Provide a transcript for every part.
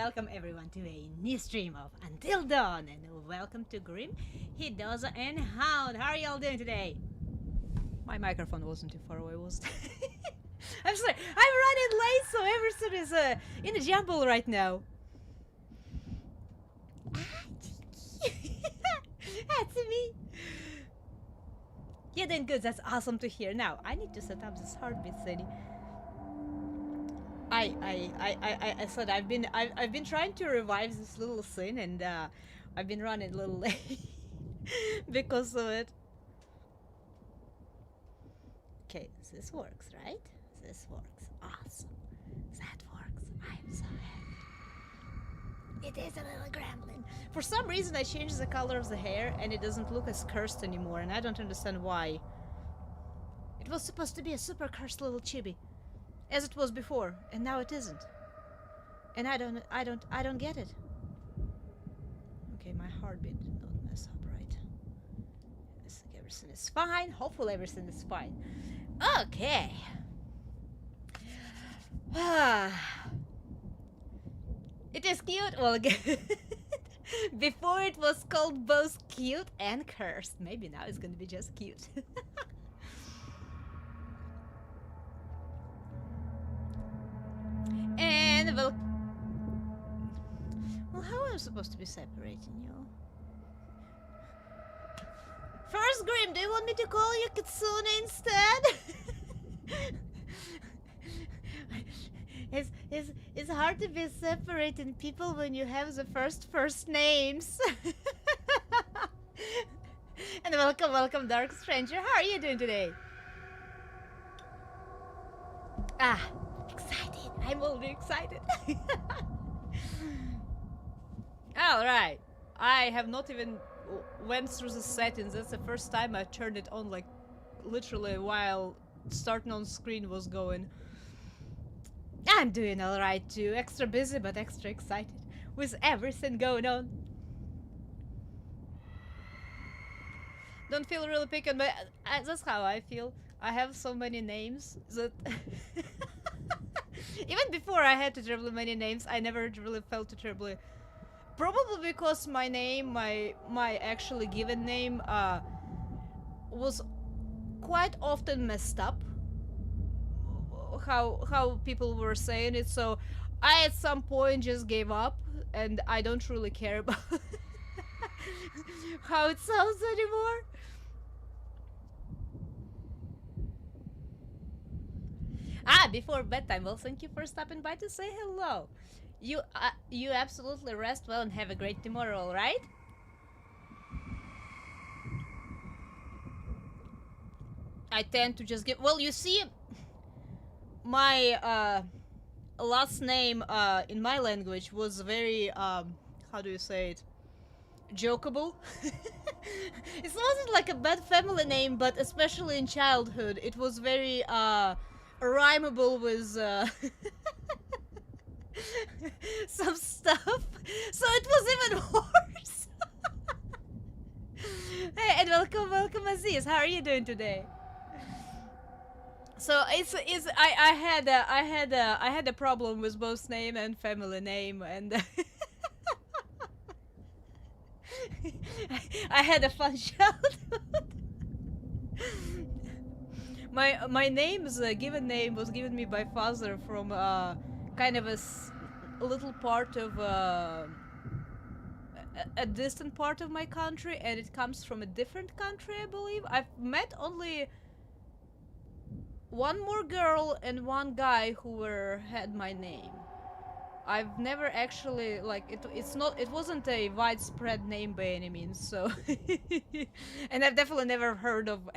welcome everyone to a new stream of Until Dawn, and welcome to Grim, Hidoza, and Hound. How are y'all doing today? My microphone wasn't too far away, was it? I'm sorry, I'm running late, so everything is in a jumble right now. That's me. You're doing good, that's awesome to hear. Now, I need to set up this heartbeat thing. I said I've been trying to revive this little thing, and I've been running a little late because of it. Okay, this works, right? This works. Awesome. That works. I'm so happy. It is a little gremlin. For some reason I changed the color of the hair and it doesn't look as cursed anymore, and I don't understand why. It was supposed to be a super cursed little chibi, as it was before, and now it isn't. And I don't get it. Okay, my heartbeat don't mess up, right? I think everything is fine. Hopefully everything is fine. Okay. It is cute. Well, before it was called both cute and cursed. Maybe now it's gonna be just cute. And well, how am I supposed to be separating you? First, Grim, do you want me to call you Kitsune instead? It's hard to be separating people when you have the first names. And welcome, Dark Stranger. How are you doing today? Excited. I'm already excited. Alright. I have not even went through the settings. That's the first time I turned it on, like, literally while starting on screen was going. I'm doing alright too. Extra busy, but extra excited with everything going on. Don't feel really picky, but that's how I feel. I have so many names that even before I had terribly many names, I never really felt terribly. Probably because my name, my actually given name, was quite often messed up. How people were saying it, so I at some point just gave up, and I don't really care about how it sounds anymore. Before bedtime. Well, thank you for stopping by to say hello. You absolutely rest well and have a great tomorrow, all right? I tend to just give. Well, you see, my last name in my language was very how do you say it? Jokeable. It wasn't like a bad family name, but especially in childhood, it was very rhymable with some stuff, so it was even worse. Hey, and welcome Aziz. How are you doing today? So I had a problem with both name and family name, and I had a fun childhood. My name's given name was given me by father from kind of a little part of a distant part of my country, and it comes from a different country, I believe. I've met only one more girl and one guy who had my name. I've never actually, like, it wasn't a widespread name by any means, so and I've definitely never heard of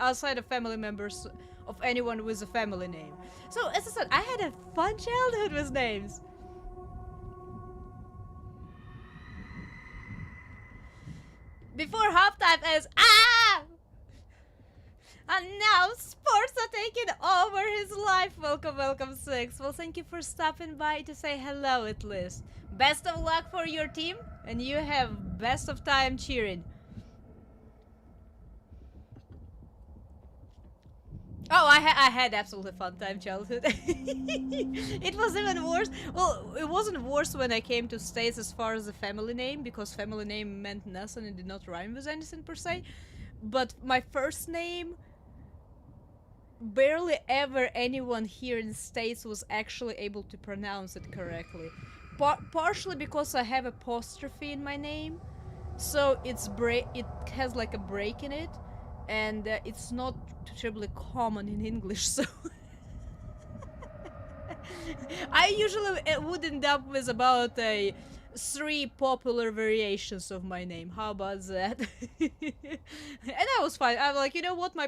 outside of family members of anyone with a family name. So as I said, I had a fun childhood with names. Before halftime as and now sports are taking over his life. Welcome, Six. Well, thank you for stopping by to say hello at least. Best of luck for your team, and you have best of time cheering. Oh, I had absolutely fun time childhood. It was even worse. Well, it wasn't worse when I came to States as far as the family name, because family name meant nothing and did not rhyme with anything per se. But my first name, barely ever anyone here in the States was actually able to pronounce it correctly. Partially because I have apostrophe in my name, so it has like a break in it, and it's not terribly common in English, so I usually would end up with about 3 popular variations of my name. How about that? And I was fine. I'm like, you know what, my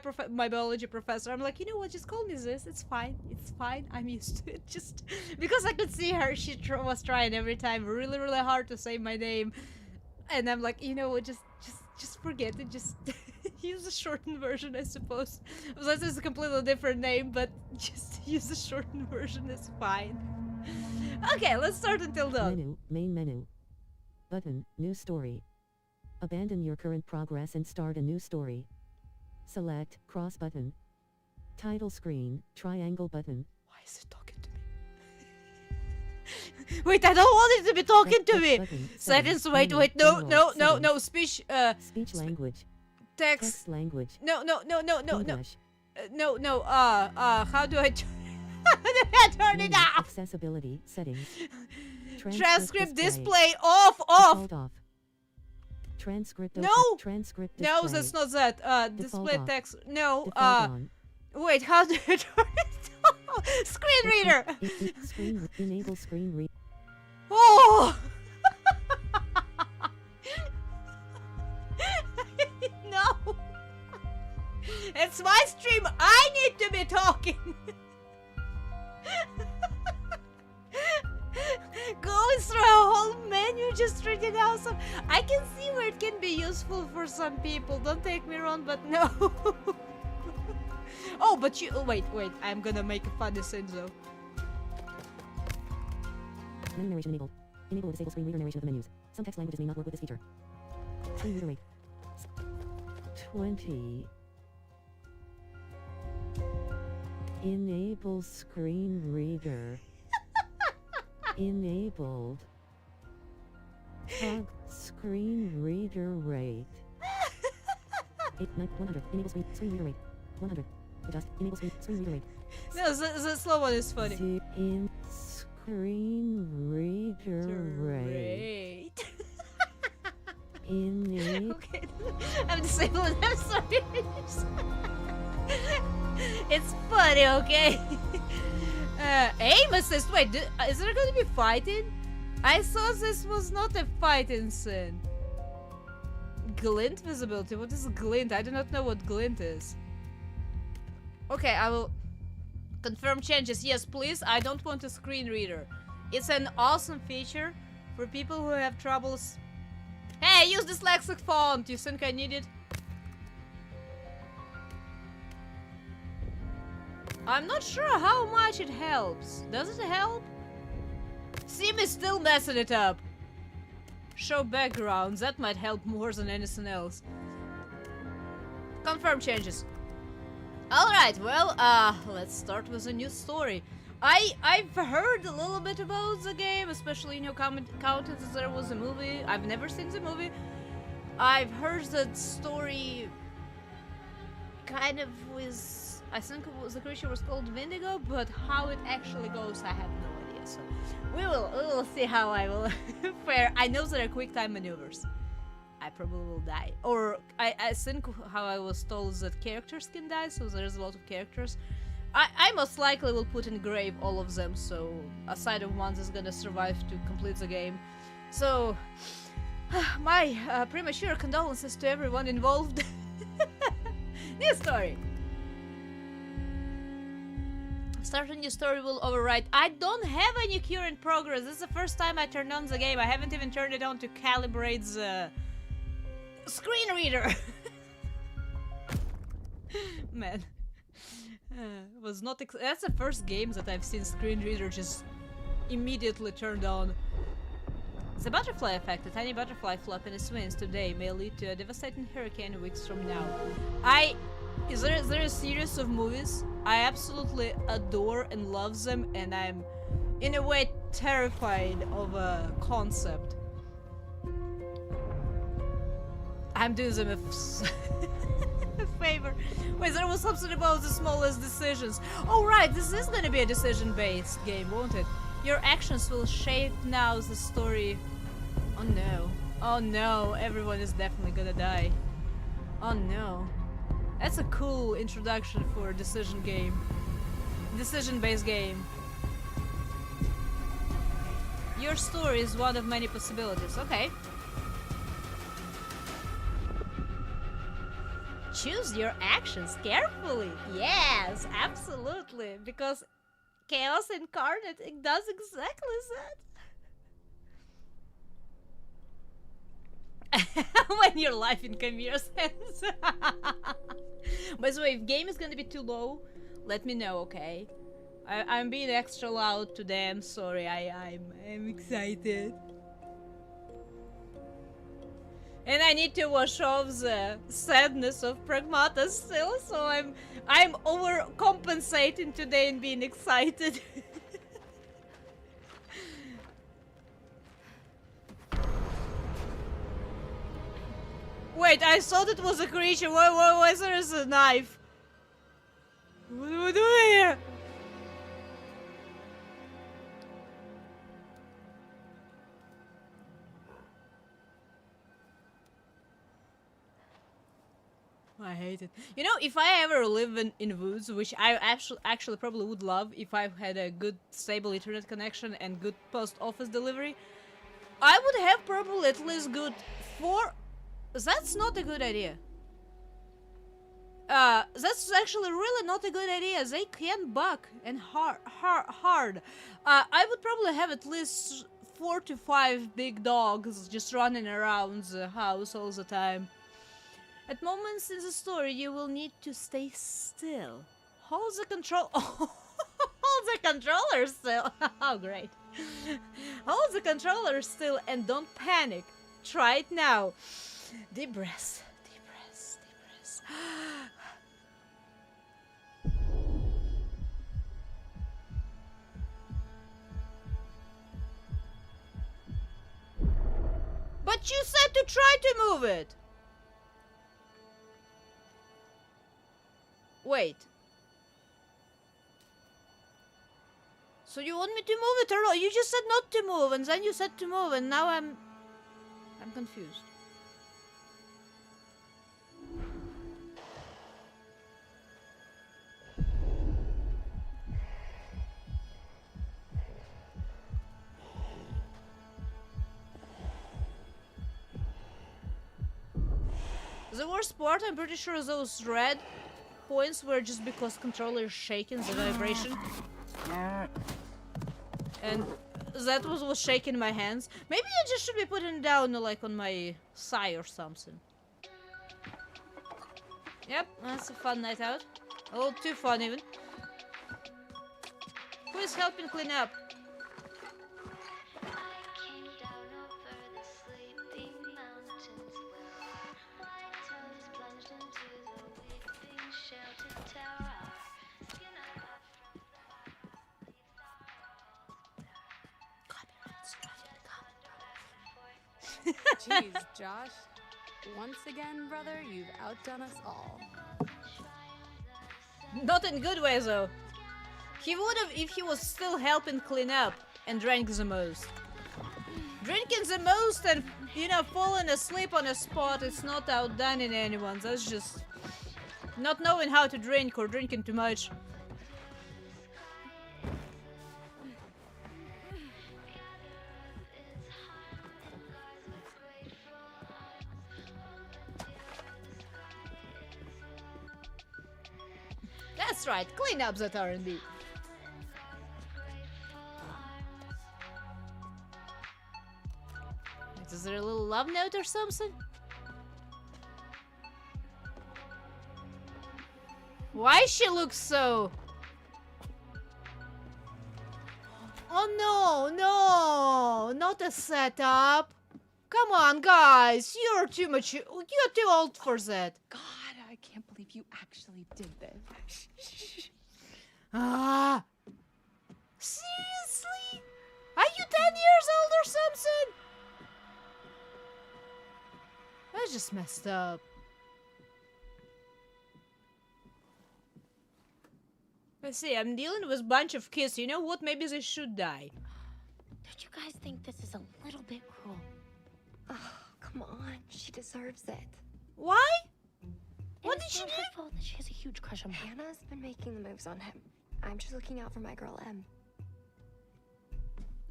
biology professor, I'm like, you know what, just call me this. It's fine. It's fine. I'm used to it. Just because I could see her, she was trying every time really, really hard to say my name. And I'm like, you know what, just forget it. Just use the shortened version, I suppose. Unless it's a completely different name, but just use the shortened version, it's fine. Okay, let's start until done. Menu, main menu. Button, new story. Abandon your current progress and start a new story. Select, cross button. Title screen, triangle button. Why is it talking to me? Wait, I don't want it to be talking to me! Button, Settings, wait, no, speech, speech language. text language. No, English. how do I turn it off? Accessibility settings. Transcript display off. Default off. Transcript No! Transcript No, display. that's not that. Default Display off. text. No, Default on. wait, how do I turn it off? Screen reader! Enable screen reader. Oh! No! It's my stream! I need to be talking! Going through a whole menu just reading out some. I can see where it can be useful for some people, don't take me wrong, but no. Oh, but you. Wait, I'm gonna make a funny thing though. Menu narration enabled. Enable or disable screen reader narration of the menus. Some text languages may not work with this feature. Screen reader rate. 20. Enable screen reader. Enabled. Screen reader rate. 100. Enable screen reader rate. 100. Adjust. Enable screen reader rate. No, the slow one is funny. In screen reader rate. Okay, I'm disabled. I'm sorry. It's funny, okay? Aim assist. Wait, is there going to be fighting? I thought this was not a fighting scene. Glint visibility. What is glint? I do not know what glint is. Okay, I will confirm changes. Yes, please. I don't want a screen reader. It's an awesome feature for people who have troubles. Hey, use dyslexic font. You think I need it? I'm not sure how much it helps. Does it help? Sim is still messing it up. Show backgrounds. That might help more than anything else. Confirm changes. Alright, well, let's start with a new story. I've heard a little bit about the game, especially in your counted that there was a movie. I've never seen the movie. I've heard that story kind of with... I think the creature was called Vindigo, but how it actually goes, I have no idea. So we will see how I will fare. I know there are quick time maneuvers. I probably will die, or I think how I was told that characters can die, so there's a lot of characters. I most likely will put in grave all of them, so aside of one that's gonna survive to complete the game. So my premature condolences to everyone involved. New story. Start a new story will overwrite. I don't have any current progress. This is the first time I turned on the game. I haven't even turned it on to calibrate the screen reader. Man. Was not that's the first game that I've seen screen reader just immediately turned on. The butterfly effect. A tiny butterfly flapping its wings today may lead to a devastating hurricane weeks from now. Is there a series of movies I absolutely adore and love them, and I'm in a way terrified of a concept. I'm doing them a favor. Wait, there was something about the smallest decisions. Oh right, this is gonna be a decision-based game, won't it? Your actions will shape now the story. Oh no. Oh no, everyone is definitely gonna die. Oh no. That's a cool introduction for a decision game. Decision-based game. Your story is one of many possibilities. Okay. Choose your actions carefully. Yes, absolutely. Because Chaos Incarnate, it does exactly that. When your life in Chimera's hands. By the way, if game is gonna be too low, let me know, okay? I'm being extra loud today. I'm sorry. I'm excited. And I need to wash off the sadness of Pragmata still, so I'm overcompensating today and being excited. Wait, I thought it was a creature. Why is there a knife? What are we doing here? I hate it. You know, if I ever live in woods, which I actually probably would love if I had a good stable internet connection and good post office delivery, I would have probably at least good 4. That's not a good idea. That's actually really not a good idea. They can buck and hard. I would probably have at least 4 to 5 big dogs just running around the house all the time. At moments in the story, you will need to stay still. Hold the control. Hold the controller still. Oh, great. Hold the controller still and don't panic. Try it now. Deep breaths. Deep breaths. Deep breaths. But you said to try to move it. Wait. So you want me to move it or not? You just said not to move, and then you said to move, and now I'm confused. The worst part, I'm pretty sure those red points were just because controller is shaking the vibration. And that was shaking my hands. Maybe I just should be putting it down like on my thigh or something. Yep, that's a fun night out. A little too fun even. Who is helping clean up? Jeez, Josh. Once again, brother, you've outdone us all. Not in good way though. He would have if he was still helping clean up and drank the most. Drinking the most and, you know, falling asleep on a spot, it's not outdone in anyone. That's just not knowing how to drink or drinking too much. That's right, clean up that R&D. Is there a little love note or something? Why she looks so... Oh no, not a setup. Come on, guys, you're too old for that. God, I can't believe you actually did this. Ah! Seriously? Are you 10 years old or something? That's just messed up. Let's see, I'm dealing with a bunch of kids. You know what? Maybe they should die. Don't you guys think this is a little bit cruel? Oh, come on. She deserves it. Why? And What did it's she not do? her fault that she has a huge crush on him. Hannah's been making the moves on him. I'm just looking out for my girl, Em.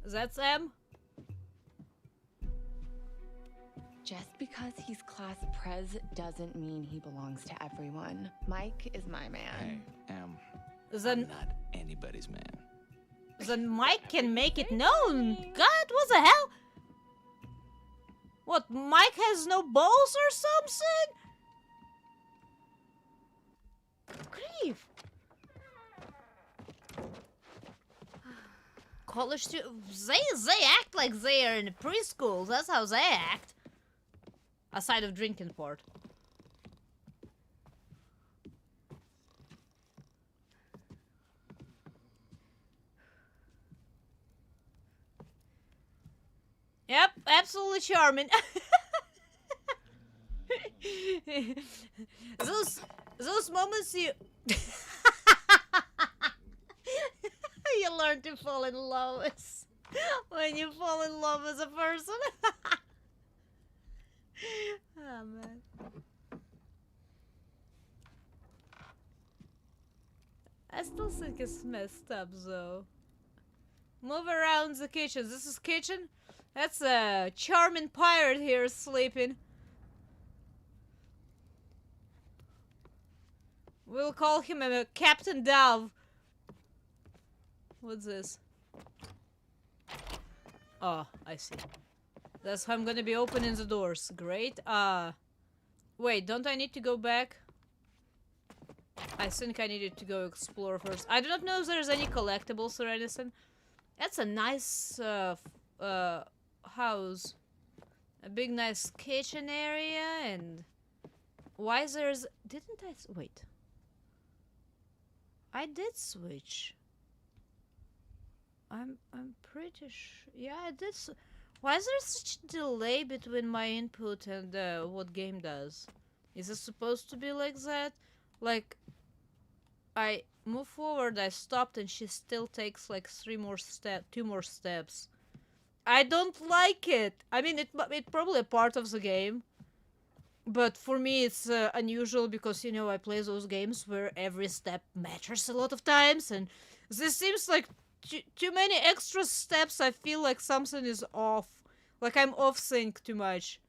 That's M? Just because he's class prez doesn't mean he belongs to everyone. Mike is my man. Hey, Then, I'm not anybody's man. then Mike can make it known. God, what the hell? What, Mike has no balls or something? Grief. College students, they act like they are in preschool. That's how they act. Aside of drinking part. Yep, absolutely charming. those moments you you learn to fall in love with when you fall in love with a person. Oh man. I still think it's messed up though. Move around the kitchen. This is kitchen? That's a charming pirate here sleeping. We'll call him a Captain Dove. What's this? Oh, I see. That's how I'm gonna be opening the doors. Great. Wait, don't I need to go back? I think I needed to go explore first. I do not know if there's any collectibles or anything. That's a nice, house. A big, nice kitchen area, and... Why there's... Didn't I... Wait. I did switch. I'm pretty sure... Yeah, I did... Why is there such a delay between my input and what game does? Is it supposed to be like that? Like, I move forward, I stopped, and she still takes like 2 more steps. I don't like it. I mean, it's probably a part of the game, but for me it's unusual because, you know, I play those games where every step matters a lot of times, and this seems like too many extra steps. I feel like something is off. Like I'm off sync too much.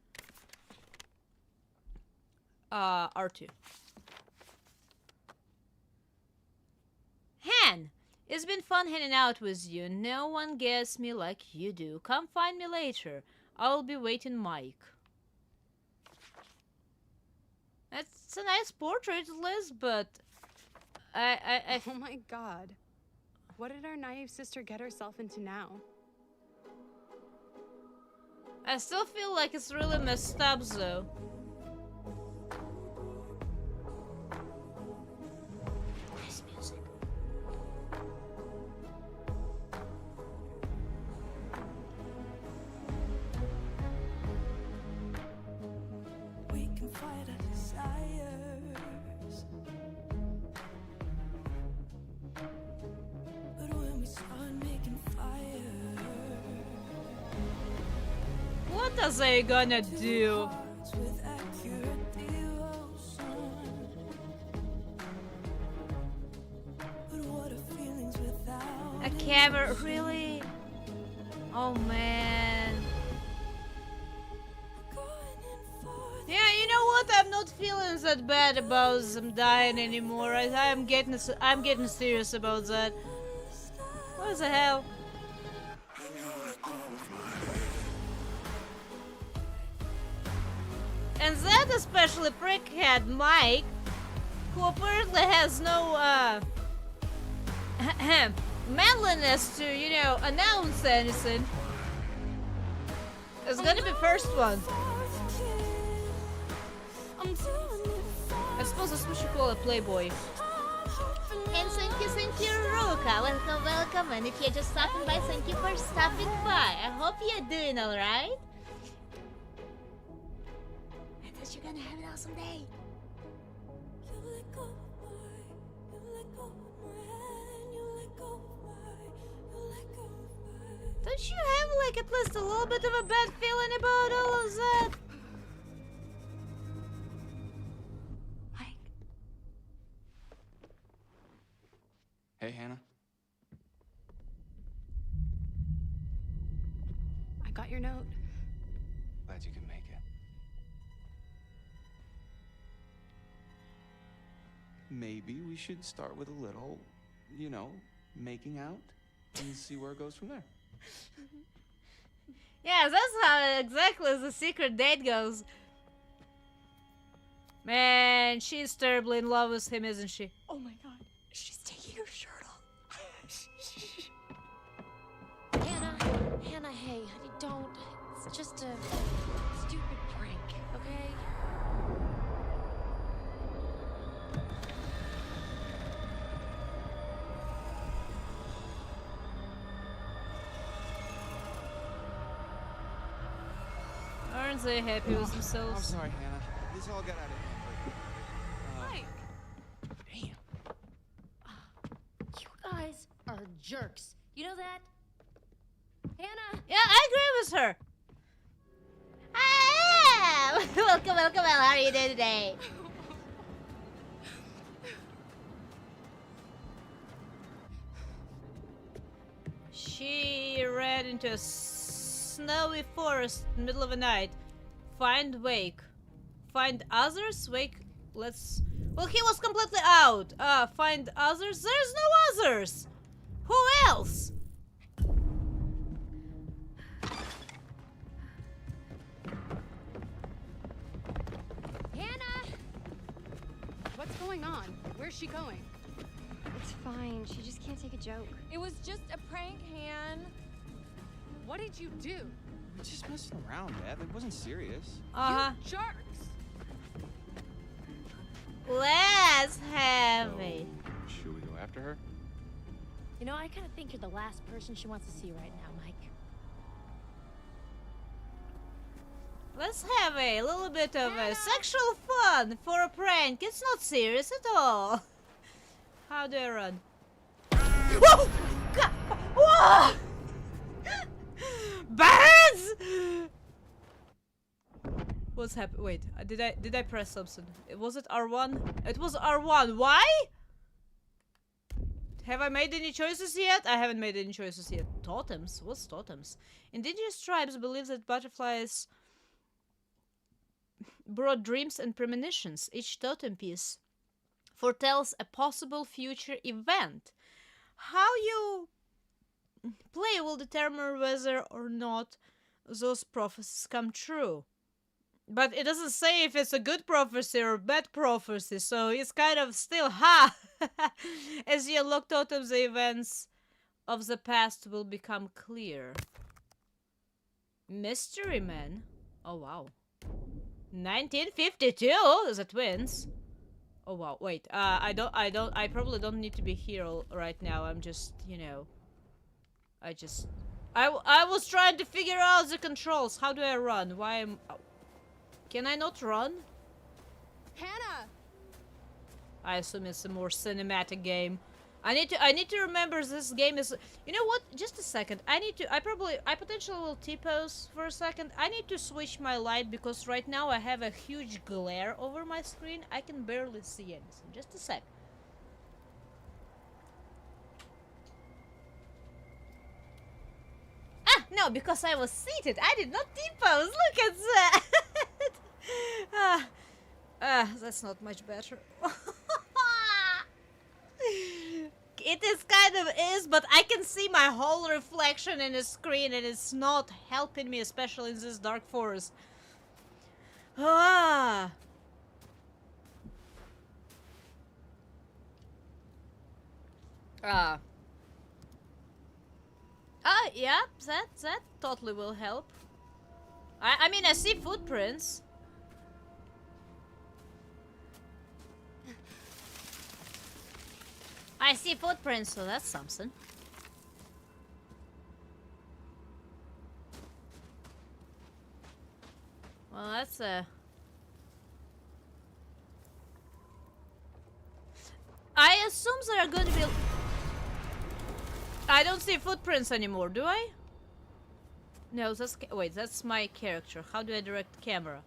R2. Han! It's been fun hanging out with you. No one gets me like you do. Come find me later. I'll be waiting, Mike. That's a nice portrait, Liz, but... I Oh my god. What did our naive sister get herself into now? I still feel like it's really messed up, though. Nice music. We can fight our desires, but when we start making fire, What are they gonna do? hearts with accurate devotion. But what are feelings without A camera, really? Oh man. going in for Yeah, you know what? I'm not feeling that bad about them dying anymore. I'm getting serious about that. What the hell? And that especially prickhead Mike, who apparently has no manliness to, you know, announce anything, is gonna be first one. I'm doing it for suppose that's what you call a playboy. And thank you, Ruka. Welcome, welcome. And if you're just stopping by, thank you for stopping by. I hope you're doing alright. And that you're gonna have an awesome day. You let go of you let go of my hand, you let go of you let go of Don't you have like at least a little bit of a bad feeling about all of that? Mike. Hey, Hannah. I got your note. Glad you could make it. Maybe we should start with a little, you know, making out and see where it goes from there. Yeah, that's how exactly the secret date goes. Man, she's terribly in love with him, isn't she? Oh my god, she's taking her shirt off. Hannah, hey, honey, don't. It's just a stupid prank, okay? Aren't they happy with I'm themselves? sorry, Hannah. This all got out of hand. Mike! Damn. You guys are jerks. You know that? Hannah! Yeah, I agree with her. Ah, welcome, welcome. How are you doing today? She ran into a snowy forest in the middle of the night. Find wake. Find others? Wake. Let's. Well, he was completely out. Find others? There's no others. Who else? Hannah! What's going on? Where's she going? It's fine. She just can't take a joke. It was just a prank, Han. What did you do? We're just messing around, Dad. It wasn't serious. Uh-huh. You jerks! Let's have it. Should we go after her? You know, I kind of think you're the last person she wants to see right now, Mike. Let's have a little bit of a sexual fun for a prank. It's not serious at all. How do I run? Whoa! God! Whoa! Birds! What's happened? Wait, did I press something? Was it R1? It was R1. Why? Have I made any choices yet? I haven't made any choices yet. Totems? What's totems? Indigenous tribes believe that butterflies brought dreams and premonitions. Each totem piece foretells a possible future event. How you play will determine whether or not those prophecies come true. But it doesn't say if it's a good prophecy or a bad prophecy, so it's kind of still, ha! As you unlock totems, the events of the past will become clear. Mystery Man? Oh, wow. 1952? The twins? Oh, wow. Wait, I probably don't need to be here right now. I'm just, you know... I was trying to figure out the controls. How do I run? Why am... Can I not run? Hannah! I assume it's a more cinematic game. I need to remember this game is... You know what? Just a second. I potentially will T-pose for a second. I need to switch my light because right now I have a huge glare over my screen. I can barely see anything. Just a sec. Ah, no, because I was seated. I did not T-pose. Look at that. That's not much better. It is kind of is, but I can see my whole reflection in the screen and it's not helping me, especially in this dark forest. Ah. Yeah, that totally will help. I mean, I see footprints. I see footprints, so that's something. Well, that's I assume there are going to be... I don't see footprints anymore, do I? No, that's... Wait, that's my character. How do I direct the camera?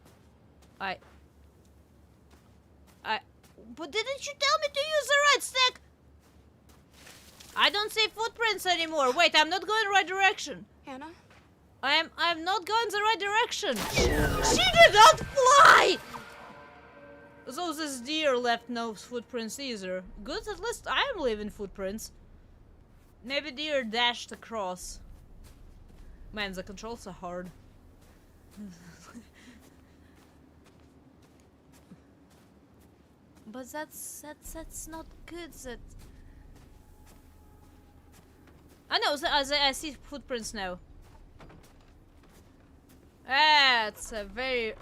But didn't you tell me to use the right stick? I don't see footprints anymore. Wait, I'm not going the right direction. Hannah? I'm not going the right direction. She did not fly! So this deer left no footprints either. Good, at least I'm leaving footprints. Maybe deer dashed across. Man, the controls are hard. But that's not good. That I know. I see footprints now. That's a very.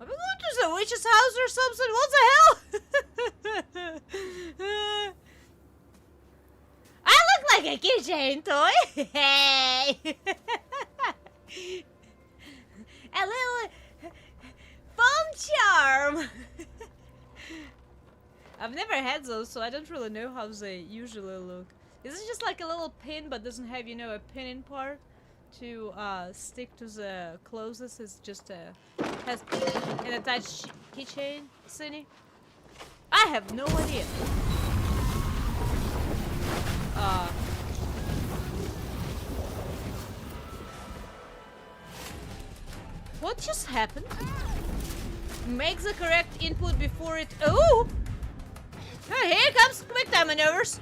Are we going to the witch's house or something? What the hell? I look like a keychain toy. Hey. A little phone charm. I've never had those, so I don't really know how they usually look. Is it just like a little pin, but doesn't have, you know, a pinning part to stick to the clothes? It's just has an attached keychain, Cindy? I have no idea. What just happened? Make the correct input before it. Oh! Hey, here comes quick time maneuvers.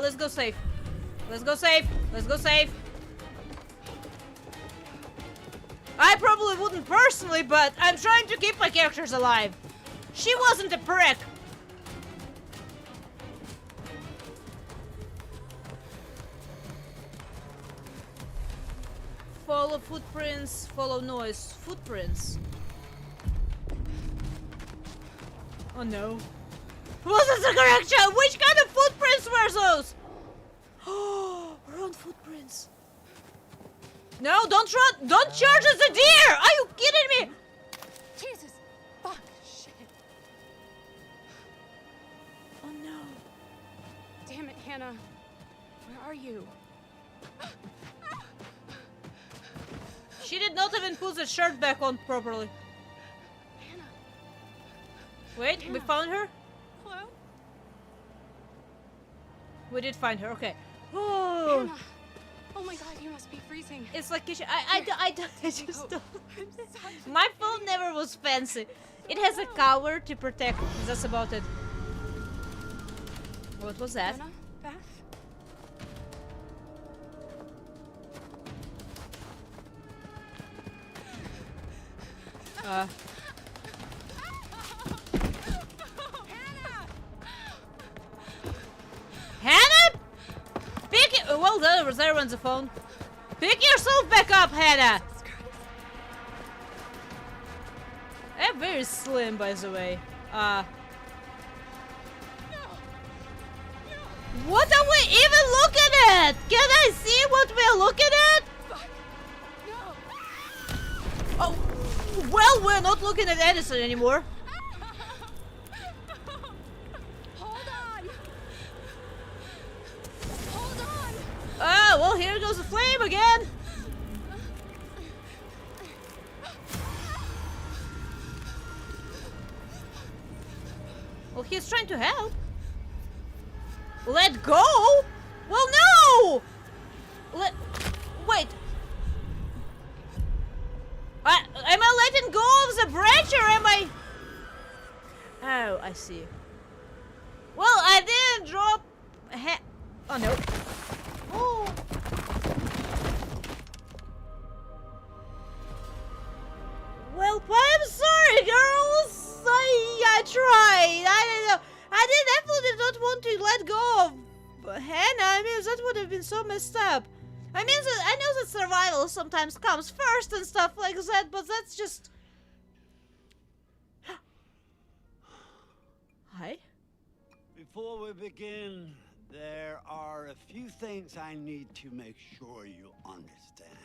Let's go safe. Let's go safe. Let's go safe. I probably wouldn't personally, but I'm trying to keep my characters alive. She wasn't a prick. Follow footprints, follow noise. Footprints. Oh no. Wasn't the correct shot? Which kind of footprints were those? Oh, wrong footprints. No, don't run! Don't charge at the deer! Are you kidding me? Jesus! Fuck! Shit! Oh no. Damn it, Hannah. Where are you? She did not even put the shirt back on properly. Hannah. Wait, we found her? Hello? We did find her, okay. Oh, Hannah. Oh my god, you must be freezing. it's like I just don't. I'm sorry. My phone never was fancy. It has a cover to protect. That's about it. What was that? Hannah? Beth? Hannah? Pick it. Well, there runs the phone. Pick yourself back up, Hannah. I'm very slim, by the way. What are we even looking at? Can I see what we're looking at? Oh, well, we're not looking at Edison anymore. Hold on! Hold on! Oh, well, here goes the flame again. Well, he's trying to help. Let go? Well, no! Wait. Am I letting go of the branch or am I... Oh, I see. Well, I didn't drop... Oh, no. Oh. Well, I'm sorry, girls. I tried. I don't know. I definitely did not want to let go of Hannah. I mean, that would have been so messed up. I mean, I know that survival sometimes comes first and stuff like that, but that's just... Before we begin, there are a few things I need to make sure you understand.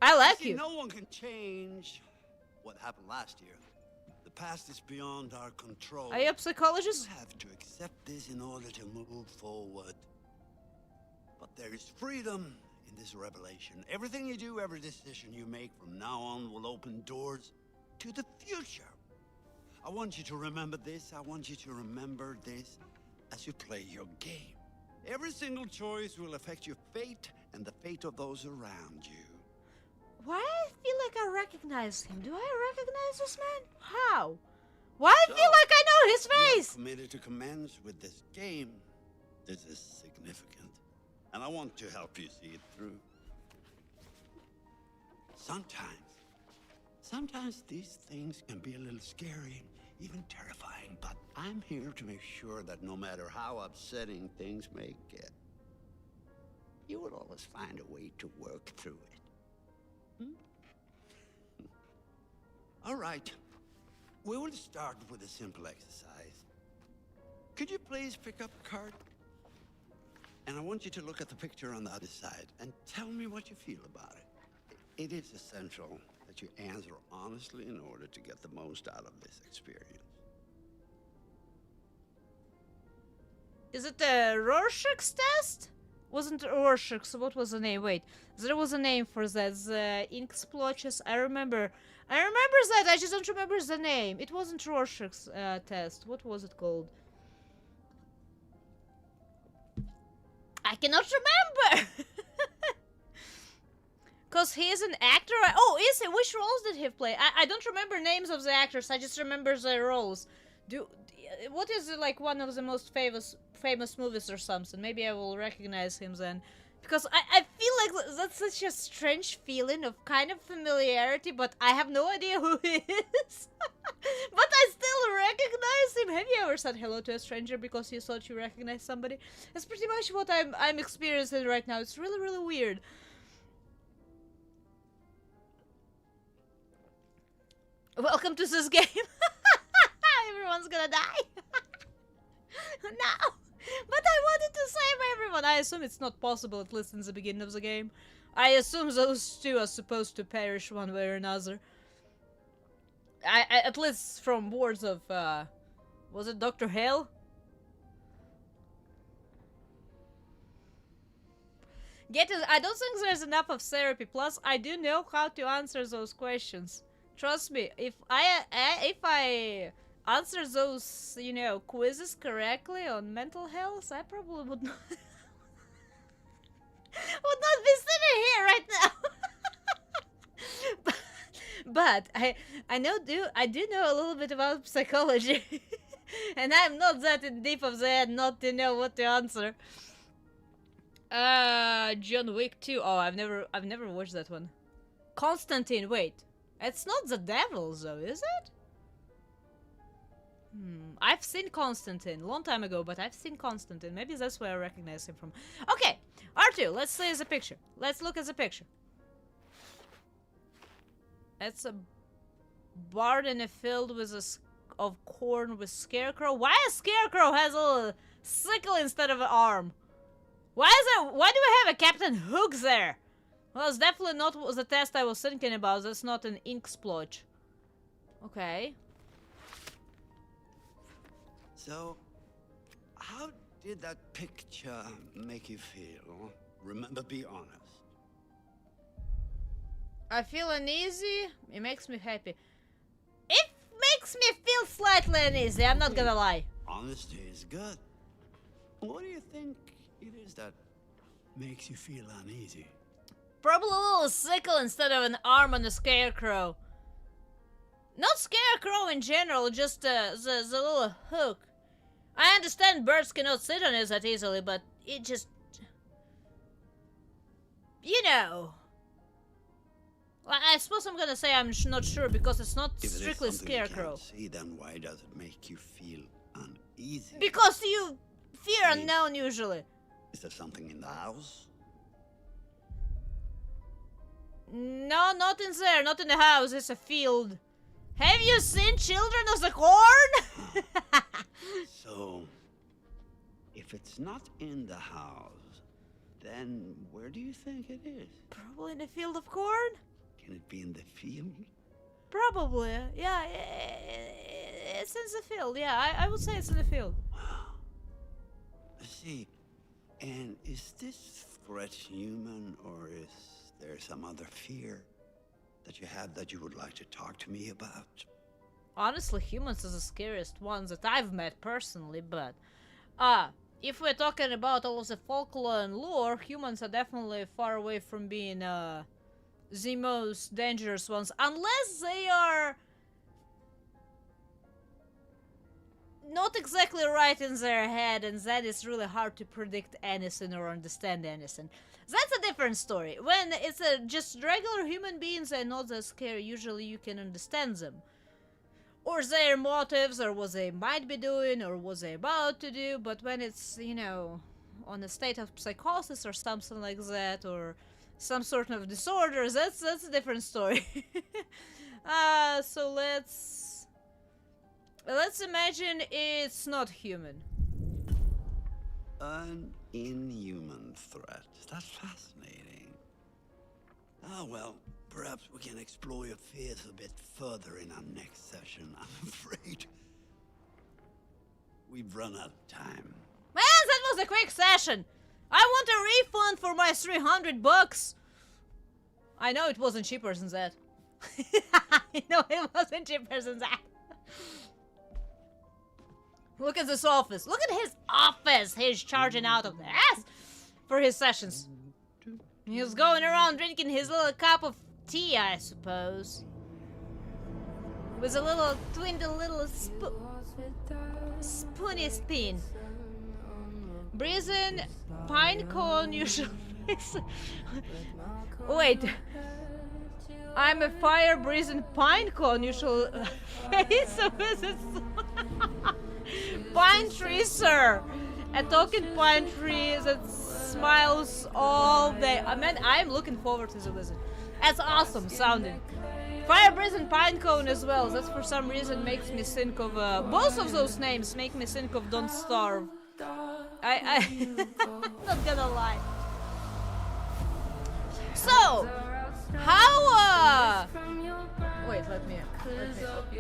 I like See, you. no one can change what happened last year. The past is beyond our control. Are you a psychologist? You have to accept this in order to move forward. But there is freedom in this revelation. Everything you do, every decision you make from now on will open doors to the future. I want you to remember this. I want you to remember this as you play your game. Every single choice will affect your fate and the fate of those around you. Why I feel like I recognize him? Do I recognize this man? How? Why I feel like I know his You're face? committed to commence with this game. This is significant, and I want to help you see it through. Sometimes these things can be a little scary, even terrifying, but I'm here to make sure that no matter how upsetting things may get, you will always find a way to work through it. All right. We will start with a simple exercise. Could you please pick up a card? And I want you to look at the picture on the other side and tell me what you feel about it. It is essential that you answer honestly in order to get the most out of this experience. Is it the Rorschach's test? Wasn't Rorschach, so what was the name? Wait, there was a name for that. The ink splotches. I remember that. I just don't remember the name. It wasn't Rorschach's test. What was it called? I cannot remember. Cause he is an actor. Oh, is he? Which roles did he play? I don't remember names of the actors. I just remember the roles. What is like one of the most famous movies or something? Maybe I will recognize him then. Because I feel like that's such a strange feeling of kind of familiarity, but I have no idea who he is. But I still recognize him. Have you ever said hello to a stranger because you thought you recognized somebody? That's pretty much what I'm experiencing right now. It's really, really weird. Welcome to this game. Everyone's gonna die. No. But I wanted to save everyone. I assume it's not possible, at least in the beginning of the game. I assume those two are supposed to perish one way or another. At least from words of, was it Dr. Hale? I don't think there's enough of therapy. Plus, I do know how to answer those questions. Trust me, if I answer those, you know, quizzes correctly on mental health, I probably would not would not be sitting here right now. but I do know a little bit about psychology, and I'm not that in deep of the head not to know what to answer. John Wick 2. Oh, I've never watched that one. Constantine. Wait, it's not the devil though, is it? I've seen Constantine long time ago, but I've seen Constantine. Maybe that's where I recognize him from. Okay, R2, let's see the picture. Let's look at the picture. It's a barn in a field with of corn with scarecrow. Why a scarecrow has a little sickle instead of an arm? Why do we have a Captain Hook there? Well, it's definitely not the test I was thinking about. That's not an ink splotch. Okay. So, how did that picture make you feel? Remember, be honest. I feel uneasy. It makes me happy. It makes me feel slightly uneasy, I'm not gonna lie. Honesty is good. What do you think it is that makes you feel uneasy? Probably a little sickle instead of an arm on a scarecrow. Not scarecrow in general, just the little hook. I understand birds cannot sit on it that easily, but it just... You know. Well, I suppose I'm gonna say I'm not sure because it's not strictly scarecrow. See, then why does it make you feel uneasy? Because you fear unknown usually. Is there something in the house? No, not in there, not in the house, it's a field. Have you seen Children of the Corn? So, if it's not in the house, then where do you think it is? Probably in a field of corn? Can it be in the field? Probably. Yeah, it's in the field. Yeah, I would say it's in the field. I see. And is this threat human, or is there some other fear that you have that you would like to talk to me about? Honestly, humans are the scariest ones that I've met personally, but if we're talking about all of the folklore and lore, humans are definitely far away from being the most dangerous ones, unless they are not exactly right in their head, and that is really hard to predict anything or understand anything. That's a different story. When it's just regular human beings, they're not that scary. Usually you can understand them. Or their motives, or what they might be doing, or what they're about to do. But when it's, you know, on a state of psychosis or something like that, or some sort of disorder, that's a different story. So let's imagine it's not human. An inhuman threat. That's fascinating. Ah, well, perhaps we can explore your fears a bit further in our next session. I'm afraid we've run out of time. Man, that was a quick session! I want a refund for my $300. I know it wasn't cheaper than that. I know it wasn't cheaper than that. Look at this office. Look at his office. He's charging out of the ass for his sessions. He's going around drinking his little cup of tea, I suppose. With a little little spoony spoon. Brazen pine cone usually. Wait. I'm a fire brazen pine cone usual face of it. Pine tree, sir. A talking pine tree that smiles all day. I mean, I'm looking forward to the visit. That's awesome sounding. Fire brazen pine cone as well. That for some reason makes me think of both of those names make me think of Don't Starve. I'm not gonna lie. So, how wait, let me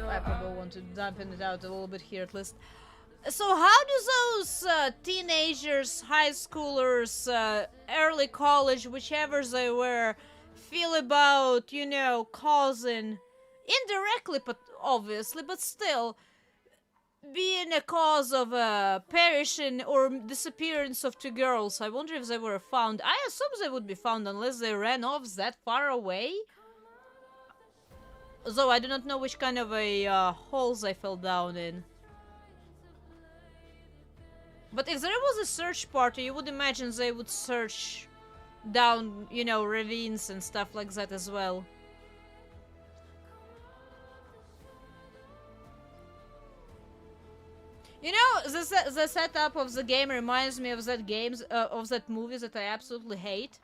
I probably want to dampen it out a little bit here at least. So how do those teenagers, high schoolers, early college, whichever they were, feel about, you know, causing, indirectly, but obviously, but still, being a cause of perishing or disappearance of two girls? I wonder if they were found. I assume they would be found unless they ran off that far away. Though I do not know which kind of a holes they fell down in. But if there was a search party, you would imagine they would search down, you know, ravines and stuff like that as well. You know, the setup of the game reminds me of that of that movie that I absolutely hate.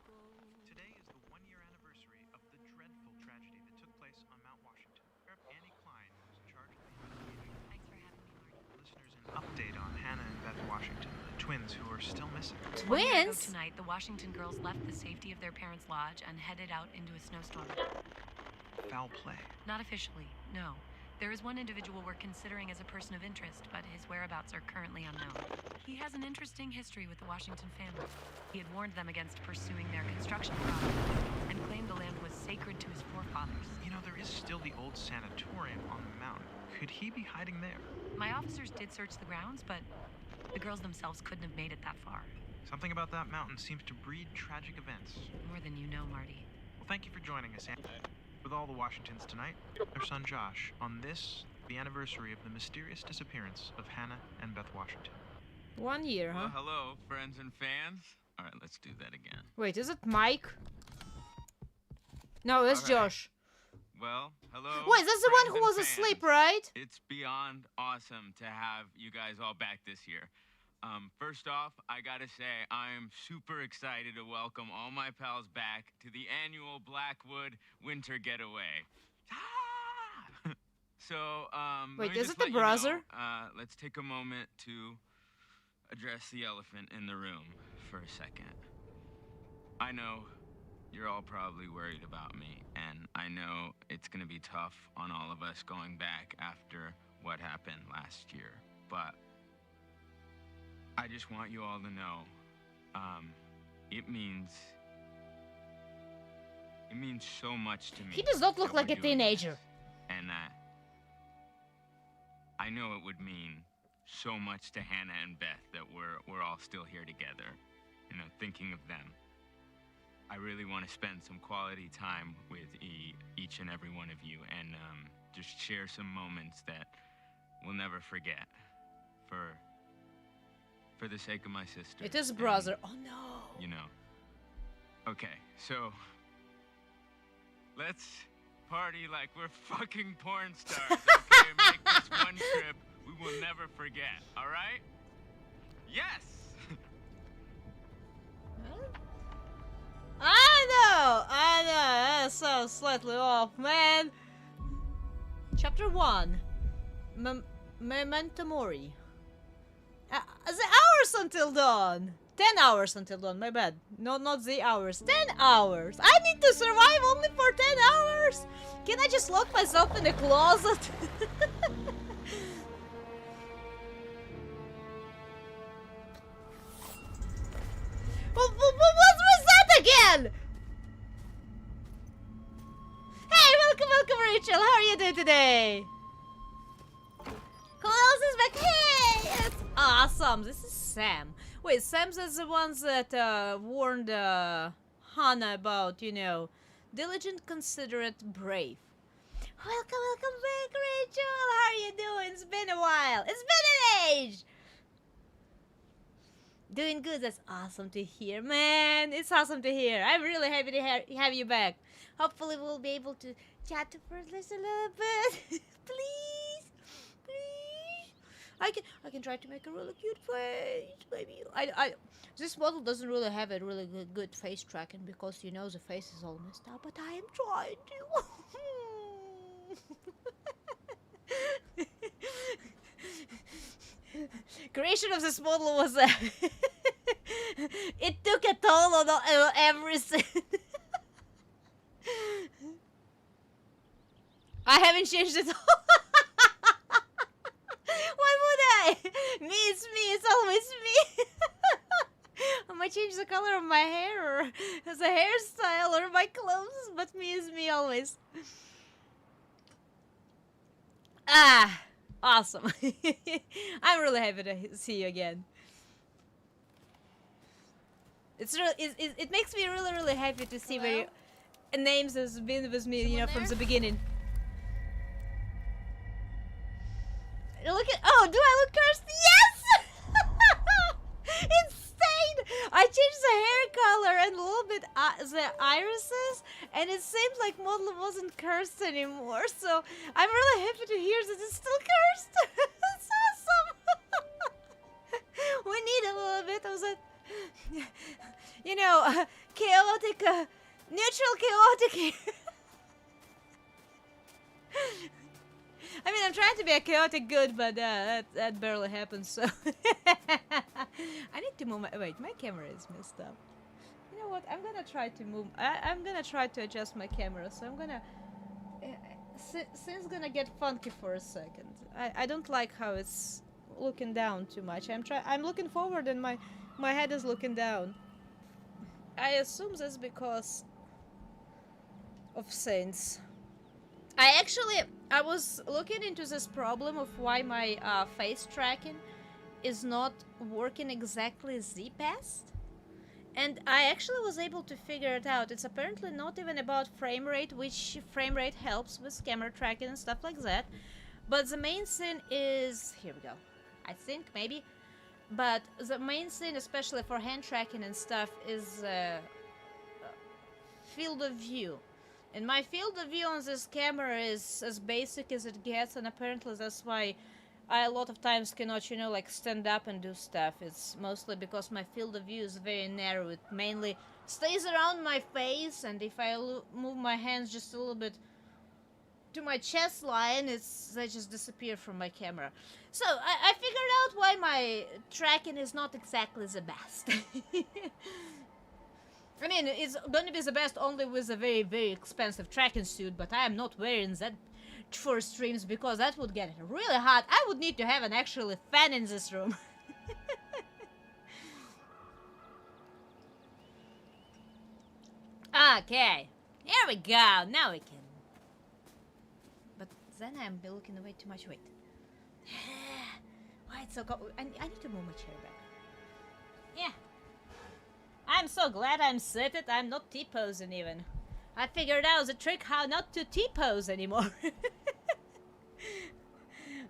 Today is the one-year anniversary of the dreadful tragedy that took place on Mount Washington. Annie Klein was charged with the investigation. Thanks for having me, Marty. Listeners, an update on Hannah and Beth Washington, the twins who are still missing. Twins? Tonight, the Washington girls left the safety of their parents' lodge and headed out into a snowstorm. Foul play. Not officially, no. There is one individual we're considering as a person of interest, but his whereabouts are currently unknown. He has an interesting history with the Washington family. He had warned them against pursuing their construction project and claimed the land was sacred to his forefathers. You know, there is still the old sanatorium on the mountain. Could he be hiding there? My officers did search the grounds, but the girls themselves couldn't have made it that far. Something about that mountain seems to breed tragic events. More than you know, Marty. Well, thank you for joining us, Annie. With all the Washingtons tonight, their son Josh, on this, the anniversary of the mysterious disappearance of Hannah and Beth Washington. 1 year, huh? Well, hello, friends and fans. All right, let's do that again. Wait, is it Mike? No, that's Josh. Well, hello. Wait, that's the one who was asleep, right? It's beyond awesome to have you guys all back this year. First off, I gotta say, I am super excited to welcome all my pals back to the annual Blackwood Winter Getaway. Ah! So, wait, let me is just it the let you know, browser? let's take a moment to address the elephant in the room for a second. I know you're all probably worried about me, and I know it's gonna be tough on all of us going back after what happened last year, but I just want you all to know, it means so much to me. He does not look that like we're a doing teenager. this, and that I know it would mean so much to Hannah and Beth that we're all still here together, you know, thinking of them. I really want to spend some quality time with each and every one of you, and just share some moments that we'll never forget for the sake of my sister. It is brother. Oh no. You know. Okay, so let's party like we're fucking porn stars, okay? Make this one trip we will never forget, all right? Yes! I know, that sounds slightly off, man. Chapter 1. Memento Mori. The hours until dawn. 10 hours until dawn, my bad. No, not the hours. 10 hours. I need to survive only for 10 hours. Can I just lock myself in a closet? What was that again? Hey, welcome, Rachel. How are you doing today? Who else is back? Hey, it's awesome. This is Sam. Wait, Sam's is the ones that warned Hannah about, you know, diligent, considerate, brave. Welcome back, Rachel. How are you doing? It's been a while. It's been an age. Doing good. That's awesome to hear, man. It's awesome to hear. I'm really happy to have you back. Hopefully, we'll be able to chat to first a little bit. Please. I can try to make a really cute face. Maybe this model doesn't really have a really good face tracking because you know the face is all messed up. But I am trying to. Creation of this model was it took a toll on everything. I haven't changed it all. Why would I? Me, it's always me. I might change the color of my hair or as a hairstyle or my clothes, but me is me always. Ah, awesome. I'm really happy to see you again. It makes me really happy to see where names has been with me, you know, from the beginning. Look at, oh, do I look cursed? Yes! Insane! I changed the hair color and a little bit the irises, and it seemed like model wasn't cursed anymore, so I'm really happy to hear that it's still cursed. It's awesome! We need a little bit of that, you know, chaotic, neutral chaotic. I mean, I'm trying to be a chaotic good, but that barely happens, so... I need to move my... Wait, my camera is messed up. You know what? I'm gonna try to move... I'm gonna try to adjust my camera, so I'm gonna... Scene's gonna get funky for a second. I don't like how it's looking down too much. I'm looking forward and my head is looking down. I assume that's because of scenes. I was looking into this problem of why my face tracking is not working exactly the best. And I actually was able to figure it out. It's apparently not even about frame rate, which frame rate helps with camera tracking and stuff like that. But the main thing is... Here we go. I think, maybe. But the main thing, especially for hand tracking and stuff, is field of view. And my field of view on this camera is as basic as it gets, and apparently that's why I a lot of times cannot, you know, like stand up and do stuff. It's mostly because my field of view is very narrow. It mainly stays around my face, and if I move my hands just a little bit to my chest line, they just disappear from my camera. So I figured out why my tracking is not exactly the best. I mean, it's gonna be the best only with a very, very expensive tracking suit, but I am not wearing that for streams because that would get really hot. I would need to have an actual fan in this room. Okay, here we go. Now we can. But then I'm looking away too much. Wait. Why it's so cold? I need to move my chair back. Yeah. I'm so glad I'm seated. I'm not T-posing even. I figured out the trick how not to T-pose anymore.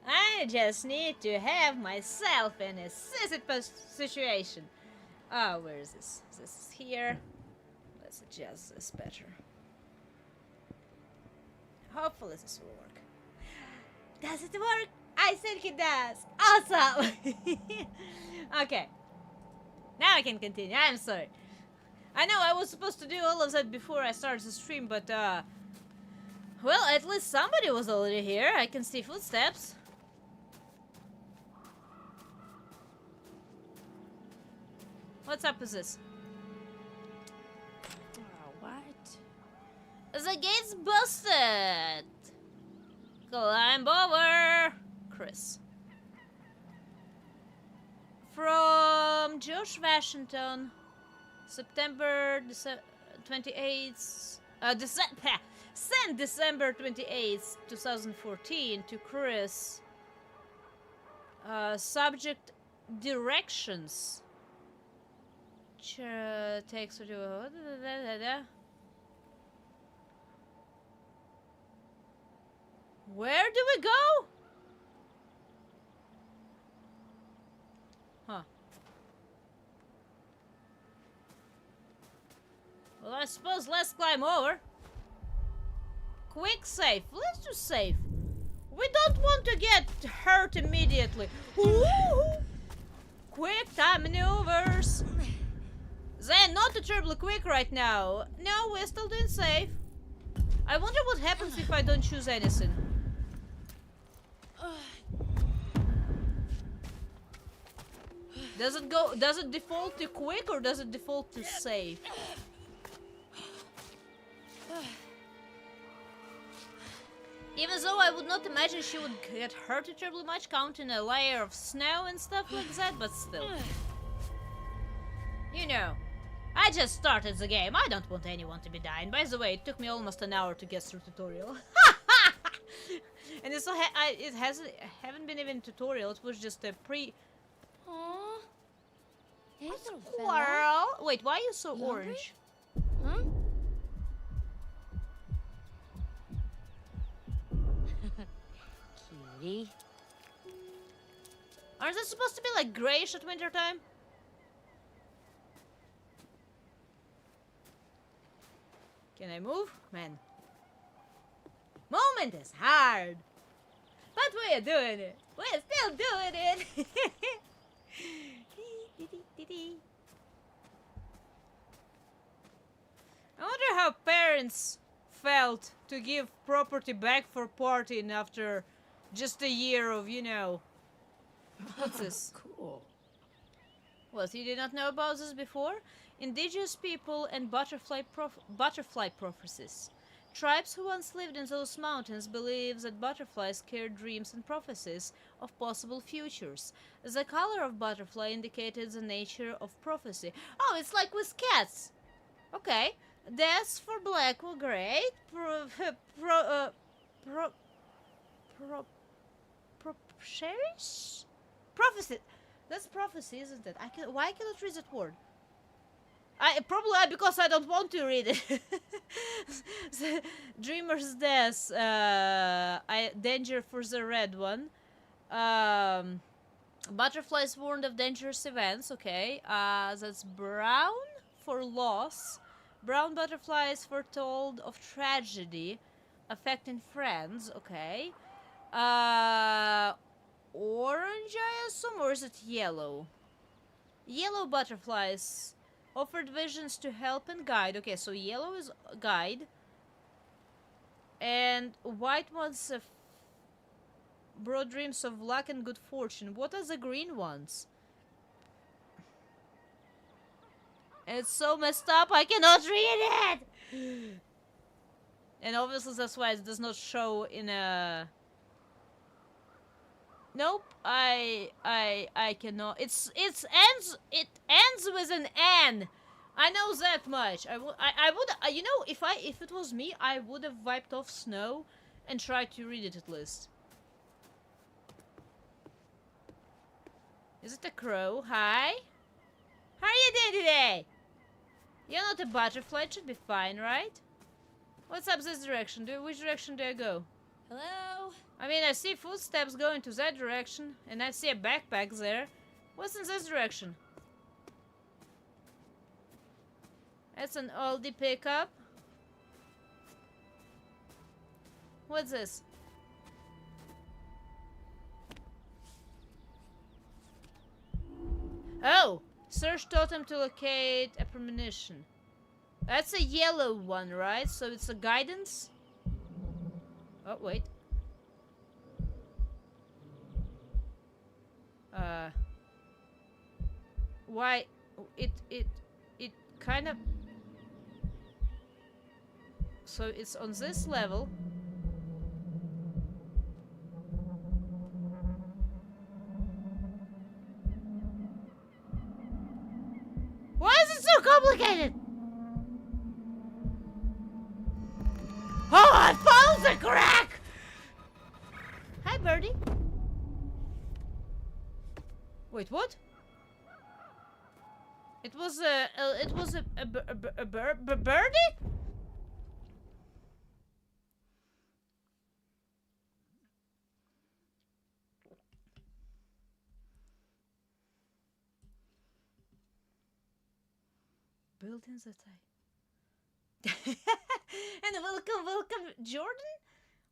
I just need to have myself in a seated situation. Oh, where is this? This is here. Let's adjust this better. Hopefully this will work. Does it work? I think it does. Awesome. Okay. Now I can continue. I'm sorry. I know I was supposed to do all of that before I started the stream, but well, at least somebody was already here. I can see footsteps. What's up with this? The gate's busted! Climb over! Chris. From George Washington, September 28th, sent December 28th, 2014 to Chris. Subject directions. Takes to Where do we go? Huh. Well, I suppose let's climb over. Quick save. Let's do save. We don't want to get hurt immediately. Ooh. Quick time maneuvers. They're not terribly quick right now. No, we're still doing safe. I wonder what happens if I don't choose anything. Does it default to quick or does it default to safe? Even though I would not imagine she would get hurt terribly much counting a layer of snow and stuff like that, but still. You know, I just started the game. I don't want anyone to be dying. By the way, it took me almost an hour to get through tutorial. And it haven't been even tutorial. It was just a pre. Aww. Hey, little Squirrel. fella. Wait, why are you so You orange? Huh? Cutie. Aren't they supposed to be like grayish at winter time? Can I move? Man. Movement is hard. But we are doing it. We're still doing it. I wonder how parents felt to give property back for partying after just a year of, you know. What's this? Cool. What, you did not know about this before? Indigenous people and butterfly prophecies. Tribes who once lived in those mountains believe that butterflies carry dreams and prophecies of possible futures. The color of butterfly indicated the nature of prophecy. Oh, it's like with cats. Okay. Deaths for black were great. Cherish? Prophecy. That's prophecy, isn't it? Why cannot I read that word? Probably because I don't want to read it. The Dreamer's death. Danger for the red one. Butterflies warned of dangerous events. Okay. That's brown for loss. Brown butterflies foretold of tragedy affecting friends. Okay. Orange, I assume, or is it yellow? Yellow butterflies offered visions to help and guide. Okay, so yellow is guide. And white ones brought dreams of luck and good fortune. What are the green ones? It's so messed up, I cannot read it! And obviously that's why it does not show in a... Nope, I cannot. It ends with an N. I know that much. I would, you know, if it was me, I would have wiped off snow and tried to read it at least. Is it a crow? Hi. How are you doing today? You're not a butterfly, it should be fine, right? What's up this direction? Which direction do I go? Hello? I mean, I see footsteps going to that direction, and I see a backpack there. What's in this direction? That's an oldie pickup. What's this? Oh! Search totem to locate a premonition. That's a yellow one, right? So it's a guidance? Oh, wait. Why? It kind of... So it's on this level. Why is it so complicated? Oh, I found the crack! Hi, birdie. Wait, what? It was a birdie? Buildings that and welcome, Jordan?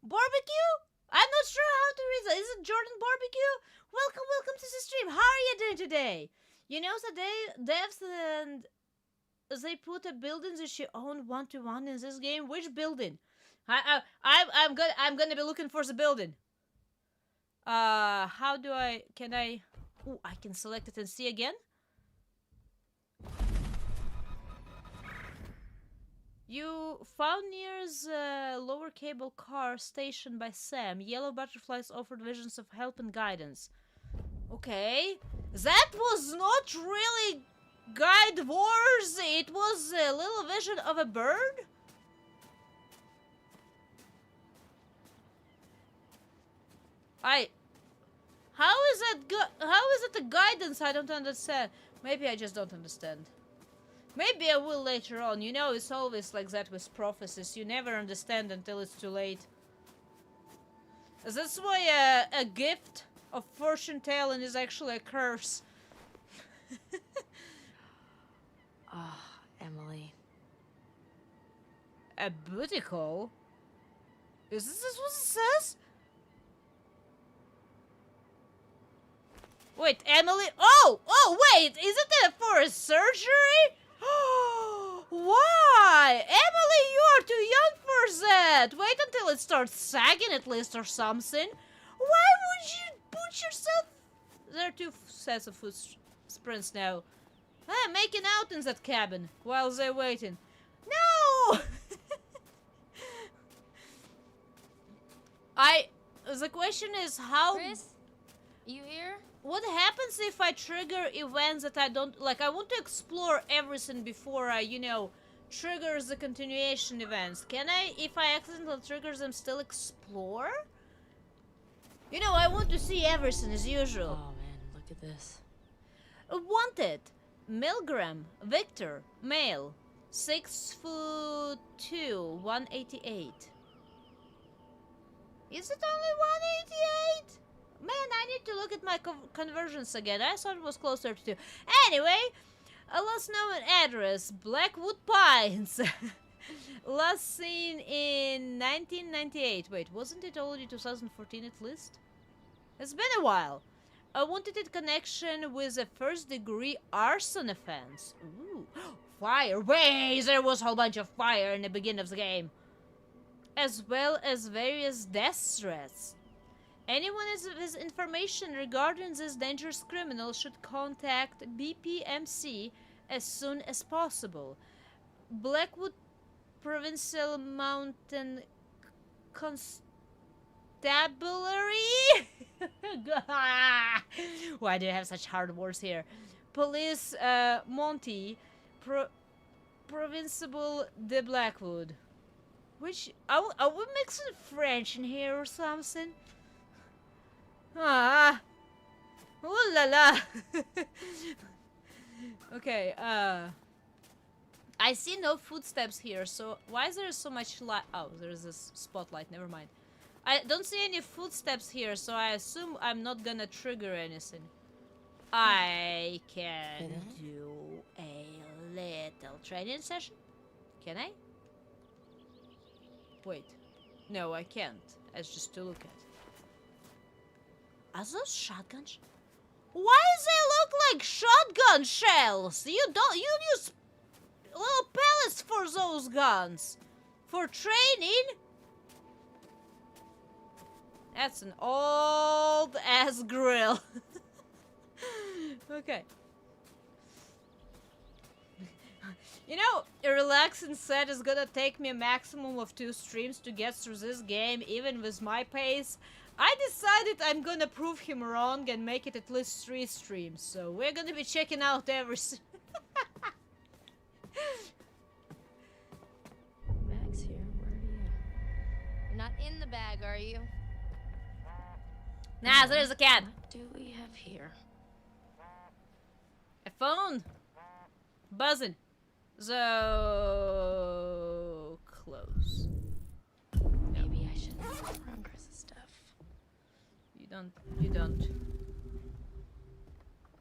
Barbecue? I'm not sure how to read that. Is it Jordan Barbecue? Welcome to the stream. How are you doing today? You know that devs and they put a building that she owned 1-to-1 in this game. Which building? I'm gonna be looking for the building. How do I? Can I? Ooh, I can select it and see again. You found near the lower cable car station by Sam. Yellow butterflies offered visions of help and guidance. Okay. That was not really Guide Wars. It was a little vision of a bird. How is it a guidance? I don't understand. Maybe I just don't understand. Maybe I will later on. You know, it's always like that with prophecies. You never understand until it's too late. That's why a gift of fortune telling is actually a curse. Emily. A booty call? Is this what it says? Wait, Emily? Oh, wait! Is it for a surgery? Why? Emily, you are too young for that! Wait until it starts sagging at least or something. Why would you put yourself... There are two sets of footprints now. I'm making out in that cabin while they're waiting. No! The question is how... Chris? You here? What happens if I trigger events that I don't... Like, I want to explore everything before I, you know, trigger the continuation events. Can I, if I accidentally trigger them, still explore? You know, I want to see everything as usual. Oh, man, look at this. Wanted. Milgram. Victor. Male. 6'2", 188. Is it only 188? Man, I need to look at my conversions again. I thought it was closer to 2. Anyway, a last known address, Blackwood Pines. Last seen in 1998. Wait, wasn't it already 2014 at least? It's been a while. I wanted it connection with a first-degree arson offense. Ooh, fire. Wait, there was a whole bunch of fire in the beginning of the game. as well as various death threats. Anyone with information regarding this dangerous criminal should contact BPMC as soon as possible. Blackwood Provincial Mountain Constabulary? Why do you have such hard words here? Police Monty Provincial de Blackwood. Which are we mixing French in here or something? Ah, ooh la la. Okay, I see no footsteps here, so why is there so much light? Oh, there's this spotlight, never mind. I don't see any footsteps here, so I assume I'm not gonna trigger anything. I can do a little training session. Can I? Wait. No, I can't. It's just to look at. Are those shotguns? Why does they look like shotgun shells? You use little pellets for those guns. For training? That's an old ass grill. Okay. You know, a relaxing set is gonna take me a maximum of 2 streams to get through this game, even with my pace. I decided I'm gonna prove him wrong and make it at least 3 streams, so we're gonna be checking out everything. Bag's here. Where are you? You're not in the bag, are you? Nah, there's a cat. What do we have here? A phone. Buzzing. So close. Maybe I should look around Chris's stuff. You don't.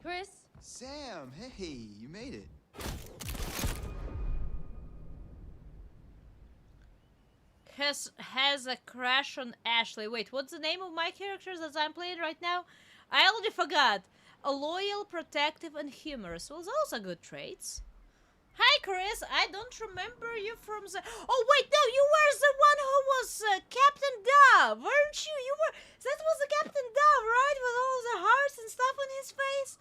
Chris? Sam, hey, you made it. Has a crush on Ashley. Wait, what's the name of my characters that I'm playing right now? I already forgot. A loyal, protective, and humorous. Well, those are good traits. Hi, Chris. I don't remember you from the... Oh, wait, no, you were the one who was Captain Dove, weren't you? You were... That was the Captain Dove, right? With all the hearts and stuff on his face?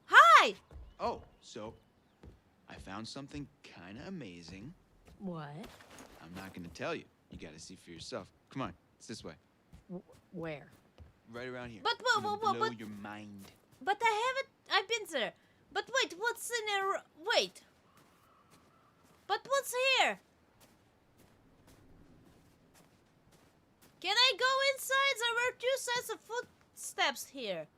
Hi! Oh, so I found something kind of amazing. What? I'm not going to tell you. You got to see for yourself. Come on, it's this way. Where? Right around here. But blow your mind. But I haven't... I've been there. But wait, what's in there? Wait. But what's here? Can I go inside? There were 2 sets of footsteps here.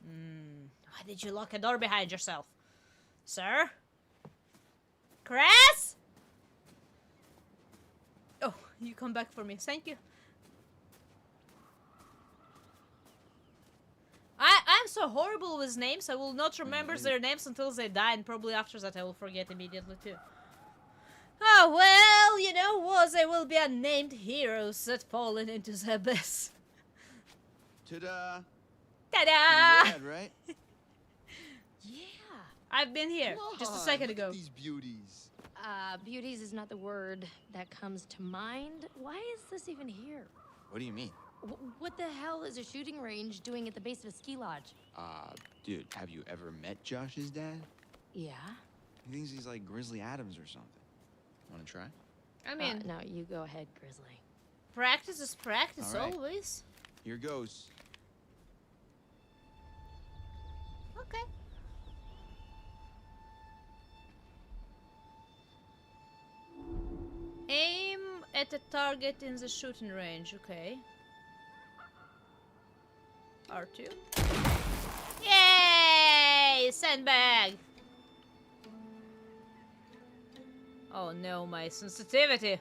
Why did you lock a door behind yourself? Sir? Chris? Oh, you come back for me. Thank you. I'm so horrible with names, I will not remember their names until they die, and probably after that I will forget immediately too. Oh well, you know what, they will be unnamed heroes that fallen into the abyss. Ta-da! Ta-da! Rad, right? Yeah. I've been here just a second ago. These beauties. Beauties is not the word that comes to mind. Why is this even here? What do you mean? What the hell is a shooting range doing at the base of a ski lodge? Dude, have you ever met Josh's dad? Yeah. He thinks he's like Grizzly Adams or something. Want to try? I mean... no, you go ahead, Grizzly. Practice is practice, All right. always. Here goes. Okay. Aim at a target in the shooting range, okay. R2. Yay! Sandbag! Oh no, my sensitivity.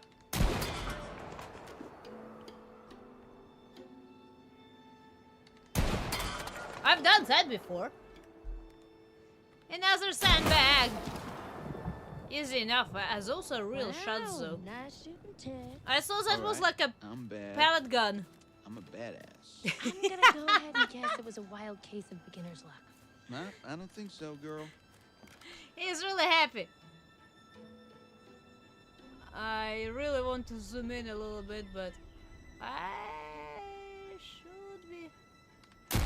I've done that before. Another sandbag! Easy enough, as also real shots though. Nice shooting, Ted. I saw that was Alright, like a I'm bad. pellet gun. I'm a badass. I'm gonna go ahead and guess it was a wild case of beginner's luck. Nah, I don't think so, girl. He's really happy. I really want to zoom in a little bit, but I should be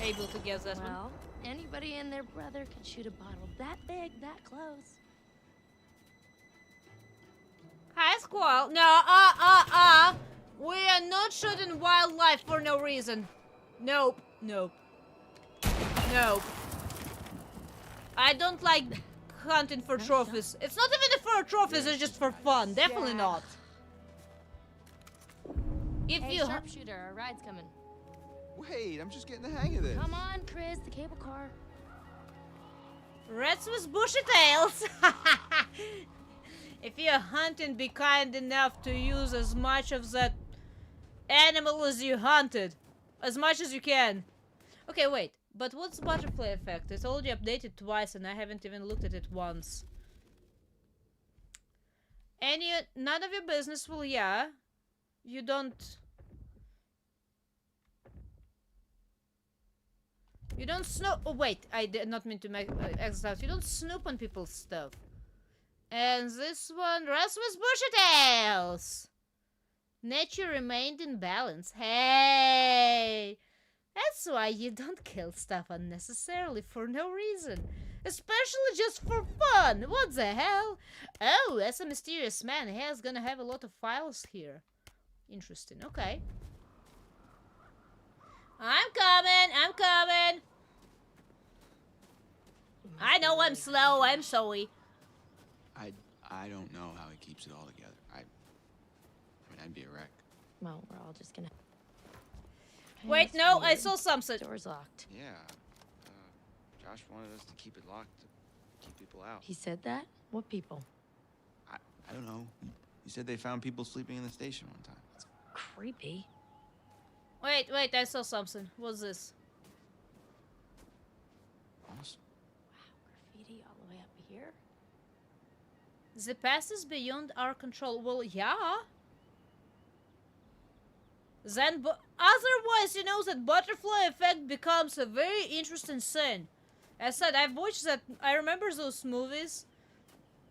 able to guess that one. Well, anybody and their brother could shoot a bottle that big, that close. Hi, Squall. No, we are not shooting wildlife for no reason. Nope, nope, nope. I don't like hunting for trophies. It's not even for trophies, it's just for fun. Definitely not. If Hey, you sharpshooter, our ride's coming. Wait, I'm just getting the hang of this. Come on, Chris, the cable car. rats with bushy tails. If you're hunting, be kind enough to use as much of that animal as you hunted. As much as you can. Okay, wait. But what's butterfly effect? It's already updated twice and I haven't even looked at it once. None of your business will, yeah. You don't... You don't snoop... Oh, wait. I did not mean to make exercise. You don't snoop on people's stuff. And this one, rest with bushy tails. Nature remained in balance. Hey! That's why you don't kill stuff unnecessarily for no reason. Especially just for fun. What the hell? Oh, that's a mysterious man. He's gonna have a lot of files here. Interesting. Okay. I'm coming. I'm coming. I know I'm slow. I'm sorry. I don't know how he keeps it all together. I mean, I'd be a wreck. Well, we're all just gonna... Wait, no, I saw something. Door's locked. Yeah. Josh wanted us to keep it locked to keep people out. He said that? What people? I don't know. He said they found people sleeping in the station one time. It's creepy. Wait, I saw something. What's this? Awesome. Wow, graffiti all the way up here? The past is beyond our control. Well, yeah. Then, otherwise, you know, that butterfly effect becomes a very interesting thing. As I said, I've watched that. I remember those movies.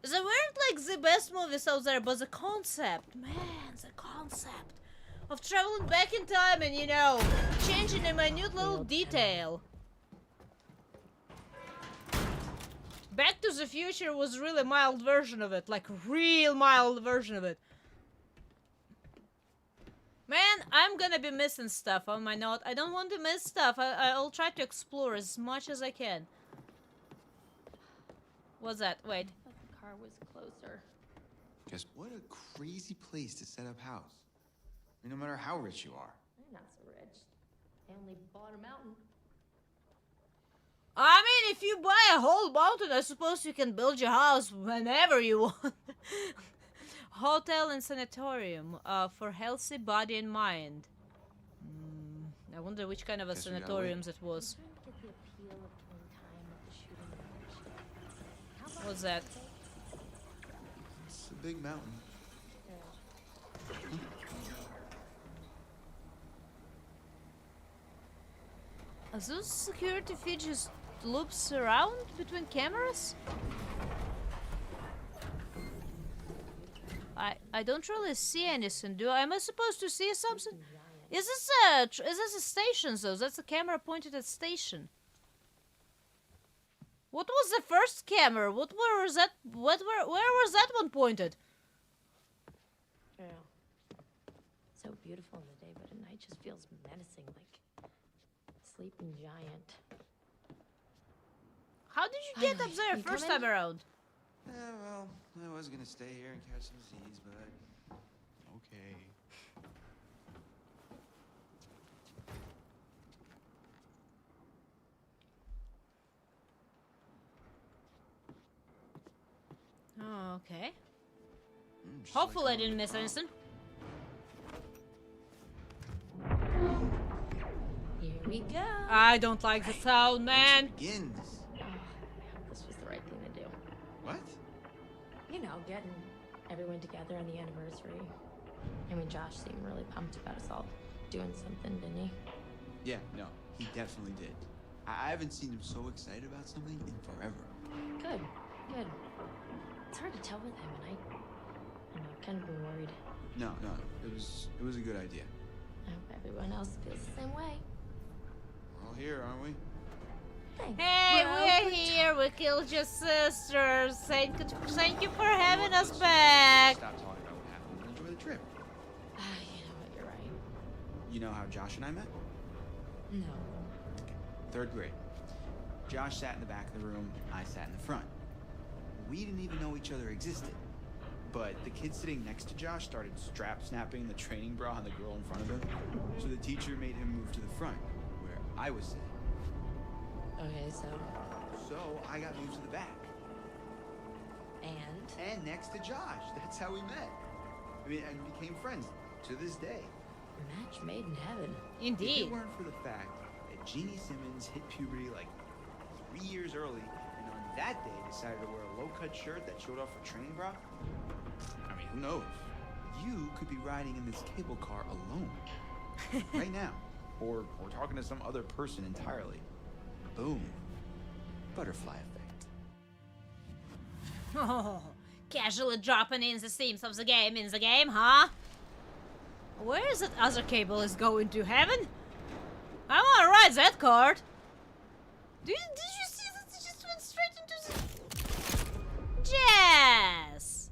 They weren't like the best movies out there, but the concept, man, the concept of traveling back in time and, you know, changing a minute little detail. Back to the Future was really a mild version of it, like real mild version of it. Man, I'm gonna be missing stuff on my note. I don't want to miss stuff. I'll try to explore as much as I can. What's that? Wait. I thought the car was closer. Just what a crazy place to set up house. I mean, no matter how rich you are. They're not so rich. They only bought a mountain. I mean, if you buy a whole mountain, I suppose you can build your house whenever you want. Hotel and sanatorium for healthy body and mind. I wonder which kind of a sanatorium it was. What's that? It's a big mountain. Are those security features loops around between cameras? I don't really see anything. Am I supposed to see something? Is this a station though? That's a camera pointed at station. What was the first camera? Where was that one pointed? Yeah. So beautiful in the day, but at night just feels menacing, like sleeping giant. How did you get up there first time around? Yeah, well, I was gonna stay here and catch some Z's, but okay. Oh, okay. Hopefully I didn't miss anything. Here we go. I don't like the sound, man. Begins. This was the right thing to do. What? You know, getting everyone together on the anniversary. I mean, Josh seemed really pumped about us all doing something, didn't he? Yeah, no, he definitely did. I haven't seen him so excited about something in forever. Good, good. It's hard to tell with him, and I I know, I've kind of been worried. No, it was a good idea. I hope everyone else feels the same way. We're all here, aren't we? Thanks, Hey, bro. we're here. We killed your sisters. Thank you for having us back. Stop talking about what happened and enjoy the trip. You know what, you're right. You know how Josh and I met? No. Third grade. Josh sat in the back of the room, I sat in the front. We didn't even know each other existed. But the kid sitting next to Josh started strap-snapping the training bra on the girl in front of him. So the teacher made him move to the front, where I was sitting. Okay, so I got moved to the back. And next to Josh. That's how we met. I mean, and became friends to this day. Match made in heaven. If Indeed. it weren't for the fact that Jeannie Simmons hit puberty like 3 years early, and on that day decided to wear a low-cut shirt that showed off her training bra, I mean, who knows? You could be riding in this cable car alone right now, or talking to some other person entirely. Boom. Butterfly effect. Oh, casually dropping in the themes of the game, huh? Where is that other cable is going to? Heaven? I wanna ride that card. Did you see that? It just went straight into the... Jess!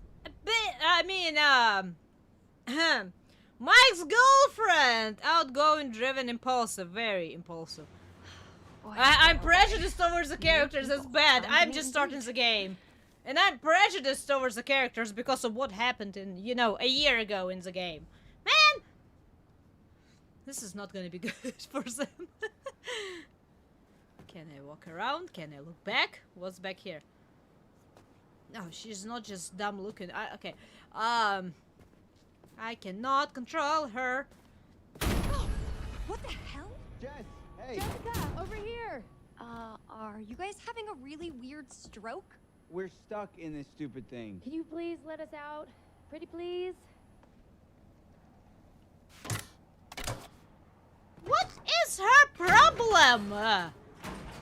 Mike's girlfriend! Outgoing, driven, impulsive. Very impulsive. I'm prejudiced towards the characters, that's bad. I'm just starting the game. And I'm prejudiced towards the characters because of what happened in, a year ago in the game. Man! This is not gonna be good for them. Can I walk around? Can I look back? What's back here? No, she's not just dumb looking. Okay. I cannot control her. What the hell? Jess, hey! Jessica, over here! Are you guys having a really weird stroke? We're stuck in this stupid thing. Can you please let us out? Pretty please? What is her problem?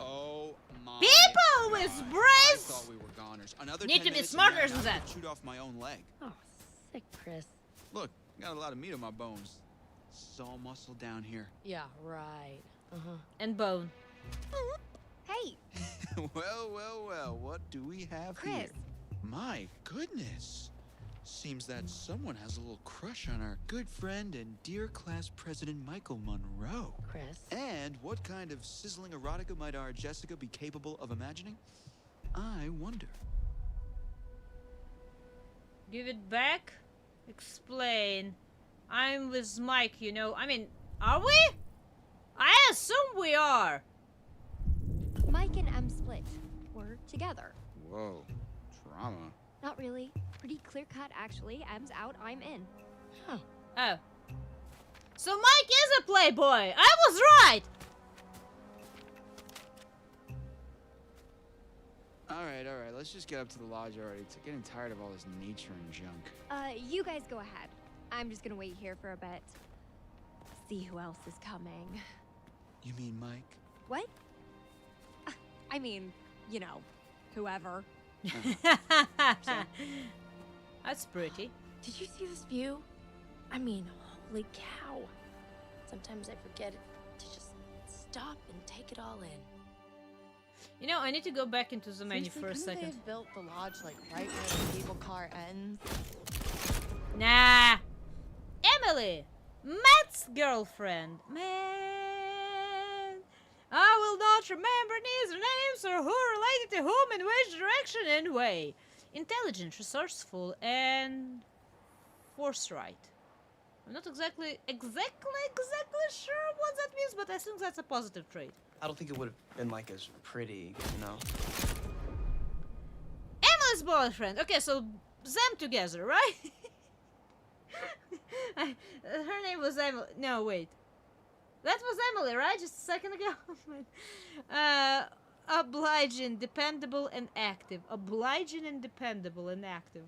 Oh my People with God. I brains thought we were goners. Another need 10 to be minutes smarter and than I that. could shoot off my own leg. Oh, sick, Chris. Look, got a lot of meat on my bones. It's all muscle down here. Yeah, right. Uh-huh. And bone. Hey! Well, what do we have Chris. here? My goodness. Seems that someone has a little crush on our good friend and dear class president Michael Monroe. Chris. And what kind of sizzling erotica might our Jessica be capable of imagining? I wonder. Give it back? Explain. I'm with Mike, are we? I assume we are. Mike and Em split. We're together. Whoa, drama. Not really. Pretty clear cut, actually. Em's out, I'm in. Huh. Oh. So Mike is a playboy! I was right! Alright, let's just get up to the lodge already. It's getting tired of all this nature and junk. You guys go ahead. I'm just gonna wait here for a bit. See who else is coming. You mean Mike? What? I mean, whoever. That's pretty. Did you see this view? I mean, holy cow. Sometimes I forget to just stop and take it all in. I need to go back into the menu Seriously, for a couldn't second. they have built the lodge like right where the cable car ends? Nah. Emily! Matt's girlfriend. Man. I will not remember neither names or who related to whom in which direction and way. Intelligent, resourceful, and forthright. I'm not exactly sure what that means, but I think that's a positive trait. I don't think it would have been like as pretty, Emily's boyfriend. Okay, so them together, right? Her name was Emily. No, wait. That was Emily, right? Just a second ago. Obliging, dependable, and active. Obliging and dependable and active.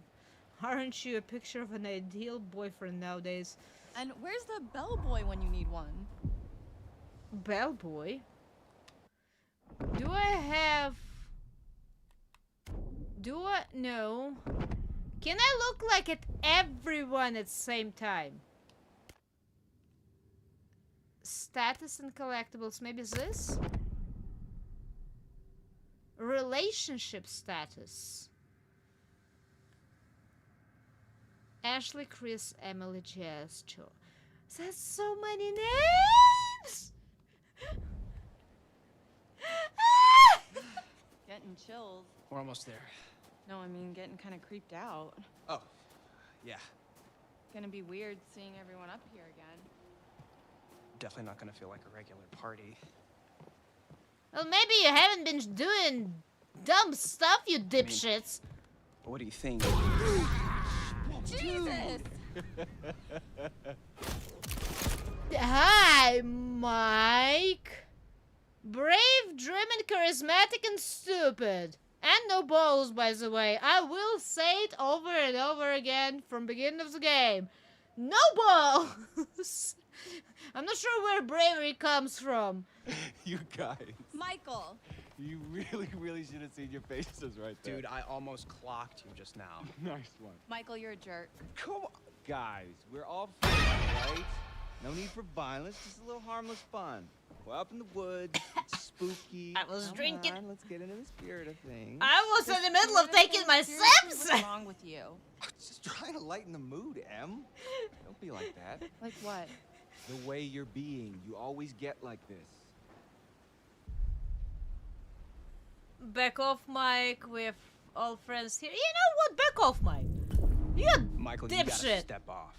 Aren't you a picture of an ideal boyfriend nowadays? And where's the bellboy when you need one? Bellboy? Do I have... No. Can I look like at everyone at the same time? Status and collectibles. Maybe this? Relationship status. Ashley, Chris, Emily, Jess, Joe. That's so many names! Getting chills. We're almost there. No, I mean getting kind of creeped out. Oh, yeah. Gonna be weird seeing everyone up here again. Definitely not gonna feel like a regular party. Well, maybe you haven't been doing dumb stuff, you dipshits. But what do you think? Jesus! Hi, Mike. Brave, driven, charismatic, and stupid. And no balls, by the way. I will say it over and over again from beginning of the game. No balls! I'm not sure where bravery comes from. You guys. Michael! You really should have seen your faces right there. Dude, I almost clocked you just now. Nice one. Michael, you're a jerk. Come on. Guys, we're all friends, right? No need for violence, just a little harmless fun. We're up in the woods, it's spooky. I was drinking. On, let's get into the spirit of things. I was in the middle of taking my sips. What's wrong with you? Just trying to lighten the mood, Em. Don't be like that. Like what? The way you're being, you always get like this. Back off, Mike. We're all friends here. You know what? Back off, Mike. You Michael, you gotta dipshit. step off.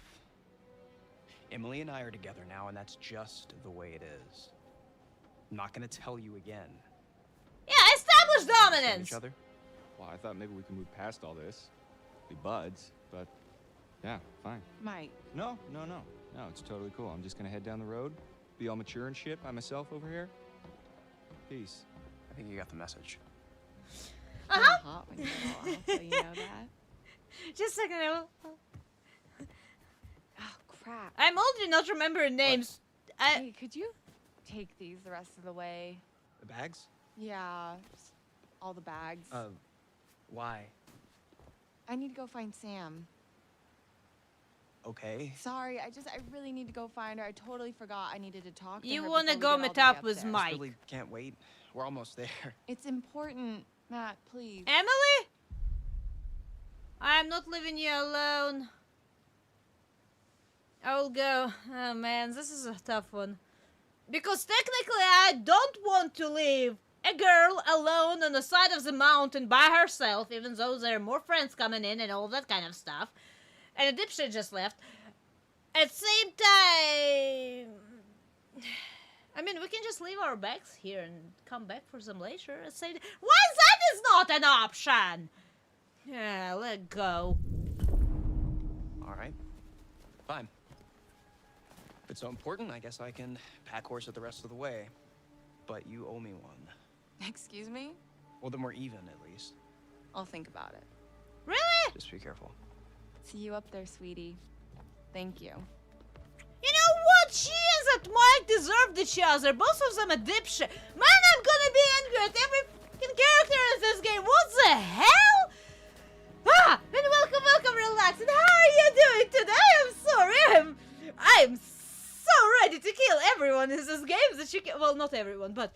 Emily and I are together now, and that's just the way it is. I'm not gonna tell you again. Yeah, establish dominance. Each other? Well, I thought maybe we could move past all this. Be buds, but yeah, fine. Mike. No, it's totally cool. I'm just gonna head down the road, be all mature and shit by myself over here. Peace. I think you got the message. Uh-huh. Hot when you're all alpha, you know that? Just a second. Oh, crap. I'm old enough to remember names. Hey, could you take these the rest of the way? The bags? Yeah, just all the bags. Why? I need to go find Sam. Okay. Sorry, I really need to go find her. I totally forgot I needed to talk to her. You want to before go we get meet all up the way with upstairs. Mike? Really can't wait. We're almost there. It's important, Matt, please. Emily? I'm not leaving you alone. I will go. Oh man, this is a tough one. Because technically I don't want to leave a girl alone on the side of the mountain by herself, even though there are more friends coming in and all that kind of stuff. And a dipshit just left. At the same time... I mean, we can just leave our bags here and come back for them later. Why that is not an option? Yeah, let go. All right. Fine. If it's so important, I guess I can pack horse it the rest of the way. But you owe me one. Excuse me? Well, then we're even, at least. I'll think about it. Really? Just be careful. See you up there, sweetie. Thank you. You know what? She and that Mike deserved each other. Both of them a dipshit. Man, I'm gonna be angry at every fucking character in this game. What the hell? Ah! And welcome, relax. And how are you doing today? I'm sorry. I'm so ready to kill everyone in this game that you can. Well, not everyone, but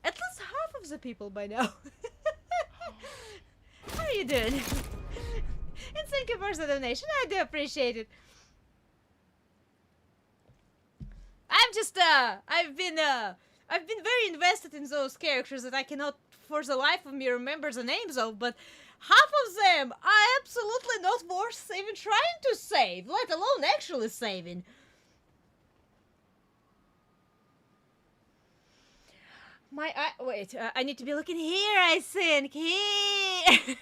at least half of the people by now. How are you doing? And thank you for the donation. I do appreciate it. I've been very invested in those characters that I cannot for the life of me remember the names of, but half of them are absolutely not worth even trying to save, let alone actually saving. Wait, I need to be looking here, I think. Here!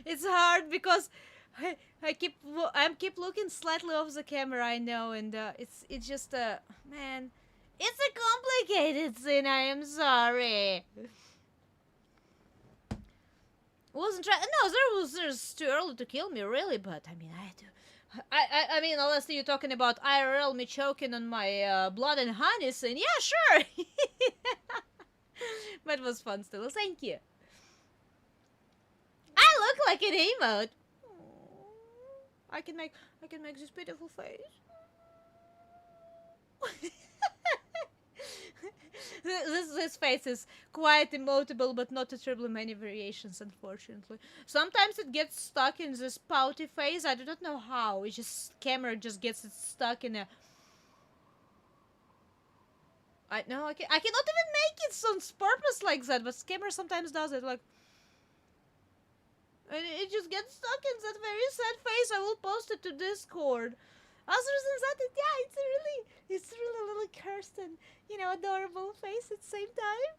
It's hard because I keep looking slightly off the camera, I know, and it's just man, it's a complicated thing. I am sorry. Wasn't trying. No, there's too early to kill me, really. But I mean, I had to. I mean, unless you're talking about IRL me choking on my blood and honey scene, yeah, sure. But it was fun still. Thank you. I look like an emote. I can make this beautiful face. This face is quite emotable, but not terribly many variations, unfortunately. Sometimes it gets stuck in this pouty face. I do not know how. It just camera just gets it stuck in a. I cannot even make it on purpose like that, but camera sometimes does it like. And it just gets stuck in that very sad face. I will post it to Discord. Other than that, it's really a little cursed and, adorable face at the same time.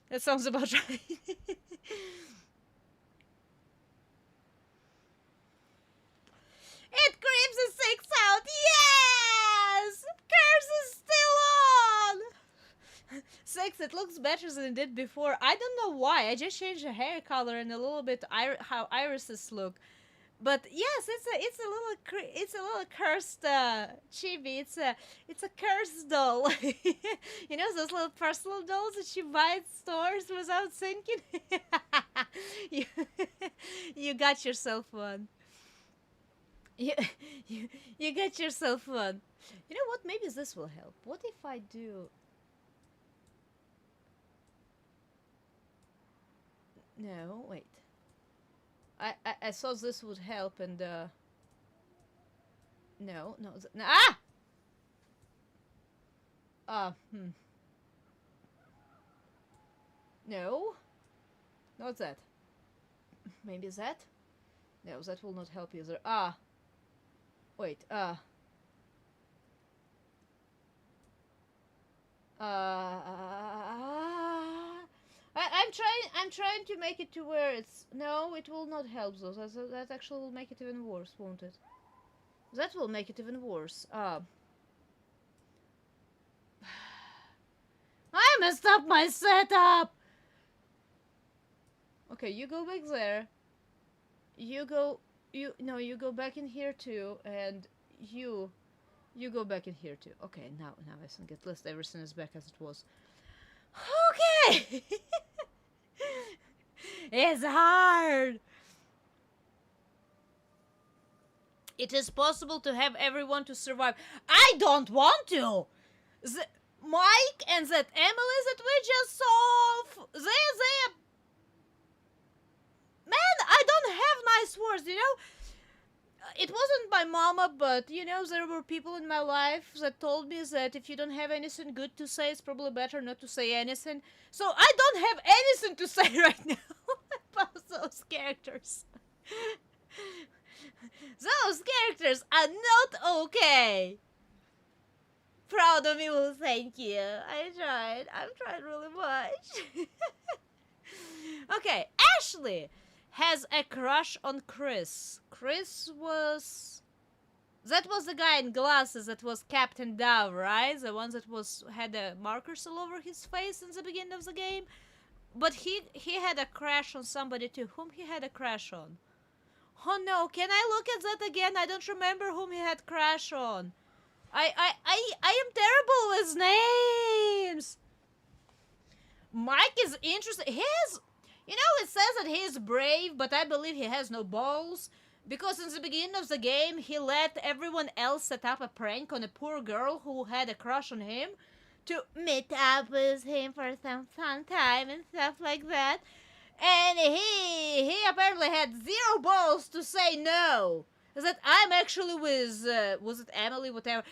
That sounds about right. It creeps a 6 out. Yes! Curse is still on! 6, it looks better than it did before. I don't know why. I just changed the hair color and a little bit how irises look. But yes, it's a little cursed chibi. It's a cursed doll. You know those little personal dolls that you buy at stores without thinking. You got yourself one. You got yourself one. You know what? Maybe this will help. What if I do? No, wait. I thought this would help and no. No. Not that. Maybe that? No, that will not help either. Wait, I'm trying to make it to where it's... No, it will not help though. That actually will make it even worse, won't it? That will make it even worse. I messed up my setup! Okay, you go back there. You go back in here too, and you go back in here too. Okay, now I think at least everything is back as it was. Okay! It's hard! It is possible to have everyone to survive. I don't want to! Mike and that Emily that we just saw, they... Man, I don't have nice words, It wasn't my mama, but, there were people in my life that told me that if you don't have anything good to say, it's probably better not to say anything. So I don't have anything to say right now about those characters. Those characters are not okay. Proud of you, thank you. I've tried really much. Okay, Ashley has a crush on Chris. That was the guy in glasses that was Captain Dove, right? The one that had the markers all over his face in the beginning of the game. But he had a crush on somebody too. Whom he had a crush on? Oh no, can I look at that again? I don't remember whom he had crush on. I am terrible with names. Mike is interesting. It says that he is brave, but I believe he has no balls. Because in the beginning of the game, he let everyone else set up a prank on a poor girl who had a crush on him to meet up with him for some fun time and stuff like that. And he apparently had zero balls to say no. That I'm actually with, was it Emily, whatever.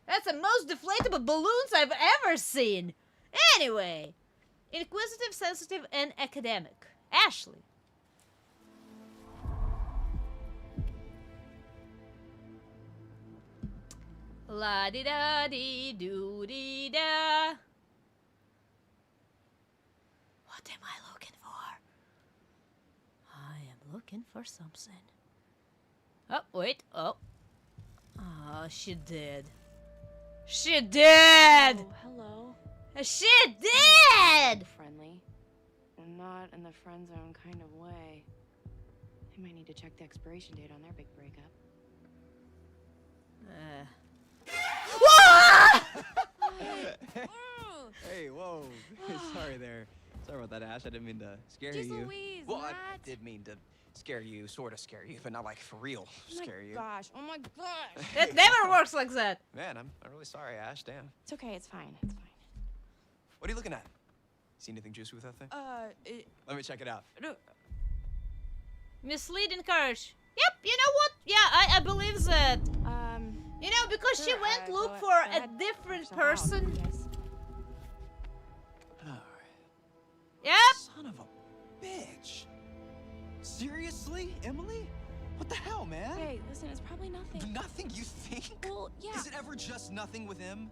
That's the most deflatable balloons I've ever seen. Anyway, inquisitive, sensitive, and academic. Ashley. La-di-da-di-doo-di-da. What am I looking for? I am looking for something. Oh, wait. Oh. Oh, she did. She did! Oh, hello. She did! Friendly. And not in the friend zone kind of way. They might need to check the expiration date on their big breakup. Hey, whoa. Sorry that, Ash. I didn't mean to scare Jeez you. Louise, Well, I Matt. did mean to scare you, sort of scare you, but not like for real scare you. Oh my gosh. It never works like that. Man, I'm really sorry, Ash. Damn. It's okay, it's fine, it's fine. What are you looking at? See anything juicy with that thing? Let me check it out. Misleading courage. Yep, you know what? Yeah, I believe that. You know, because she sure, went look go for a ahead. different Yourself out, person. yes. Yep. Son of a bitch. Seriously, Emily? What the hell, man? Hey, listen, it's probably nothing. Nothing, you think? Well, yeah. Is it ever just nothing with him?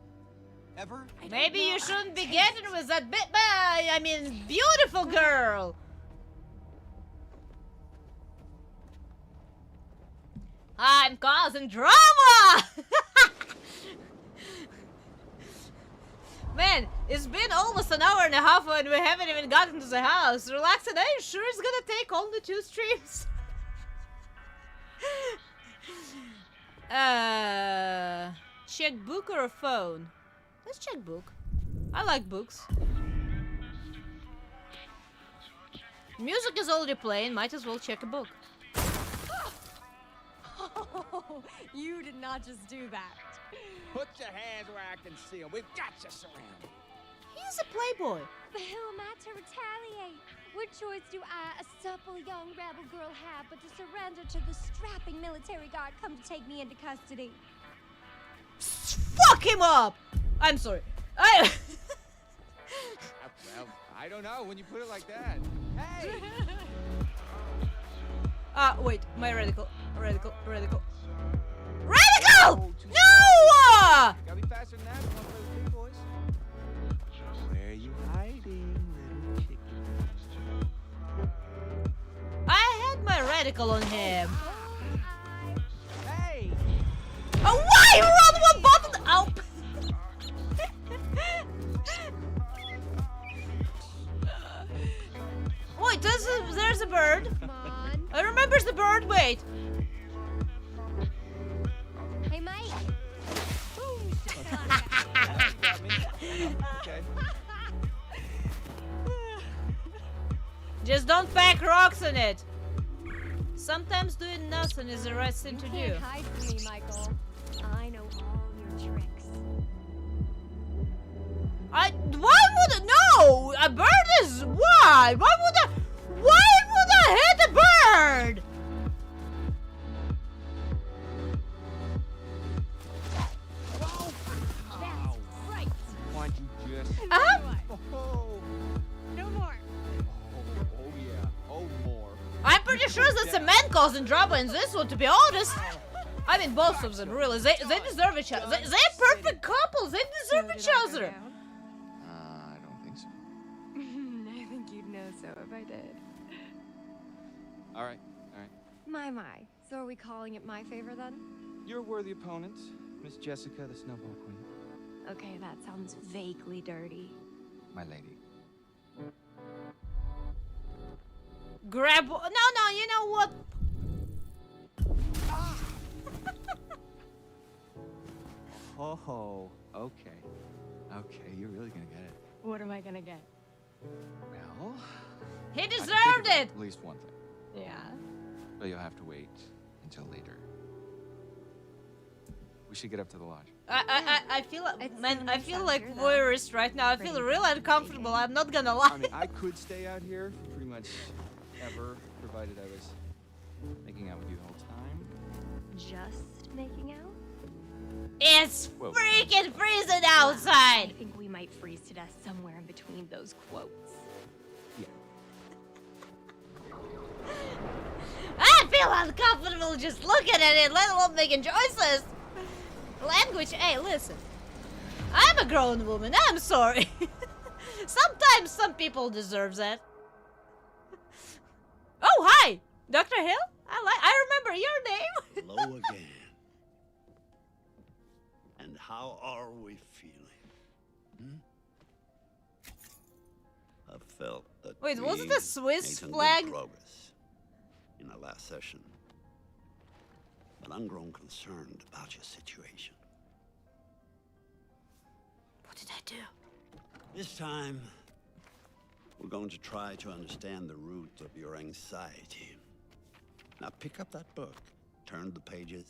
Ever? Maybe you shouldn't be getting with that beautiful girl. I'm causing drama. Man, it's been almost an hour and a half and we haven't even gotten to the house. Relax, and I'm sure it's gonna take only 2 streams. Check book or a phone? Let's check book. I like books. Music is already playing, might as well check a book. Oh, you did not just do that. Put your hands where I can see them. We've got you surrounded. He's a playboy. But who am I to retaliate? What choice do I, a supple young rebel girl, have but to surrender to the strapping military guard come to take me into custody? Fuck him up! I'm sorry. Well, I don't know when you put it like that. Hey! Wait, my radical. Radical! Oh, No! Gotta be faster than that. We want to play with big boys. Where are you hiding, little chicken? I had my radical on him. Hey! Oh, why? Run one button! Ow! Wait, there's a bird. Come on. I remember the bird. Wait. Hey, Mike. Okay. Just don't pack rocks on it. Sometimes doing nothing is the right thing to You do. can't hide from me, Michael. I know all your tricks. Why would no? A bird is why? Why would I hit a bird? That's right. Why don't you just... Oh, No more. oh yeah. Oh, more. I'm pretty sure that's a man causing drama in this one, to be honest. I mean, both of them, really. They deserve each other. They're perfect couples. They deserve each other. I don't think so. I think you'd know so if I did. All right. My. So are we calling it my favor then? You're a worthy opponent, Miss Jessica, the Snowball Queen. Okay, that sounds vaguely dirty. My lady. Grab. No, you know what? Oh, okay. Okay, you're really gonna get it. What am I gonna get? Well, He I can think deserved of it. At least one thing. Yeah. But you'll have to wait until later. We should get up to the lodge. I feel like, It's man, so I nice feel out like here, though. voyeurist right now. I feel Pretty really uncomfortable. I'm not gonna lie. I mean, I could stay out here for pretty much ever, provided I was making out with you the whole time. Just making out? It's Whoa. freaking freezing I outside. think we might freeze to death somewhere in between those quotes. Yeah. I feel uncomfortable just looking at it, let alone making choices. Language, hey, listen. I'm a grown woman, I'm sorry. Sometimes some people deserve that. Oh, hi! Dr. Hill? I remember your name. Hello again. And how are we feeling? I felt that Wait, was it we a Swiss made some flag? good progress in our last session. But I'm grown concerned about your situation. What did I do? This time, We're going to try to understand the root of your anxiety. Now pick up that book, turn the pages.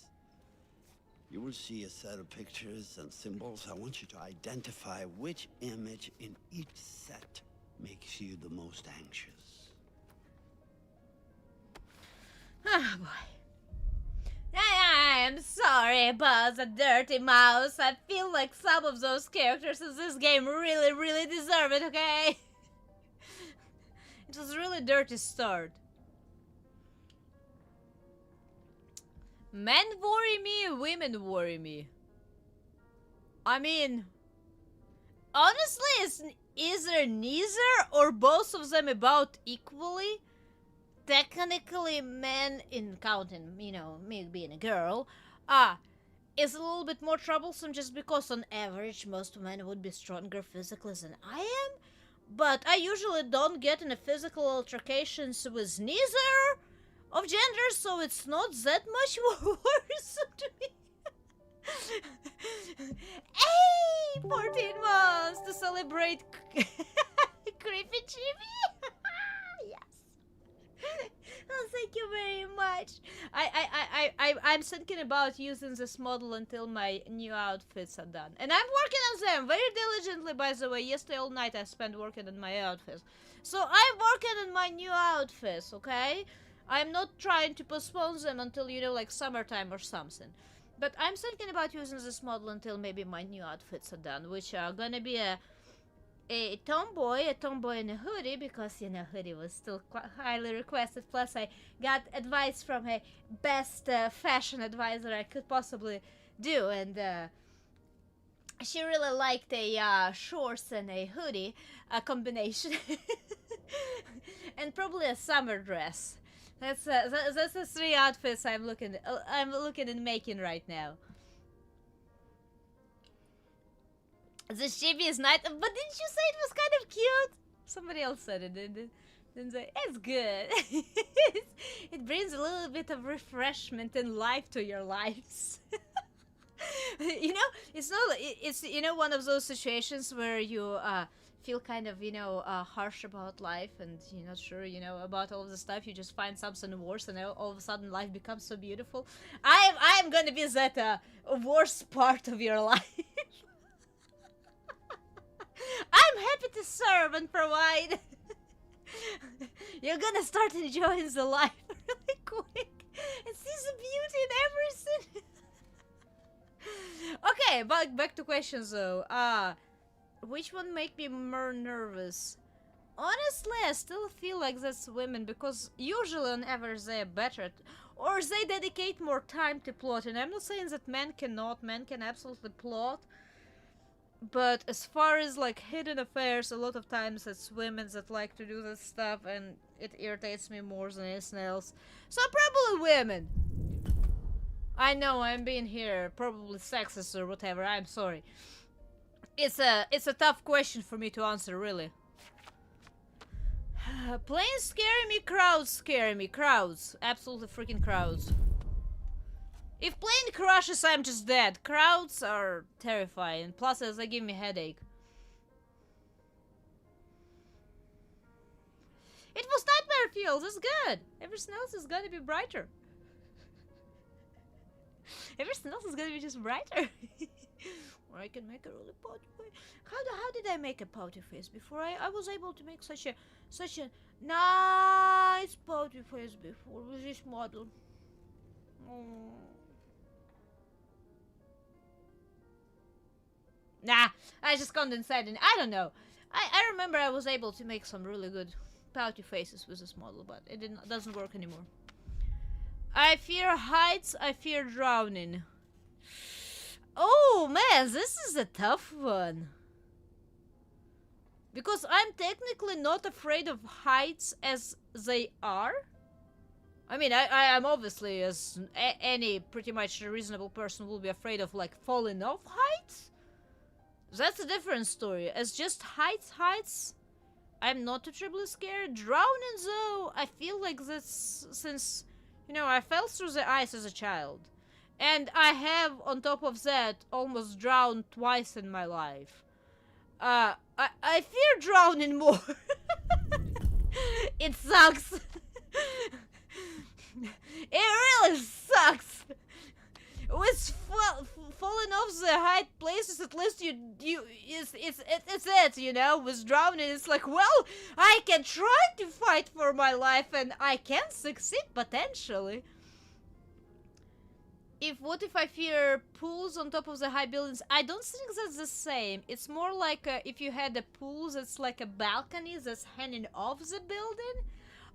You will see a set of pictures and symbols. I want you to identify which image in each set makes you the most anxious. Oh boy. I am sorry about the dirty mouse. I feel like some of those characters in this game really, really deserve it, okay? It was a really dirty start. Men worry me, women worry me. I mean, honestly, it's either neither or both of them about equally. Technically, men, in counting, you know, me being a girl, is a little bit more troublesome just because on average most men would be stronger physically than I am. But I usually don't get into physical altercations with neither of genders, so it's not that much worrisome to me. Hey, 14 months to celebrate Creepy Chibi. Yes. Oh, thank you very much. I'm thinking about using this model until my new outfits are done. And I'm working on them very diligently, by the way. Yesterday all night I spent working on my outfits. So I'm working on my new outfits, okay? I'm not trying to postpone them until, you know, like summertime or something. But I'm thinking about using this model until maybe my new outfits are done, which are gonna be a tomboy in a hoodie, because, you know, hoodie was still quite highly requested. Plus, I got advice from a best fashion advisor I could possibly do, and she really liked a shorts and a hoodie combination, and probably a summer dress. That's the three outfits I'm looking at making right now. The chibi is nice, but didn't you say it was kind of cute? Somebody else said it, didn't they? It's good. It brings a little bit of refreshment and life to your lives. You know, it's not. It's, you know, one of those situations where you feel kind of, you know, harsh about life, and you're not sure, you know, about all of the stuff. You just find something worse, and all of a sudden life becomes so beautiful. I'm gonna be that worst part of your life. I'm happy to serve and provide. You're gonna start enjoying the life really quick and see the beauty in everything. Okay, back to questions though. Which one make me more nervous? Honestly, I still feel like that's women, because usually on average they're better or they dedicate more time to plot. And I'm not saying that men cannot. Men can absolutely plot. But as far as like hidden affairs, a lot of times it's women that like to do this stuff, and it irritates me more than anything else. So probably women. I know I'm being here probably sexist or whatever. I'm sorry. It's a tough question for me to answer, really. Planes scare me, crowds scare me. Crowds, absolutely freaking crowds. If plane crashes, I'm just dead. Crowds are terrifying. Plus, they give me headache. It was Nightmare Fields. It's good. Everything else is gonna be brighter. Everything else is gonna be just brighter. Or I can make a really pouty face. How did I make a pouty face before? I was able to make such a nice pouty face before with this model. Oh. Nah, I just condensated. I don't know. I remember I was able to make some really good pouty faces with this model, but it doesn't work anymore. I fear heights. I fear drowning. Oh man, this is a tough one. Because I'm technically not afraid of heights as they are. I mean, I am obviously, as any pretty much reasonable person will be afraid of, like, falling off heights. That's a different story. As just heights, I'm not terribly scared. Drowning, though, I feel like this, since, you know, I fell through the ice as a child. And I have, on top of that, almost drowned twice in my life. I fear drowning more. It sucks. It really sucks. With falling off the high places, at least it's it, you know. With drowning, it's like, well, I can try to fight for my life and I can succeed potentially. What if I fear pools on top of the high buildings? I don't think that's the same. It's more like if you had a pool that's like a balcony that's hanging off the building.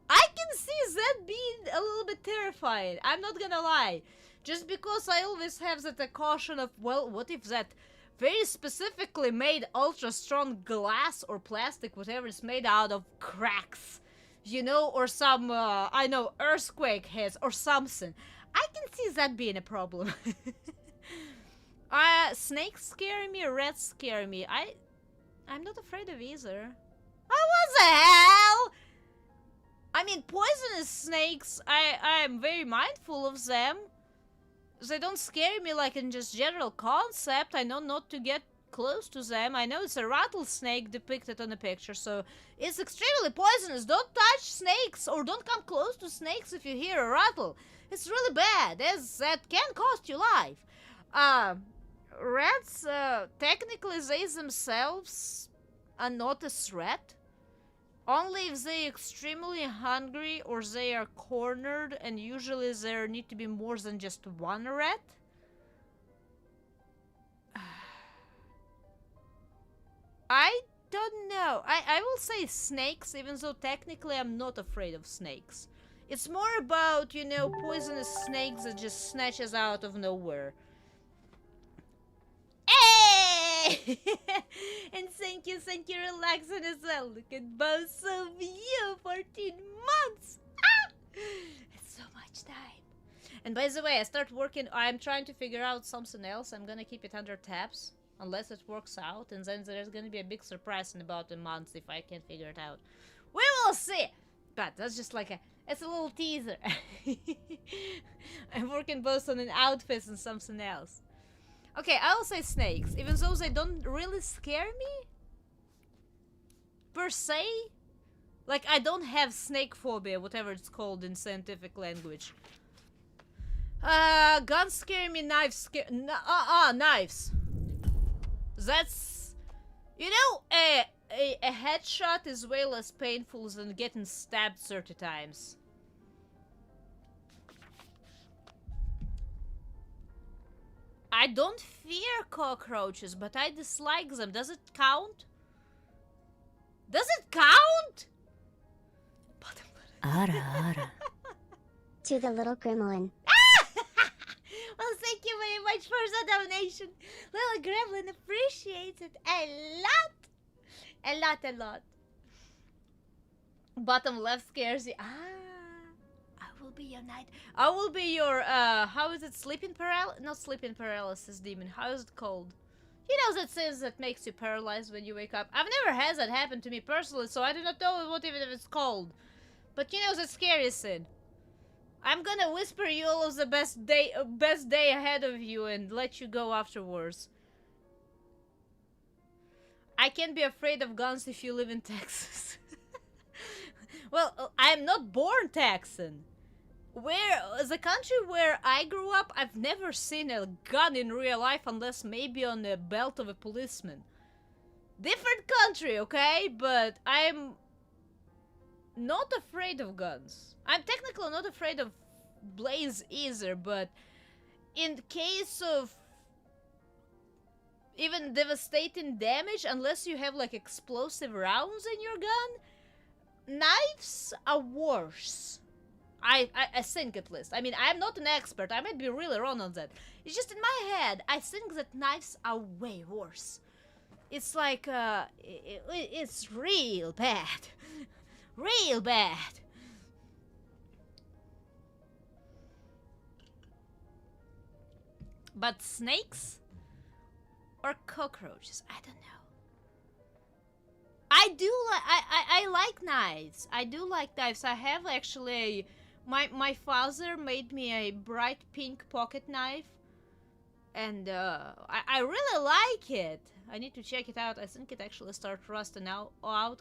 I can see that being a little bit terrifying. I'm not gonna lie. Just because I always have that caution of, well, what if that very specifically made ultra strong glass or plastic, whatever it's made out of, cracks, you know, or some, I know, earthquake hits or something. I can see that being a problem. Snakes scare me, rats scare me. I'm not afraid of either. Oh, what the hell? I mean, poisonous snakes, I am very mindful of them. They don't scare me like in just general concept. I know not to get close to them. I know it's a rattlesnake depicted on the picture, so it's extremely poisonous. Don't touch snakes or don't come close to snakes if you hear a rattle. It's really bad. That can cost you life. Rats, technically they themselves are not a threat. Only if they're extremely hungry or they are cornered, and usually there need to be more than just one rat. I don't know. I will say snakes, even though technically I'm not afraid of snakes. It's more about, you know, poisonous snakes that just snatches out of nowhere. Hey! And thank you, relaxing as well. Look at both of you, 14 months. Ah! It's so much time. And by the way, I'm trying to figure out something else. I'm gonna keep it under tabs, unless it works out, and then there's gonna be a big surprise in about a month if I can figure it out. We will see! But that's just like it's a little teaser. I'm working both on an outfit and something else. Okay, I will say snakes, even though they don't really scare me, per se. Like, I don't have snake phobia, whatever it's called in scientific language. Guns scare me, knives scare... knives. That's... You know, a headshot is way less painful than getting stabbed 30 times. I don't fear cockroaches, but I dislike them. Does it count? Does it count? Ara. To the little gremlin. Well, thank you very much for the donation. Little gremlin appreciates it a lot. A lot, a lot. Bottom left scares you. I will be your night. I will be your, how is it? Sleeping paralysis? Not sleeping paralysis demon. How is it called? You know that thing that makes you paralyzed when you wake up. I've never had that happen to me personally, so I do not know what even it's called. But you know that scary thing. I'm gonna whisper you all of the best day ahead of you and let you go afterwards. I can't be afraid of guns if you live in Texas. Well, I'm not born Texan. The country where I grew up, I've never seen a gun in real life unless maybe on the belt of a policeman. Different country, okay? But I'm not afraid of guns. I'm technically not afraid of blaze either, but in case of even devastating damage, unless you have like explosive rounds in your gun, knives are worse. I think at least. I mean, I'm not an expert. I might be really wrong on that. It's just in my head. I think that knives are way worse. It's like, it's real bad. Real bad. But snakes or cockroaches? I don't know. I like knives. I do like knives. I have actually my father made me a bright pink pocket knife. And I really like it. I need to check it out. I think it actually starts rusting out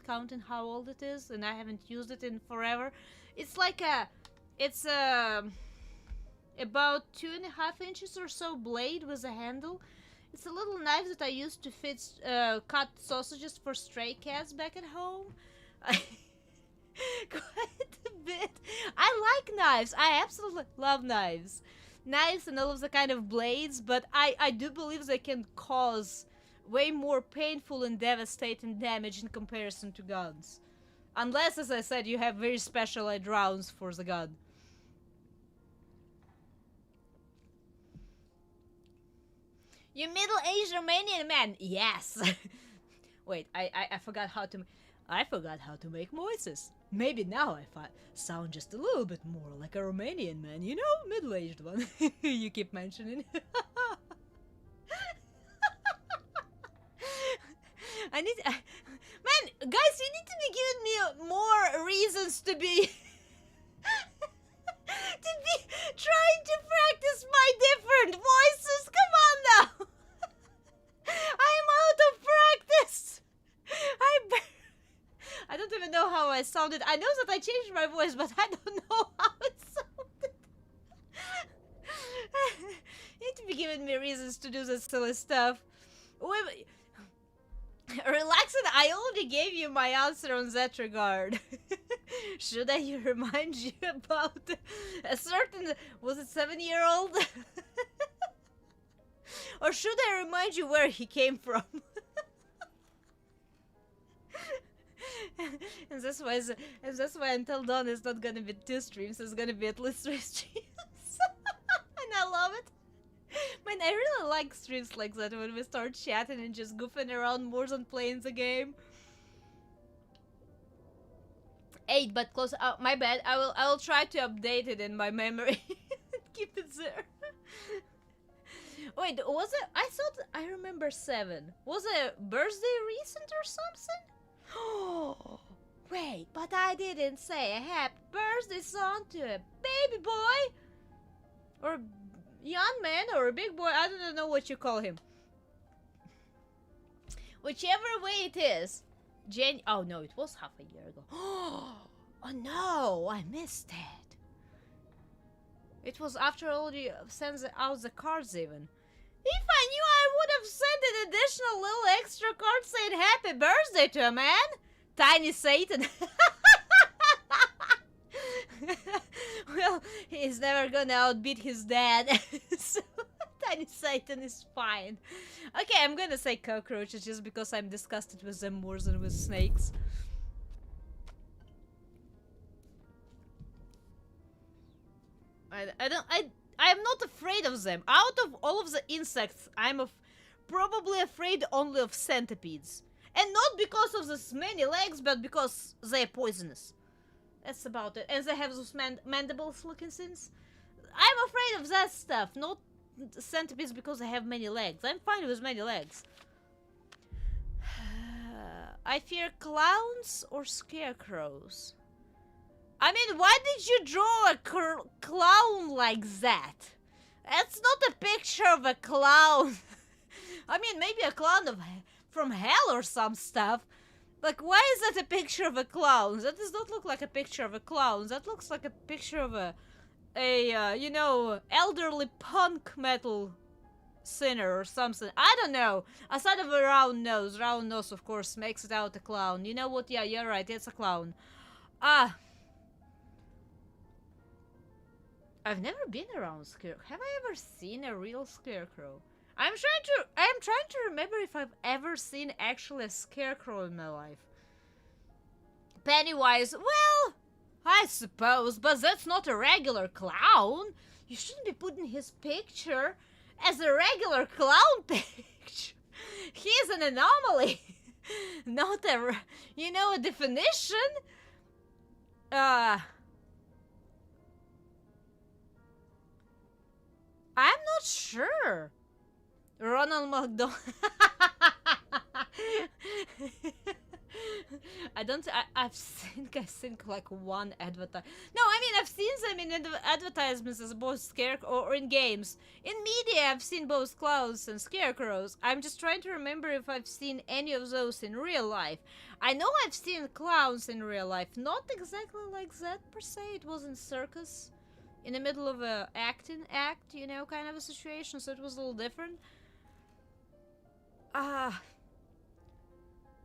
counting how old it is, and I haven't used it in forever. It's like it's about 2.5 inches or so blade with a handle. It's a little knife that I used to cut sausages for stray cats back at home. Quite a bit. I like knives. I absolutely love knives. Knives and all of the kind of blades, but I do believe they can cause way more painful and devastating damage in comparison to guns. Unless, as I said, you have very specialized rounds for the gun. You middle-aged Romanian man. Yes. Wait, I forgot how to... I forgot how to make voices. Maybe now I sound just a little bit more like a Romanian man, you know, middle-aged one. You keep mentioning. Man, guys, you need to be giving me more reasons to be trying to practice my different voices. Come on now. I'm out of practice. I don't even know how I sounded. I know that I changed my voice, but I don't know how it sounded. You need to be giving me reasons to do this silly stuff. Wait, relaxing, I already gave you my answer on that regard. Should I remind you about a certain, was it 7-year-old? Or should I remind you where he came from? And that's why until dawn it's not gonna be 2 streams, it's gonna be at least 3 streams. And I love it. Man, I really like streams like that when we start chatting and just goofing around more than playing the game. 8, but close. My bad. I will try to update it in my memory. Keep it there. Wait, was it? I thought I remember 7. Was it birthday recent or something? Oh, wait, but I didn't say a happy birthday song to a baby boy or young man or a big boy. I don't know what you call him. Whichever way it is. Oh no, it was half a year ago. Oh no, I missed it. It was after I already sent out the cards even. If I knew, I would have sent an additional little extra card saying happy birthday to a man. Tiny Satan. Well, he's never gonna outbeat his dad. So Tiny Satan is fine. Okay, I'm gonna say cockroaches just because I'm disgusted with them more than with snakes. I'm not afraid of them. Out of all of the insects, I'm probably afraid only of centipedes. And not because of those many legs, but because they're poisonous. That's about it. And they have those mandibles looking things. I'm afraid of that stuff, not centipedes because they have many legs. I'm fine with many legs. I fear clowns or scarecrows. I mean, why did you draw a clown like that? That's not a picture of a clown. I mean, maybe a clown from hell or some stuff. Like, why is that a picture of a clown? That does not look like a picture of a clown. That looks like a picture of a you know, elderly punk metal sinner or something. I don't know. Aside of a round nose. Round nose, of course, makes it out a clown. You know what? Yeah, you're right. It's a clown. I've never been around scarecrow. Have I ever seen a real scarecrow? I'm trying to remember if I've ever seen actually a scarecrow in my life. Pennywise, well, I suppose, but that's not a regular clown. You shouldn't be putting his picture as a regular clown picture. He's an anomaly. Not a, you know, a definition. I'm not sure. Ronald McDonald. I don't. I've seen. I think like one advertise. No, I mean I've seen them in advertisements as both scarecrow or in games. In media, I've seen both clowns and scarecrows. I'm just trying to remember if I've seen any of those in real life. I know I've seen clowns in real life, not exactly like that per se. It was in circus, in the middle of a acting act, you know, kind of a situation. So it was a little different.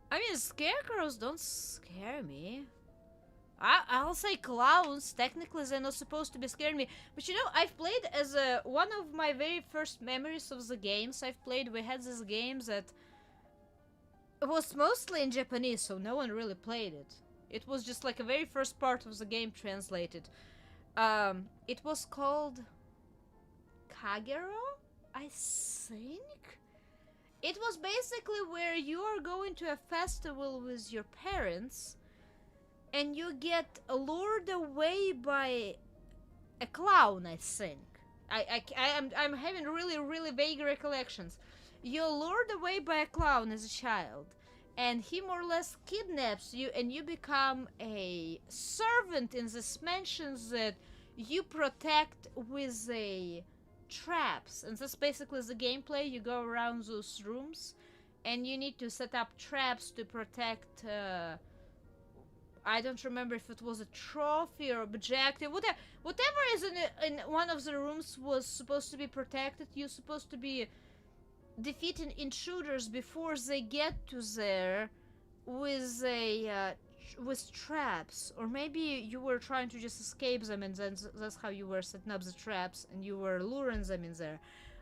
I mean, scarecrows don't scare me. I'll say clowns. Technically, they're not supposed to be scaring me. But you know, I've played as one of my very first memories of the games I've played. We had this game that was mostly in Japanese, so no one really played it. It was just like a very first part of the game translated. It was called Kagero, I think? It was basically where you are going to a festival with your parents and you get lured away by a clown, I think. I'm having really vague recollections. You're lured away by a clown as a child and he more or less kidnaps you and you become a servant in this mansion that you protect with a traps, and that's basically the gameplay. You go around those rooms and you need to set up traps to protect I don't remember if it was a trophy or objective, whatever is in one of the rooms was supposed to be protected. You're supposed to be defeating intruders before they get to there with with traps, or maybe you were trying to just escape them and then that's how you were setting up the traps and you were luring them in there.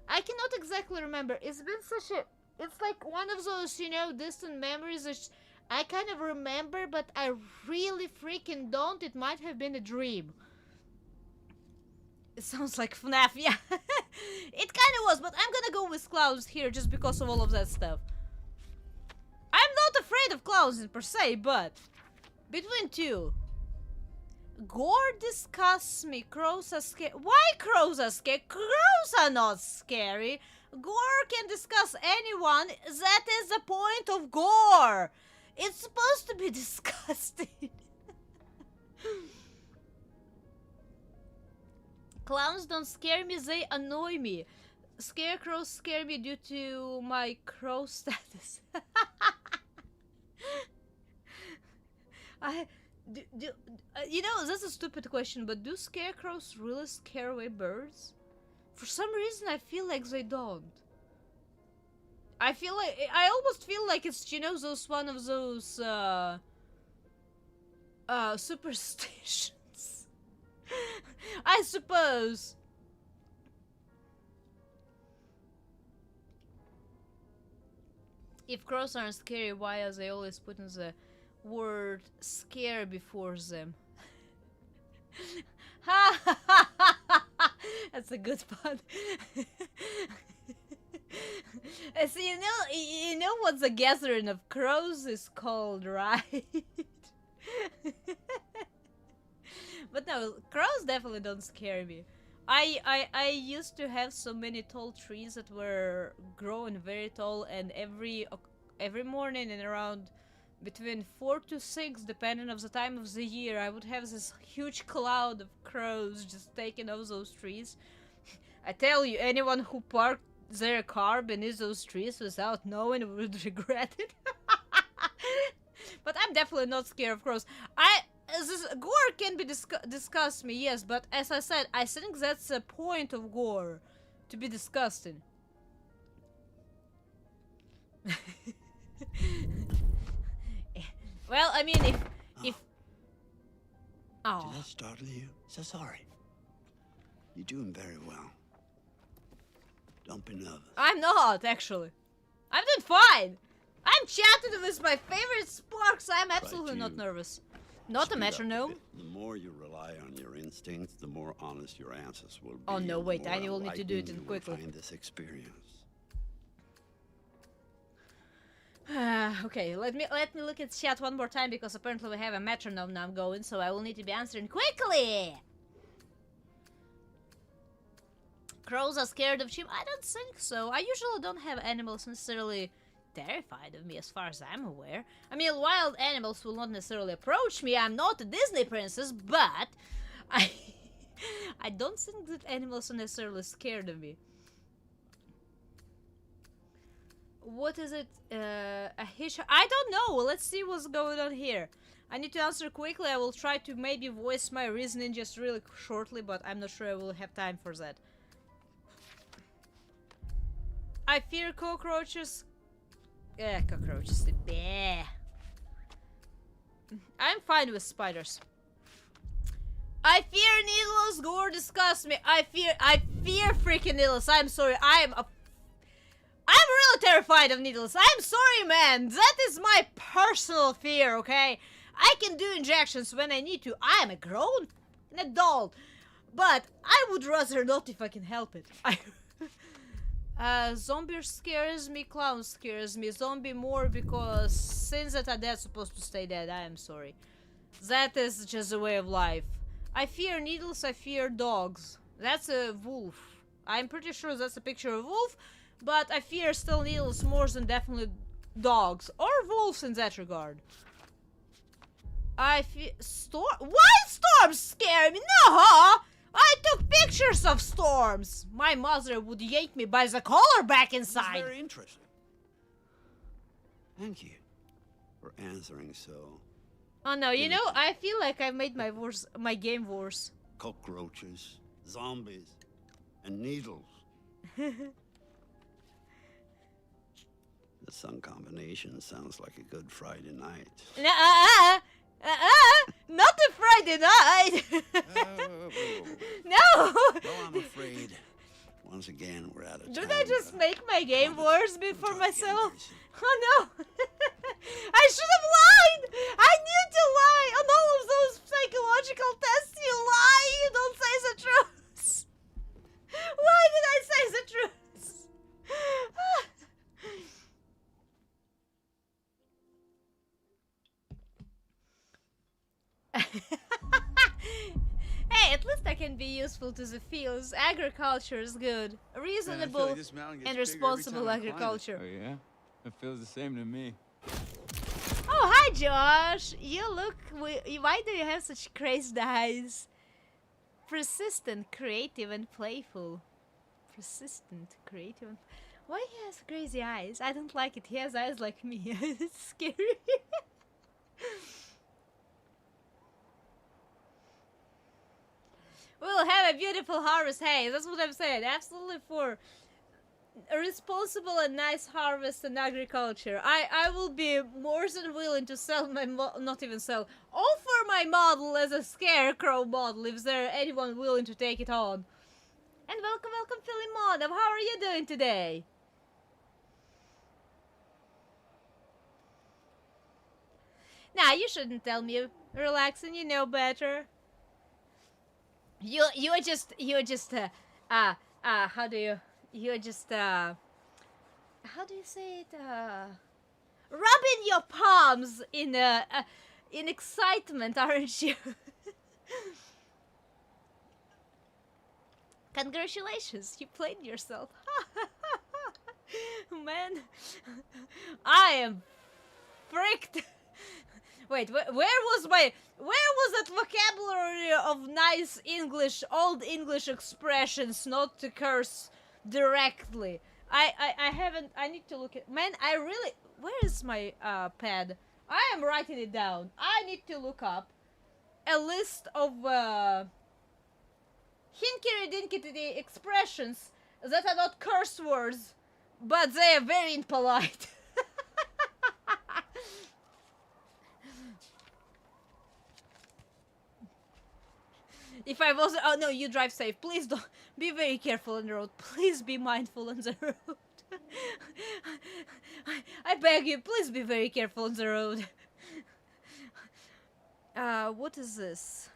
I cannot exactly remember. It's been it's like one of those, you know, distant memories that I kind of remember, but I really freaking don't. It might have been a dream. It sounds like FNAF, yeah. It kind of was, but I'm gonna go with clowns here just because of all of that stuff. I'm not afraid of clowns per se, but between two. Gore disgusts me. Crows are scary. Why crows are scary? Crows are not scary. Gore can disgust anyone. That is the point of gore. It's supposed to be disgusting. Clowns don't scare me, they annoy me. Scarecrows scare me due to my crow status. You know, that's a stupid question, but do scarecrows really scare away birds? For some reason, I feel like they don't. I almost feel like it's, you know, one of those superstitions. I suppose. If crows aren't scary, why are they always putting the word scare before them? Ha ha ha ha! That's a good pun. So you know what the gathering of crows is called, right? But no, crows definitely don't scare me. I used to have so many tall trees that were growing very tall, and every morning and around between 4 to 6, depending on the time of the year, I would have this huge cloud of crows just taking off those trees. I tell you, anyone who parked their car beneath those trees without knowing would regret it. But I'm definitely not scared of crows. This gore can be disgust me, yes, but as I said, I think that's the point of gore, to be disgusting. Well, I mean, if oh. Did I startle you? So sorry. You're doing very well. Don't be nervous. I'm not, actually. I'm doing fine. I'm chatting with my favorite Sparks. I'm absolutely not nervous. Not a metronome. The more you rely on your instincts, the more honest your answers will be. Oh no, wait, I will need to do it quickly. Find this experience. Okay, let me look at chat one more time because apparently we have a metronome now going, so I will need to be answering quickly. Crows are scared of sheep? I don't think so. I usually don't have animals necessarily terrified of me as far as I'm aware. I mean, wild animals will not necessarily approach me. I'm not a Disney princess, but I I don't think that animals are necessarily scared of me. What is it? A hitch? I don't know. Let's see what's going on here. I need to answer quickly. I will try to maybe voice my reasoning just really shortly, but I'm not sure I will have time for that. I fear cockroaches. Cockroaches. Bleh. I'm fine with spiders. I fear needles. Gore disgusts me. I fear freaking needles. I'm sorry. I'm really terrified of needles. I'm sorry, man. That is my personal fear, okay? I can do injections when I need to. I am a grown adult. But I would rather not if I can help it. Zombie scares me, clown scares me. Zombie more because things that are dead supposed to stay dead. I am sorry. That is just a way of life. I fear needles, I fear dogs. That's a wolf. I'm pretty sure that's a picture of a wolf, but I fear still needles more than definitely dogs. Or wolves in that regard. I fear... Why storms scare me? No! I took pictures of storms! My mother would yank me by the collar back inside! It's very interesting. Thank you for answering so... Oh no, you know, I feel like I made my game worse. Cockroaches, zombies, and needles. The sun combination sounds like a good Friday night. Not a Friday night! No! Well, I'm afraid, once again, we're out of time. Did I just make my game worse for myself? Oh no! I should have lied! I knew to lie! On all of those psychological tests, you lie! You don't say the truth! Why did I say the truth? Hey, at least I can be useful to the fields. Agriculture is good. Reasonable and responsible agriculture. Oh yeah? It feels the same to me. Oh, hi Josh! You look... Why do you have such crazy eyes? Persistent, creative and playful. Persistent, creative and... Why he has crazy eyes? I don't like it. He has eyes like me. It's scary. We'll have a beautiful harvest. Hey, that's what I'm saying. Absolutely for a responsible and nice harvest and agriculture. I will be more than willing to sell my not even sell, offer my model as a scarecrow model if there anyone willing to take it on. And welcome, Philemon. How are you doing today? Nah, you shouldn't tell me. Relaxing, you know better. You're just how do you say it, rubbing your palms in excitement, aren't you? Congratulations, you played yourself. Man, I am freaked. Wait, where was that vocabulary of nice English, old English expressions not to curse directly? I haven't, I need to look at, man, where is my pad? I am writing it down. I need to look up a list of hinky-dinky expressions that are not curse words, but they are very impolite. If I wasn't... Oh, no, you drive safe. Please don't... Be very careful on the road. Please be mindful on the road. I beg you, please be very careful on the road. What is this?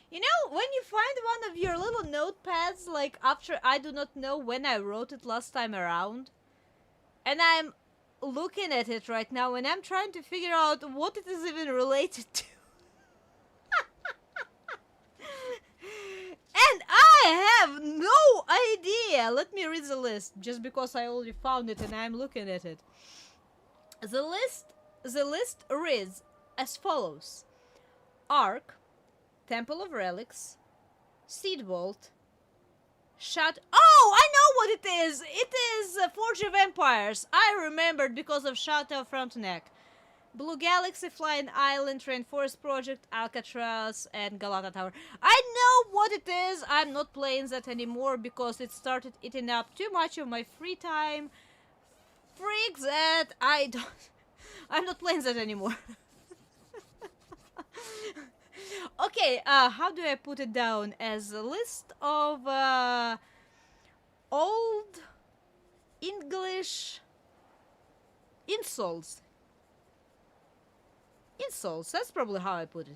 You know, when you find one of your little notepads, like after I do not know when I wrote it last time around, and I'm looking at it right now and I'm trying to figure out what it is even related to. let me read the list, just because I already found it and I'm looking at it. The list reads as follows: Ark, Temple of Relics, Seed Vault, Oh, I know what it is! It is Forge of Empires. I remembered because of Shadow of Frontenac. Blue Galaxy, Flying Island, Rainforest Project, Alcatraz, and Galata Tower. I know what it is! I'm not playing that anymore because it started eating up too much of my free time. Freak that! I'm not playing that anymore. Okay, how do I put it down? As a list of old English insults. Insults, that's probably how I put it.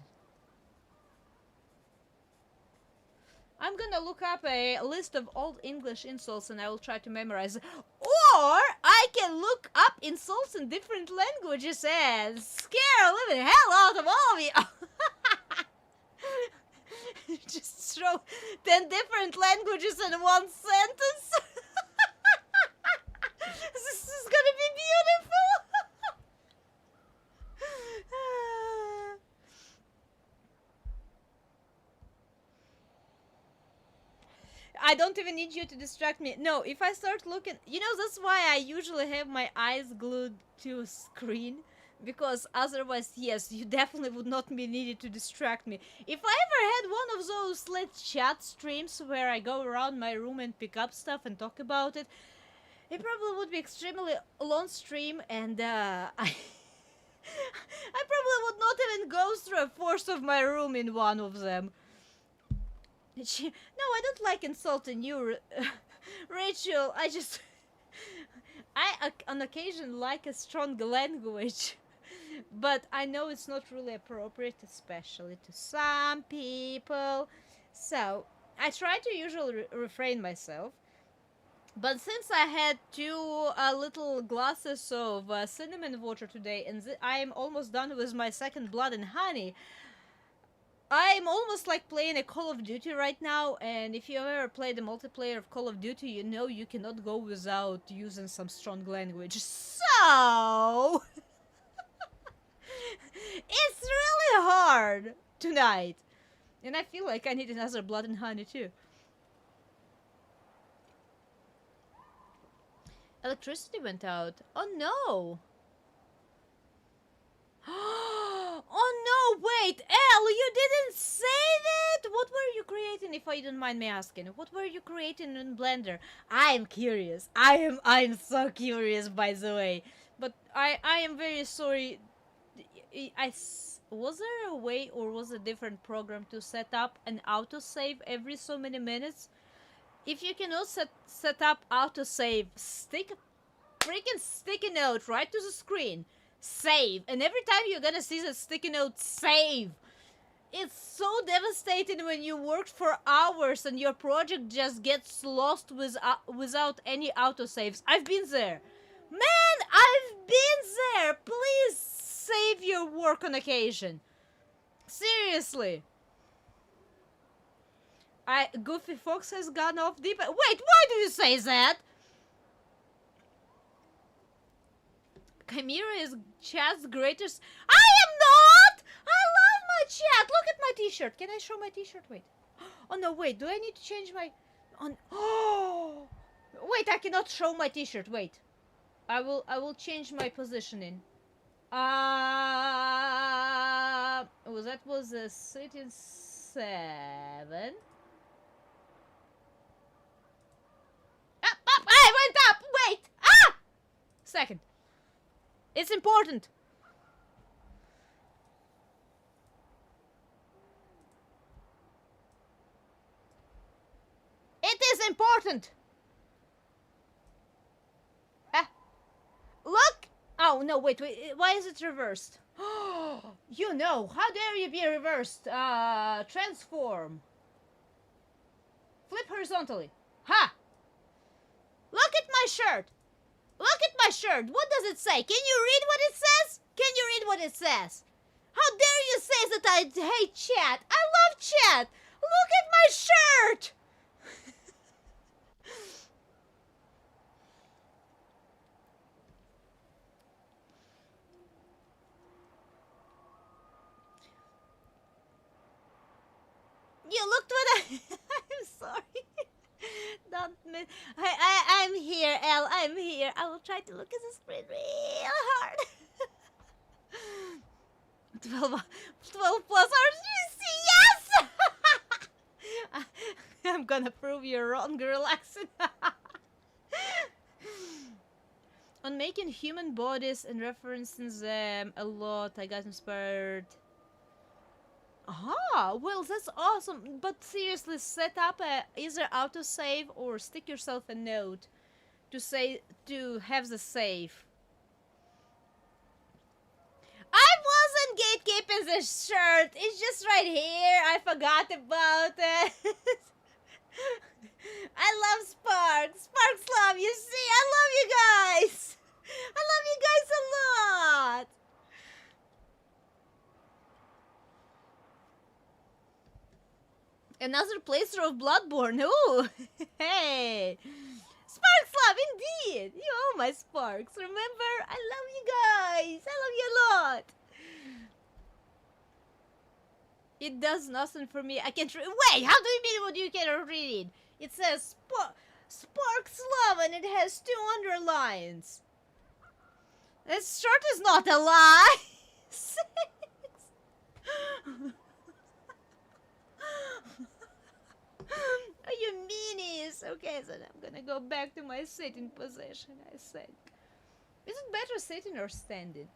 I'm gonna look up a list of old English insults and I will try to memorize. Or I can look up insults in different languages and scare the living hell out of all of you. Just throw 10 different languages in one sentence. This is gonna be beautiful. I don't even need you to distract me. No, if I start looking... You know, that's why I usually have my eyes glued to a screen. Because otherwise, yes, you definitely would not be needed to distract me. If I ever had one of those let's chat streams where I go around my room and pick up stuff and talk about it, it probably would be extremely long stream and I probably would not even go through a fourth of my room in one of them. No, I don't like insulting you, Rachel. I on occasion like a strong language, but I know it's not really appropriate, especially to some people. So I try to usually refrain myself. But since I had two little glasses of cinnamon water today, and I am almost done with my second Blood and Honey, I'm almost like playing a Call of Duty right now, and if you ever played the multiplayer of Call of Duty, you know you cannot go without using some strong language. So... it's really hard tonight. And I feel like I need another Blood and Honey too. Electricity went out. Oh no! Oh no, wait, Elle, you didn't say that! What were you creating, if I don't mind me asking? What were you creating in Blender? I am curious. I'm so curious, by the way. But I am very sorry. Was there a way or was a different program to set up an autosave every so many minutes? If you cannot set up autosave, stick a freaking sticky note right to the screen. Save. And every time you're gonna see the sticky note, save. It's so devastating when you worked for hours and your project just gets lost without any autosaves. I've been there. Man, I've been there. Please save your work on occasion. Seriously. Goofy Fox has gone off deep. Wait, why do you say that? Chimera is chat's greatest. I am not! I love my chat! Look at my t-shirt. Can I show my t-shirt? Wait. Oh no, wait. Do I need to change my... Oh! Wait, I cannot show my t-shirt. Wait. I will change my positioning. That was a sitting 7. Up! I went up! Wait! Ah! Second. It's important. It is important. Look. Oh, no, wait. Why is it reversed? You know, how dare you be reversed? Transform. Flip horizontally. Ha! Look at my shirt. Look at my shirt. What does it say? Can you read what it says? Can you read what it says? How dare you say that I hate chat? I love chat. Look at my shirt. You looked when I... I'm sorry. Don't miss... I'm here, Elle. I'm here. I will try to look at the screen real hard. 12 plus RGC, yes! I'm gonna prove you're wrong, relaxing. On making human bodies and referencing them a lot, I got inspired. Ah, well, that's awesome. But seriously, set up a either autosave or stick yourself a note to have the save. I wasn't gatekeeping the shirt. It's just right here. I forgot about it. I love Sparks. Sparks love you. See, I love you guys. I love you guys a lot. Another playthrough of Bloodborne. Ooh, hey. Sparks love, indeed. You owe my Sparks. Remember, I love you guys. I love you a lot. It does nothing for me. I can't read. Wait, how do you mean what you cannot read? It says Sparks love and it has 2 underlines. This shirt is not a lie. 6. Oh, you meanies. Okay, then I'm gonna go back to my sitting position, I think. Is it better sitting or standing?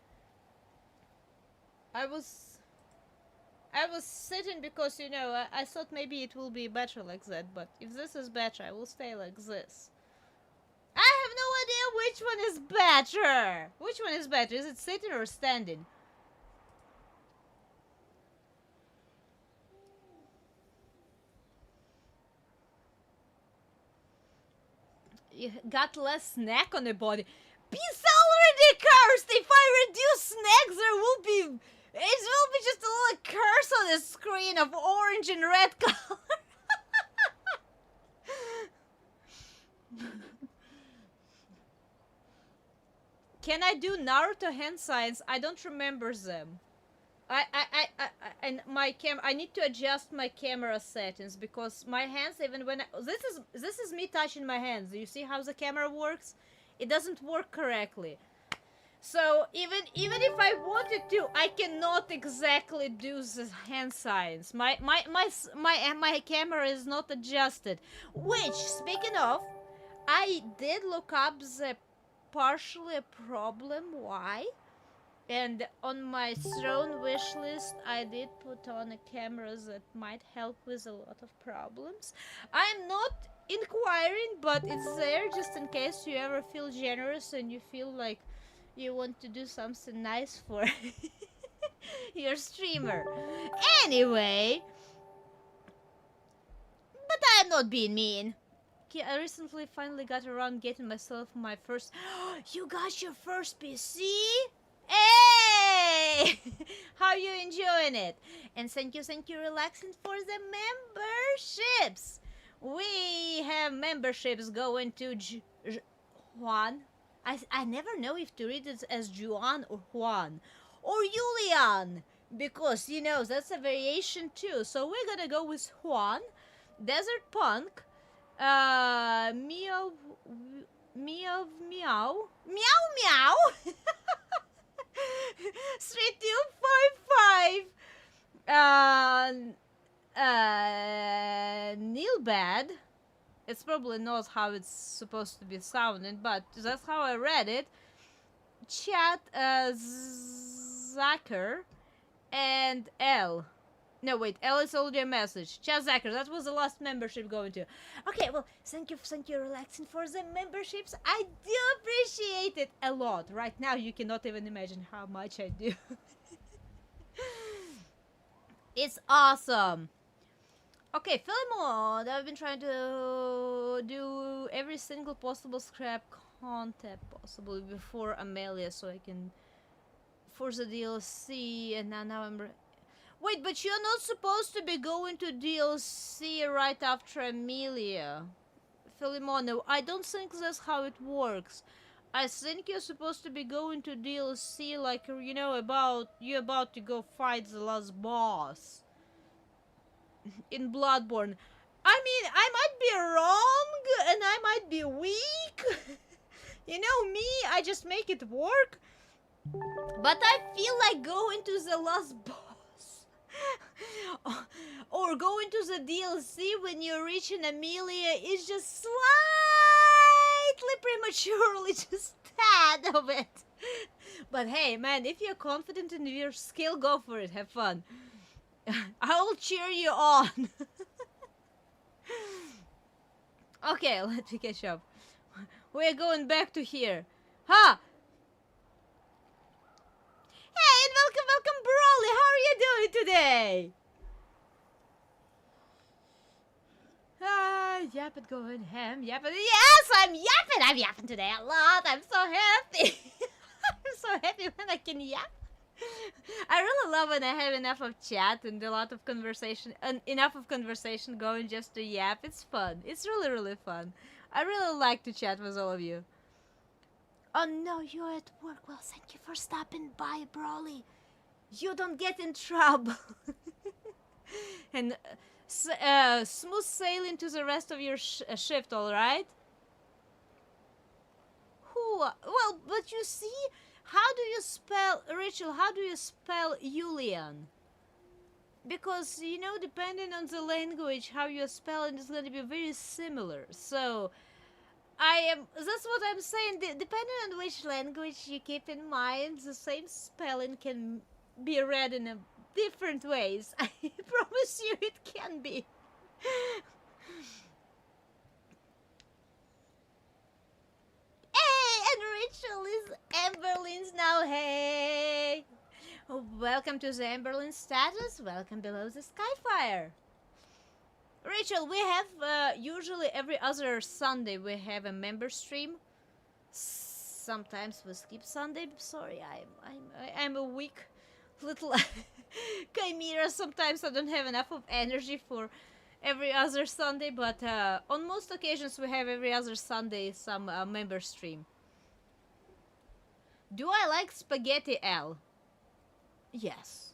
I was sitting because, you know, I thought maybe it will be better like that, but if this is better, I will stay like this. I have no idea which one is better. Which one is better? Is it sitting or standing? You got less snack on the body. Peace already cursed! If I reduce snacks, there will be... It will be just a little curse on the screen of orange and red color. Can I do Naruto hand signs? I don't remember them. And my I need to adjust my camera settings because my hands, even when this is me touching my hands. You see how the camera works? It doesn't work correctly. So even if I wanted to, I cannot exactly do the hand signs. My camera is not adjusted. Which, speaking of, I did look up the partially a problem why. And on my throne wish list, I did put on a camera that might help with a lot of problems. I'm not inquiring, but it's there just in case you ever feel generous and you feel like you want to do something nice for your streamer. Anyway, but I'm not being mean. Okay, I recently finally got around getting myself my first... You got your first PC? Hey! How you enjoying it? And thank you, relaxing for the memberships. We have memberships going to Juan. I never know if to read it as Juan or Juan or Julian because, you know, that's a variation too. So we're gonna go with Juan, Desert Punk, Meow, Meow, Meow, Meow, Meow. 3255 Neil Bad. It's probably not how it's supposed to be sounding, but that's how I read it. Chat Zacher and L. No, wait, L is already a message. Chat Zacher, that was the last membership going to. Okay, well, thank you, relaxing for the memberships. I do appreciate it a lot. Right now, you cannot even imagine how much I do. It's awesome. Okay, Philemon, I've been trying to do every single possible scrap content possible before Amelia so I can force the DLC, and now I'm... Wait, but you're not supposed to be going to DLC right after Amelia. Philemon, no, I don't think that's how it works. I think you're supposed to be going to DLC like, you know, you're about to go fight the last boss. in Bloodborne. I mean, I might be wrong and I might be weak. You know me, I just make it work. But I feel like going to the last boss or going to the DLC when you reach an Amelia is just slightly prematurely, just tad of it. But hey, man, if you're confident in your skill, go for it. Have fun. I'll cheer you on. Okay, let me catch up. We're going back to here. Ha! Hey, and welcome, Broly. How are you doing today? Yapping, going ham, yapping. Yes, I'm yapping. I'm yapping today a lot. I'm so happy. I'm so happy when I can yap. I really love when I have enough of chat and a lot of conversation, and enough of conversation going just to yap. It's fun. It's really, really fun. I really like to chat with all of you. Oh no, you're at work. Well, thank you for stopping by, Broly. You don't get in trouble. And smooth sailing to the rest of your shift, all right? Well, but you see, how do you spell, Rachel, how do you spell Julian? Because, you know, depending on the language, how you spell it is going to be very similar. So, that's what I'm saying. Depending on which language you keep in mind, the same spelling can be read in different ways. I promise you it can be. Hey, and Rachel is Amberlynn's now. Hey. Welcome to the Amberlynn status. Welcome below the Skyfire. Rachel, we have usually every other Sunday we have a member stream. Sometimes we skip Sunday. Sorry, I'm a weak little Chimera. Sometimes I don't have enough of energy for every other Sunday, but on most occasions we have every other Sunday some member stream. Do I like spaghetti, L? Yes.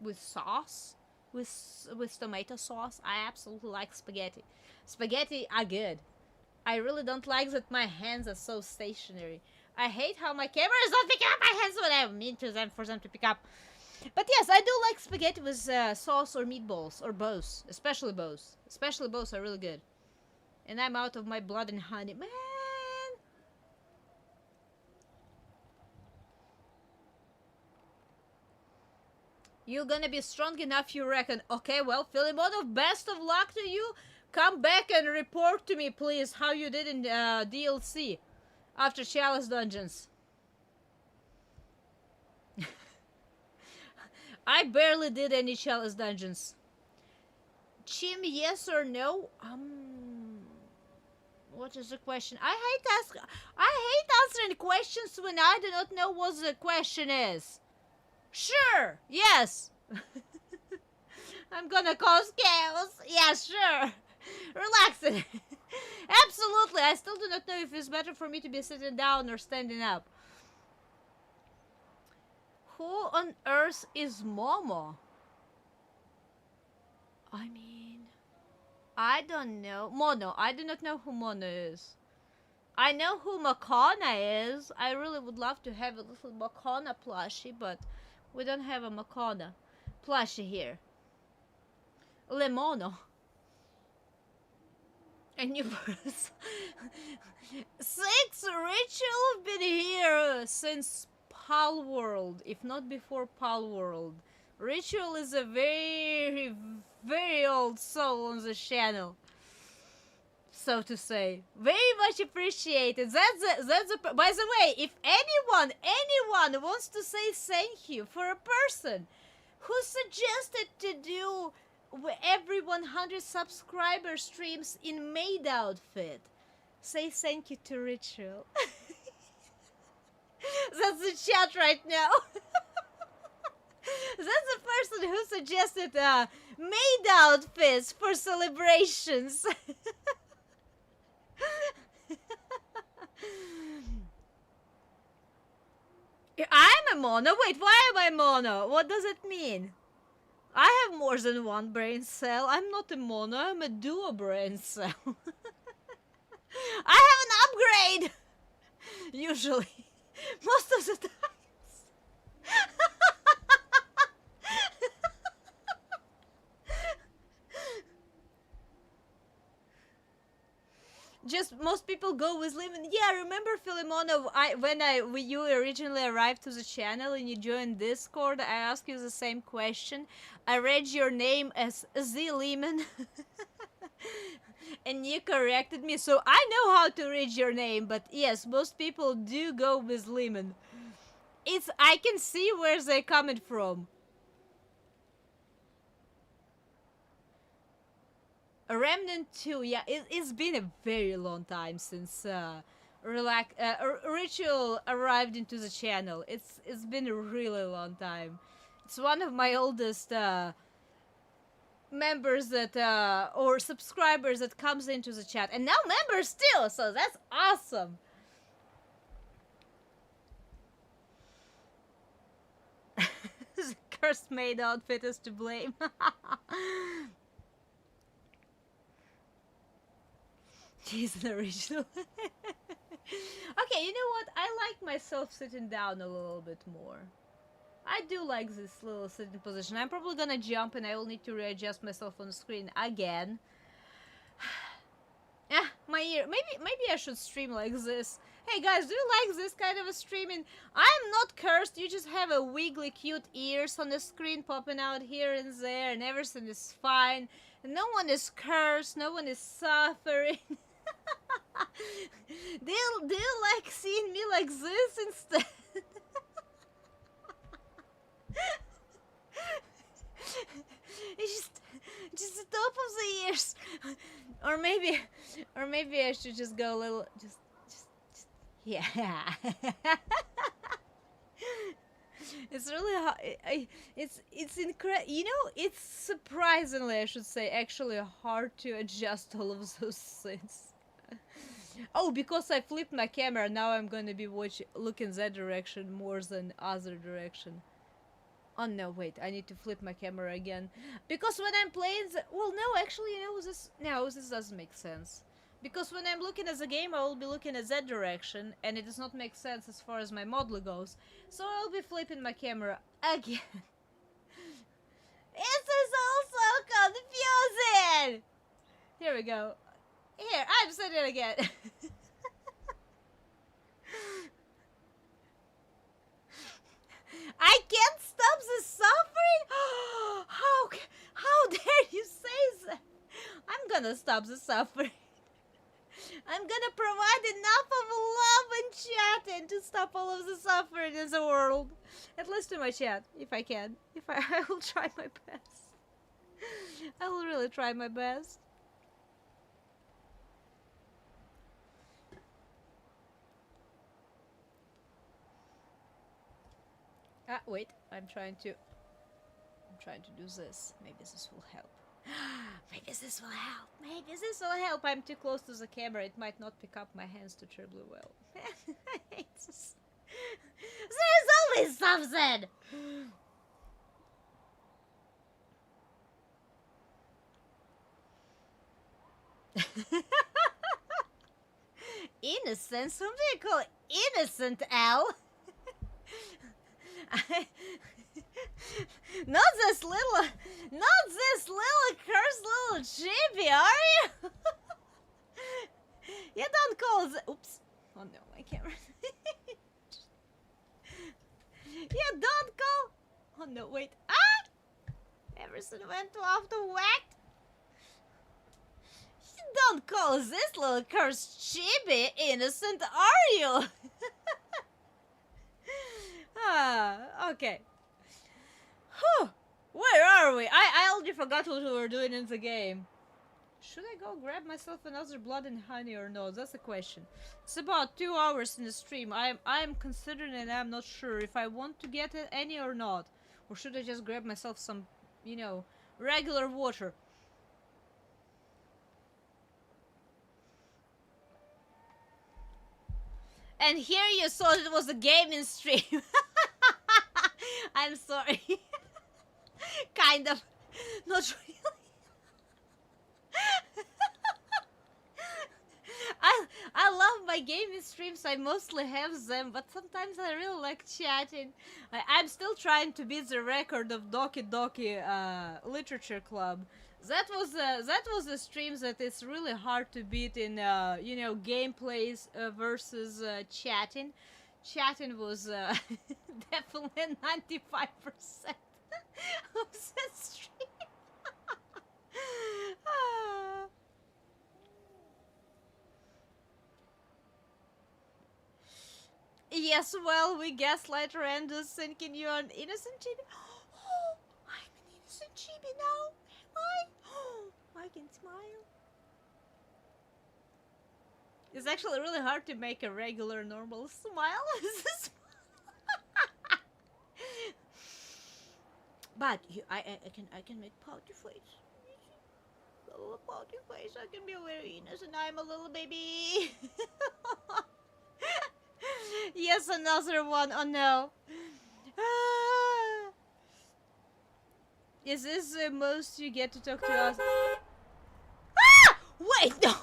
With sauce? With tomato sauce? I absolutely like spaghetti. Spaghetti are good. I really don't like that my hands are so stationary. I hate how my camera is not picking up my hands when I mean to them for them to pick up. But yes, I do like spaghetti with sauce or meatballs, or both. Especially both. Especially both are really good. And I'm out of my blood and honey. Man! You're gonna be strong enough, you reckon? Okay, well, Philemonov, best of luck to you. Come back and report to me, please, how you did in DLC after Chalice Dungeons. I barely did any Chalice Dungeons. Chim, yes or no? What is the question? I hate answering questions when I do not know what the question is. Sure, yes. I'm gonna cause chaos. Yeah, sure. Relax it. Absolutely. I still do not know if it's better for me to be sitting down or standing up. Who on earth is Momo? I mean, I don't know. Mono. I do not know who Mono is. I know who Makana is. I really would love to have a little Makana plushie, but we don't have a Makana plushie here. Lemono. A new person. 6 Rachel been here since Pal World, if not before Pal World. Ritual is a very, very old soul on the channel, so to say. Very much appreciated. By the way, if anyone wants to say thank you for a person who suggested to do every 100 subscriber streams in maid outfit, say thank you to Ritual. That's the chat right now. That's the person who suggested maid outfits for celebrations. I'm a mono? Wait, why am I mono? What does it mean? I have more than one brain cell. I'm not a mono, I'm a dual brain cell. I have an upgrade! Usually. Most of the times. Just most people go with Lemon. Yeah, remember Philemona, when you originally arrived to the channel and you joined Discord, I asked you the same question. I read your name as Z Lemon. And you corrected me, so I know how to read your name, but yes, most people do go with Lemon. I can see where they're coming from. A Remnant 2, yeah, it's been a very long time since Ritual arrived into the channel. It's been a really long time. It's one of my oldest members that or subscribers that comes into the chat, and now members too, so that's awesome. The cursed maid outfit is to blame. She's an original. Okay, you know what? I like myself sitting down a little bit more. I do like this little sitting position. I'm probably gonna jump and I will need to readjust myself on the screen again. Ah, my ear. Maybe I should stream like this. Hey guys, do you like this kind of a streaming? I'm not cursed, you just have a wiggly cute ears on the screen popping out here and there and everything is fine. And no one is cursed, no one is suffering. Do you like seeing me like this instead? It's just the top of the ears. Or maybe I should just go a little, just yeah. It's really hard. It's incredible. You know, it's surprisingly, I should say, actually hard to adjust all of those things. Oh, because I flipped my camera, now I'm gonna be looking that direction more than other direction. Oh no, wait, I need to flip my camera again. Because when I'm playing well, no, actually, you know, this doesn't make sense. Because when I'm looking at the game, I will be looking at that direction, and it does not make sense as far as my model goes. So I'll be flipping my camera again. This is all so confusing! Here we go. Here, I'm sitting again. I can't stop the suffering? How dare you say that? I'm gonna stop the suffering. I'm gonna provide enough of love and chatting to stop all of the suffering in the world. At least in my chat, if I can. I will try my best. I will really try my best. Ah, wait, I'm trying to do this. Maybe this will help. Maybe this will help. Maybe this will help. I'm too close to the camera. It might not pick up my hands too terribly well. There's always something! Innocent? Somebody call it innocent, Al? Not this little cursed little chibi, are you? You don't call the— oops. Oh no, my camera. You don't call— oh no, wait. Ah! Everything went off the whack. You don't call this little cursed chibi innocent, are you? Ah, okay. Whew. Where are we? I already forgot what we were doing in the game. Should I go grab myself another blood and honey or no? That's the question. It's about 2 hours in the stream. I'm considering and I'm not sure if I want to get any or not. Or should I just grab myself some, you know, regular water? And here you thought it was a gaming stream. I'm sorry. Kind of. Not really. I love my gaming streams. I mostly have them, but sometimes I really like chatting. I'm still trying to beat the record of Doki Doki Literature Club. That was a stream that is really hard to beat in you know, gameplays versus chatting. Chatting was definitely 95% of that stream. Ah. Yes, well, we gaslight Randus thinking you're an innocent chibi. Oh, I'm an innocent chibi now. Am I? Oh, I can smile. It's actually really hard to make a regular, normal smile. But I can make pouty face. A little pouty face. I can be very innocent. I'm a little baby. Yes, another one. Oh no. Is this the most you get to talk to us? Ah! Wait, no.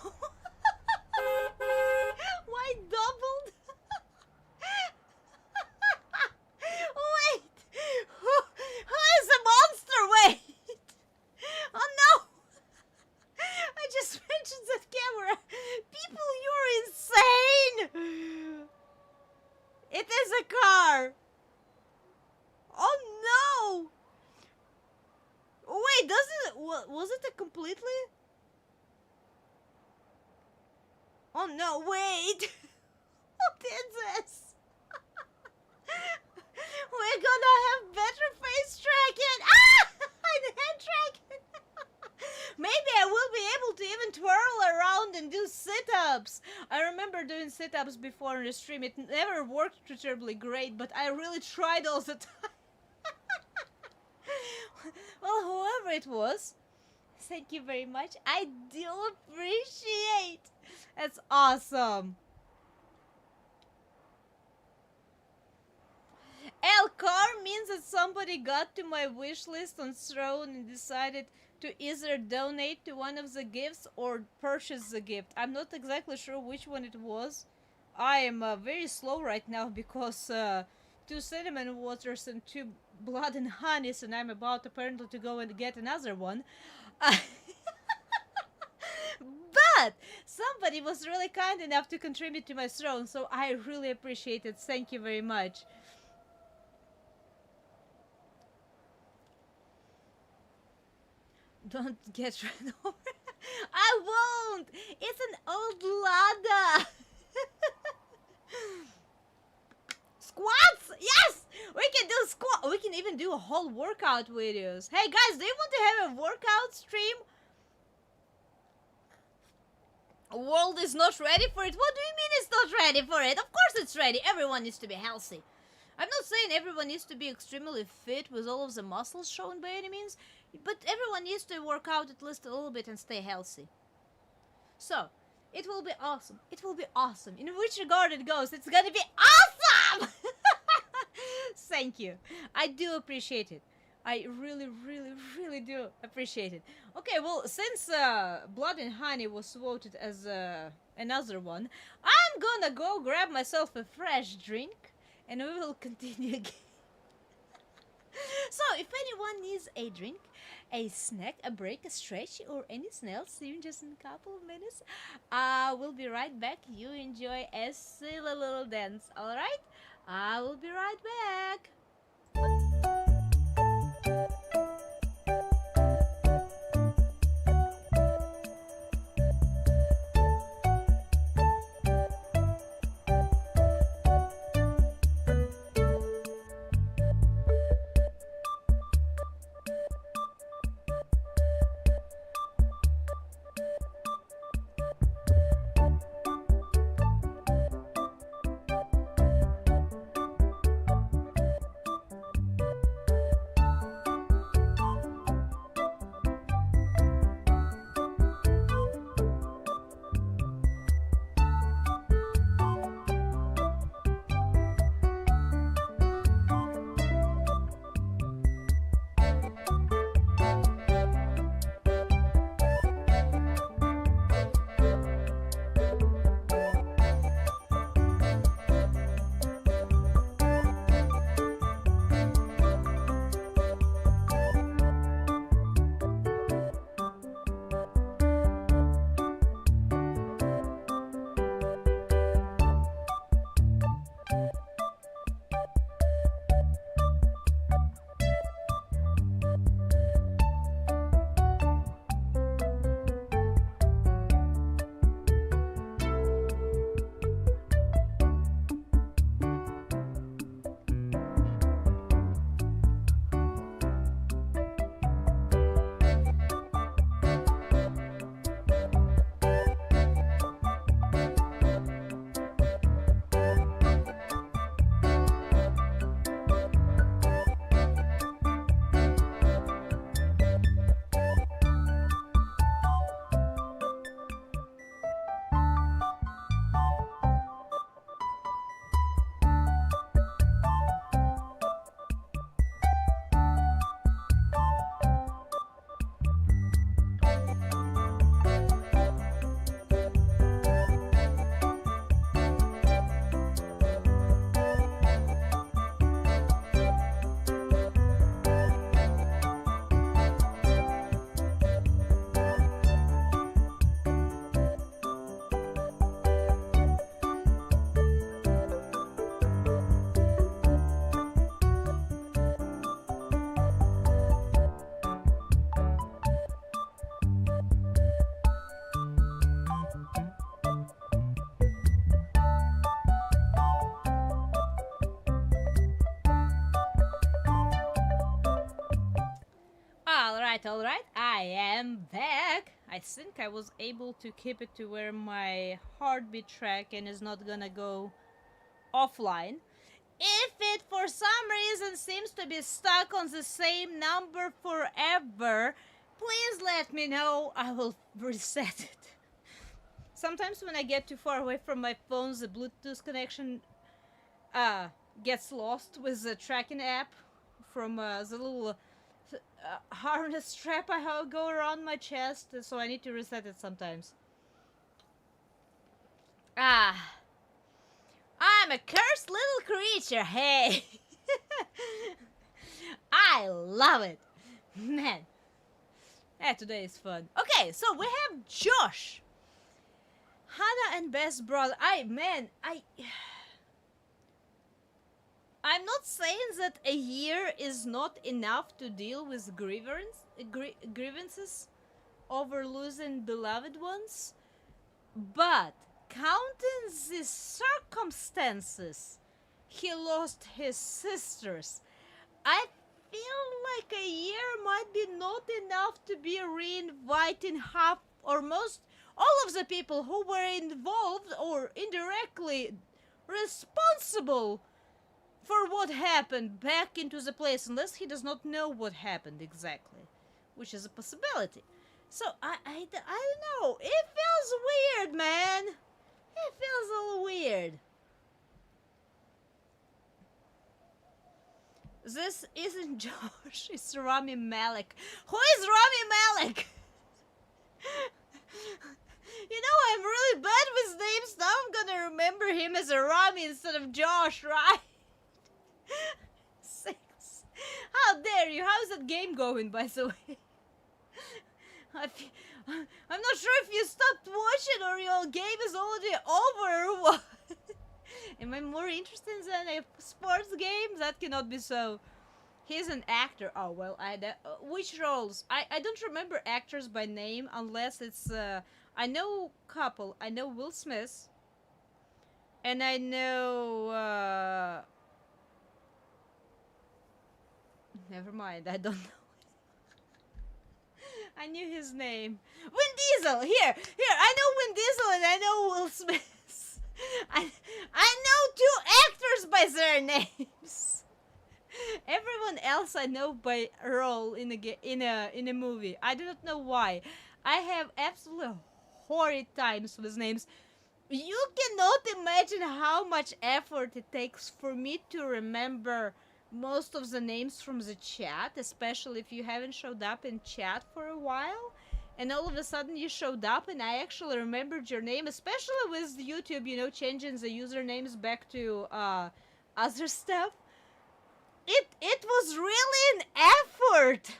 Why doubled? Wait. Who is a monster? Wait. Oh no. I just mentioned that camera. People, you're insane. It is a car. Oh no. Wait, was it a completely? Oh no, wait. Who did this? We're gonna have better face tracking. Ah! And head tracking. Maybe I will be able to even twirl around and do sit-ups. I remember doing sit-ups before in the stream. It never worked terribly great, but I really tried all the time. Well, whoever it was, thank you very much. I do appreciate. That's awesome. El car means that somebody got to my wish list on Throne and decided to either donate to one of the gifts or purchase the gift. I'm not exactly sure which one it was. I am very slow right now because 2 cinnamon waters and 2 blood and honeys, and I'm about apparently to go and get another one. But somebody was really kind enough to contribute to my throne, so I really appreciate it. Thank you very much. Don't get rid of it. I won't. It's an old Lada. Squats? Yes! We can do squat. We can even do a whole workout videos. Hey guys, do you want to have a workout stream? World is not ready for it. What do you mean it's not ready for it? Of course it's ready. Everyone needs to be healthy. I'm not saying everyone needs to be extremely fit with all of the muscles shown by any means, but everyone needs to work out at least a little bit and stay healthy. So, it will be awesome. It will be awesome. In which regard it goes, it's gonna be awesome! Thank you. I do appreciate it. I really, really, really do appreciate it. Okay, well, since Blood and Honey was voted as another one, I'm gonna go grab myself a fresh drink, and we will continue again. So, if anyone needs a drink, a snack, a break, a stretch, or anything else, even just in a couple of minutes, we'll be right back. You enjoy a silly little dance, alright? I will be right back. alright. I am back. I think I was able to keep it to where my heartbeat tracking is not gonna go offline. If it for some reason seems to be stuck on the same number forever, please let me know. I will reset it. Sometimes when I get too far away from my phone, the Bluetooth connection gets lost with the tracking app from the little harness strap I go around my chest, so I need to reset it sometimes. I'm a cursed little creature, hey! I love it! Man. Today is fun. Okay, so we have Josh. Hannah and Beth's brother. I'm not saying that a year is not enough to deal with grievances over losing beloved ones, but counting the circumstances he lost his sisters, I feel like a year might be not enough to be re-inviting half or most all of the people who were involved or indirectly responsible for what happened back into the place, unless he does not know what happened exactly, which is a possibility. So I don't know. It feels weird, man. It feels a little weird. This isn't Josh, it's Rami Malek. Who is Rami Malek? You know, I'm really bad with names. Now I'm gonna remember him as a Rami instead of Josh, right? 6. How dare you? How's that game going, by the way? I'm not sure if you stopped watching or your game is already over or what. Am I more interested than a sports game? That cannot be so. He's an actor. Oh, well, which roles? I don't remember actors by name unless it's... I know couple. I know Will Smith. And I know... Never mind, I don't know. I knew his name. Vin Diesel! Here! I know Vin Diesel and I know Will Smith. I know 2 actors by their names. Everyone else I know by role in a movie. I do not know why. I have absolutely horrid times with names. You cannot imagine how much effort it takes for me to remember most of the names from the chat, especially if you haven't showed up in chat for a while, and all of a sudden you showed up and I actually remembered your name, especially with YouTube, you know, changing the usernames back to other stuff. It was really an effort.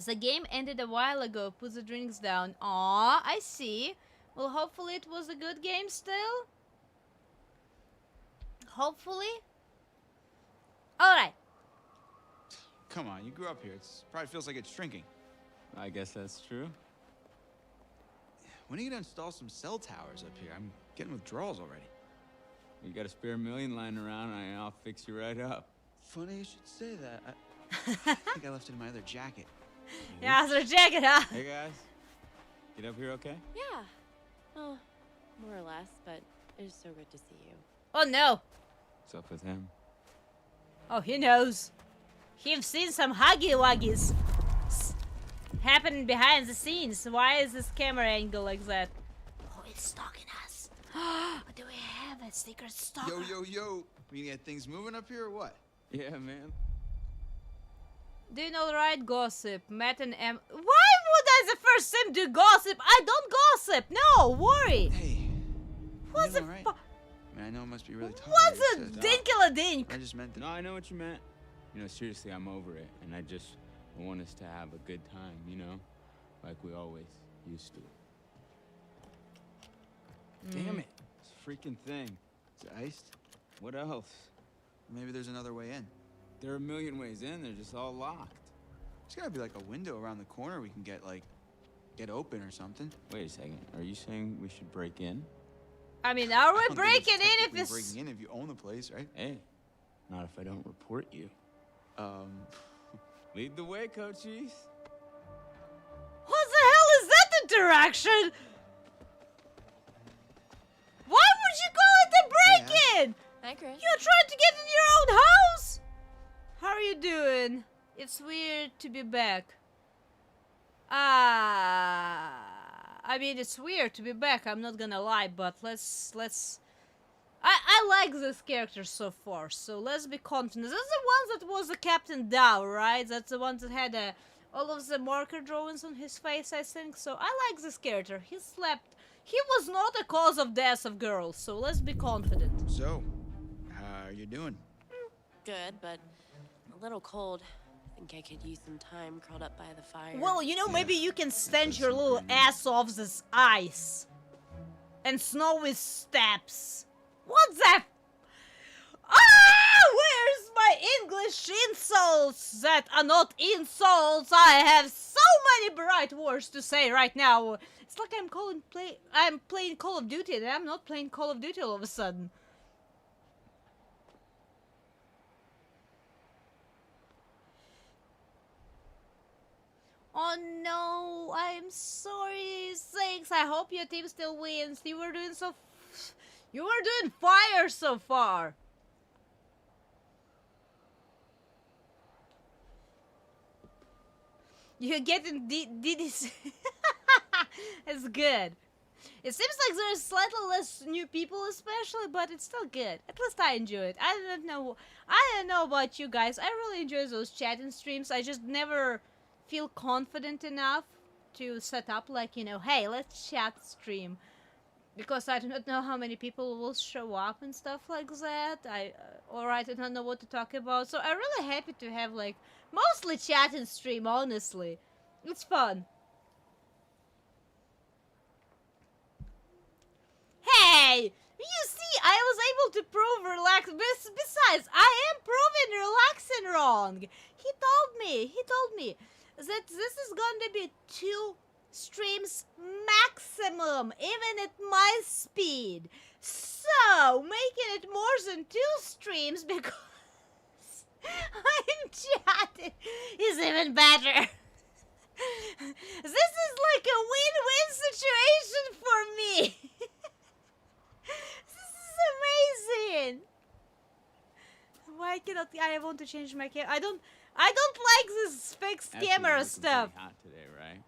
The game ended a while ago. Put the drinks down. Aw, I see. Well, hopefully it was a good game still. Hopefully. Alright. Come on, you grew up here. It probably feels like it's shrinking. I guess that's true. When are you gonna install some cell towers up here? I'm getting withdrawals already. You got a spare million lying around, and I'll fix you right up. Funny you should say that. I think I left it in my other jacket. Yeah, other jacket, huh? Hey guys, get up here okay? Yeah. Oh, more or less, but it is so good to see you. Oh no. What's up with him? Oh, he knows. He've seen some huggy wuggies happening behind the scenes. Why is this camera angle like that? Oh, it's stalking us. Do we have a secret stalker? Yo. We get things moving up here or what? Yeah, man. Doing alright, gossip. Matt and Em. Why would I the first time do gossip? I don't gossip. No, worry. Hey. What's the right? I mean, I know it must be really tough. What's a dinkle-a-dink? I just meant that. No, I know what you meant. You know, seriously, I'm over it, and I just want us to have a good time, you know? Like we always used to. Damn it. This freaking thing. It's iced. What else? Maybe there's another way in. There are a million ways in. They're just all locked. There's gotta be like a window around the corner we can get open or something. Wait a second. Are you saying we should break in? I mean, are we breaking in if it's... breaking in if you own the place, right? Hey, Not if I don't report you. Lead the way, coachies. What the hell is that interaction? Why would you call it a break-in? Hi, Chris. You're trying to get in your own house? How are you doing? It's weird to be back. I mean, it's weird to be back, I'm not gonna lie, but let's... I like this character so far, so let's be confident. That's the one that was the Captain Dow, right? That's the one that had all of the marker drawings on his face, I think. So I like this character. He slept. He was not a cause of death of girls, so let's be confident. So, how are you doing? Good, but a little cold. I think I could use some time curled up by the fire. Well, you know, maybe you can stench your little ass off this ice. And snowy steps. What's that? Where's my English insults that are not insults? I have so many bright words to say right now. It's like I'm playing Call of Duty and I'm not playing Call of Duty all of a sudden. Oh no, I'm sorry, Six. I hope your team still wins. You were doing fire so far. You're getting DDC. It's good. It seems like there's slightly less new people especially, but it's still good. At least I enjoy it. I don't know about you guys. I really enjoy those chatting streams. I just never feel confident enough to set up like, you know, hey, let's chat stream. Because I do not know how many people will show up and stuff like that. Or I do not know what to talk about. So I'm really happy to have like mostly chat and stream, honestly. It's fun. Hey! You see, I was able to prove relax. Besides, I am proving relaxing wrong. He told me that this is going to be 2 streams maximum, even at my speed. So, making it more than 2 streams because I'm chatting is even better. This is like a win-win situation for me. This is amazing. Why cannot I want to change my camera? I don't like this fixed camera stuff. Hot today, right?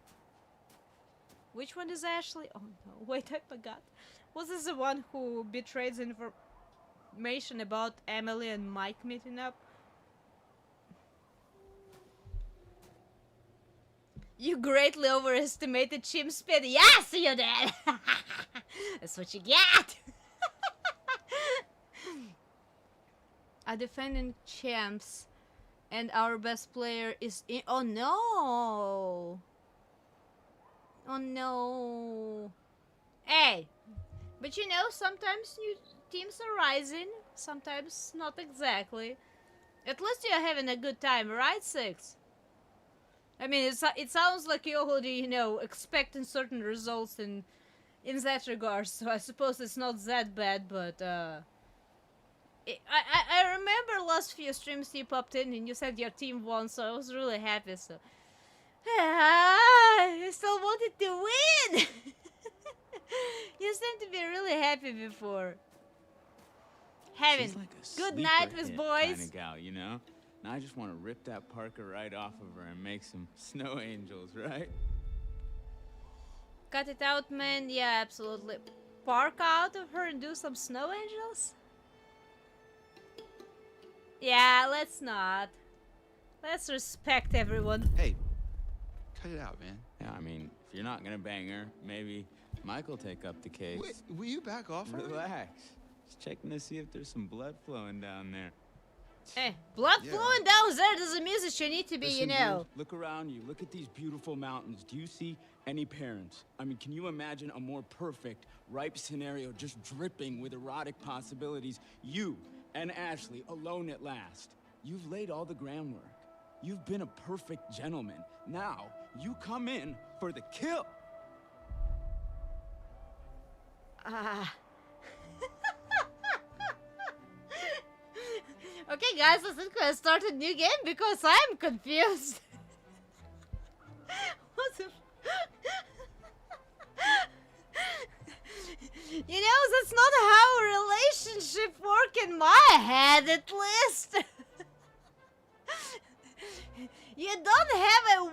Which one is Ashley? Oh no, wait, I forgot. Was this the one who betrayed the information about Emily and Mike meeting up? You greatly overestimated Chim's speed. Yes, you did! That's what you get! Our defending champs and our best player is in. Oh no! Oh no! Hey! But you know, sometimes new teams are rising, sometimes not exactly. At least you're having a good time, right, Six? I mean, it sounds like you're already, you know, expecting certain results in that regard, so I suppose it's not that bad, but, I remember last few streams you popped in and you said your team won, so I was really happy, so... I still wanted to win! You seemed to be really happy before. Having She's like a good night sleeper with hit boys. kind of gal, you know? Now I just want to rip that Parker right off of her and make some snow angels, right? Cut it out, man. Yeah, absolutely. Park out of her and do some snow angels? Yeah, let's not. Let's respect everyone. Hey, cut it out, man. Yeah, I mean, if you're not gonna bang her, maybe Mike will take up the case. Wait, will you back off? Relax. Just checking to see if there's some blood flowing down there. Hey, blood flowing down there doesn't mean that you need to be, Listen, you know. dude, look around you. Look at these beautiful mountains. Do you see any parents? I mean, can you imagine a more perfect, ripe scenario just dripping with erotic possibilities? You and Ashley alone at last. You've laid all the groundwork. You've been a perfect gentleman. Now, you come in for the kill. Okay, guys, I think I start a new game because I'm confused. What the You know, that's not how a relationship work in my head, at least. You don't have a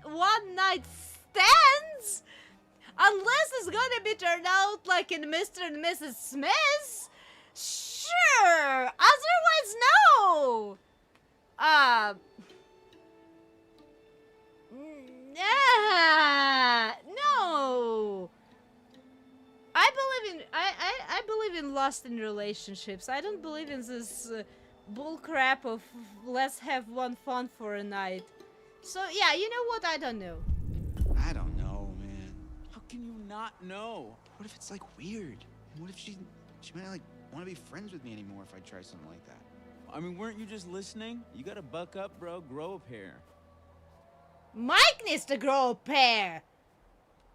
one night stands unless it's gonna be turned out like in Mr. and Mrs. Smith. Sure. Otherwise, no. No. I believe in lust in relationships. I don't believe in this bull crap of let's have one fun for a night. So yeah, you know what? I don't know. I don't know, man. How can you not know? What if it's like weird? What if she might not like want to be friends with me anymore if I try something like that? I mean, weren't you just listening? You gotta buck up, bro. Grow a pair. Mike needs to grow a pair.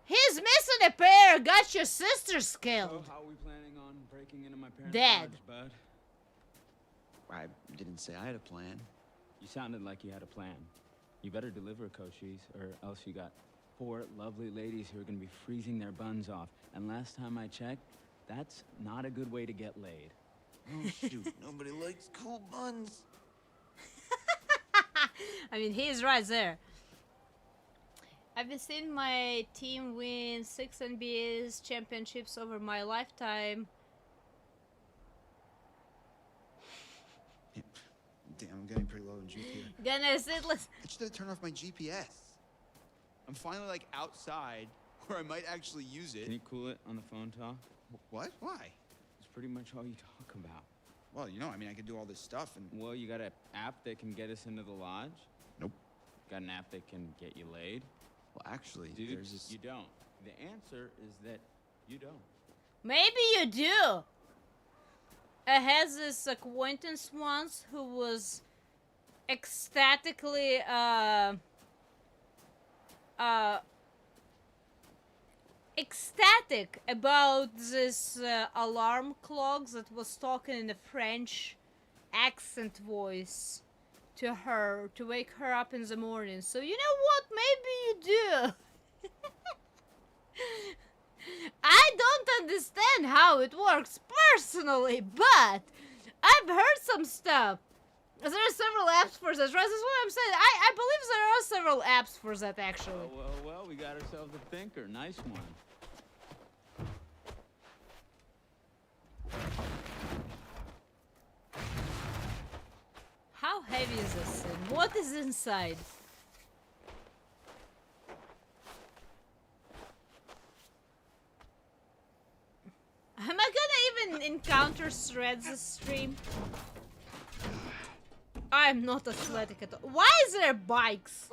He's missing a pair. Got your sisters killed. So how are we planning on breaking into my parents' Dead. lodge, bud? I didn't say I had a plan. You sounded like you had a plan. You better deliver, Cochise, or else you got 4 lovely ladies who are gonna be freezing their buns off. And last time I checked, that's not a good way to get laid. Oh shoot, nobody likes cool buns. I mean, he's right there. I've been seeing my team win 6 NBA's championships over my lifetime. Damn, I'm getting pretty low in GPS. Gonna sit, I just had to turn off my GPS. I'm finally like outside where I might actually use it. Can you cool it on the phone talk? What? Why? It's pretty much all you talk about. Well, you know, I mean, I could do all this stuff and... Well, you got an app that can get us into the lodge? Nope. Got an app that can get you laid? Well, actually, dude, there's this... you don't. The answer is that you don't. Maybe you do. I had this acquaintance once who was ecstatically ecstatic about this alarm clock that was talking in a French accent voice to her to wake her up in the morning. So you know what? Maybe you do. I don't understand how it works personally, but I've heard some stuff. There are several apps for that, right? That's what I'm saying. I believe there are several apps for that, actually. Well, we got ourselves a thinker. Nice one. How heavy is this thing? What is inside? Am I gonna even encounter threads this stream? I'm not athletic at all. Why is there bikes?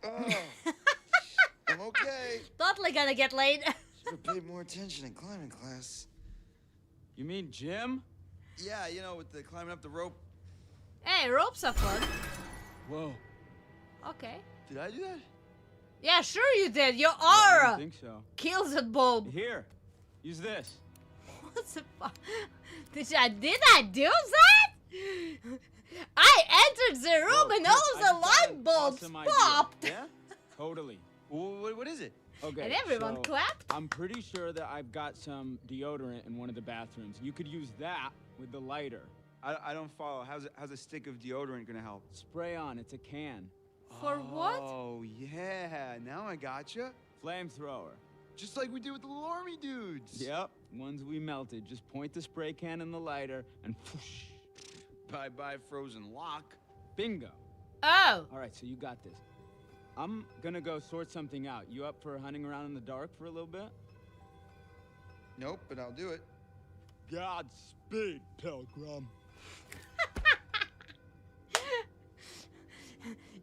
I'm okay. Totally gonna get laid. Should have paid more attention in climbing class. You mean gym? Yeah, you know, with the climbing up the rope. Hey, ropes are fun. Whoa. Okay. Did I do that? Yeah, sure you did. Your I aura don't think so. kills that bulb. Here, use this. What the fuck? Did I do that? I entered the room and all of the light bulbs Awesome popped. idea. Yeah? Totally. What is it? Okay. And everyone so clapped. I'm pretty sure that I've got some deodorant in one of the bathrooms. You could use that with the lighter. I don't follow. How's a stick of deodorant gonna help? Spray on. It's a can. For what? Oh yeah, now I gotcha. Flamethrower. Just like we did with the little army dudes. Yep, ones we melted. Just point the spray can in the lighter and whoosh. Bye-bye frozen lock. Bingo. Oh. All right, so you got this. I'm gonna go sort something out. You up for hunting around in the dark for a little bit? Nope, but I'll do it. Godspeed, Pilgrim.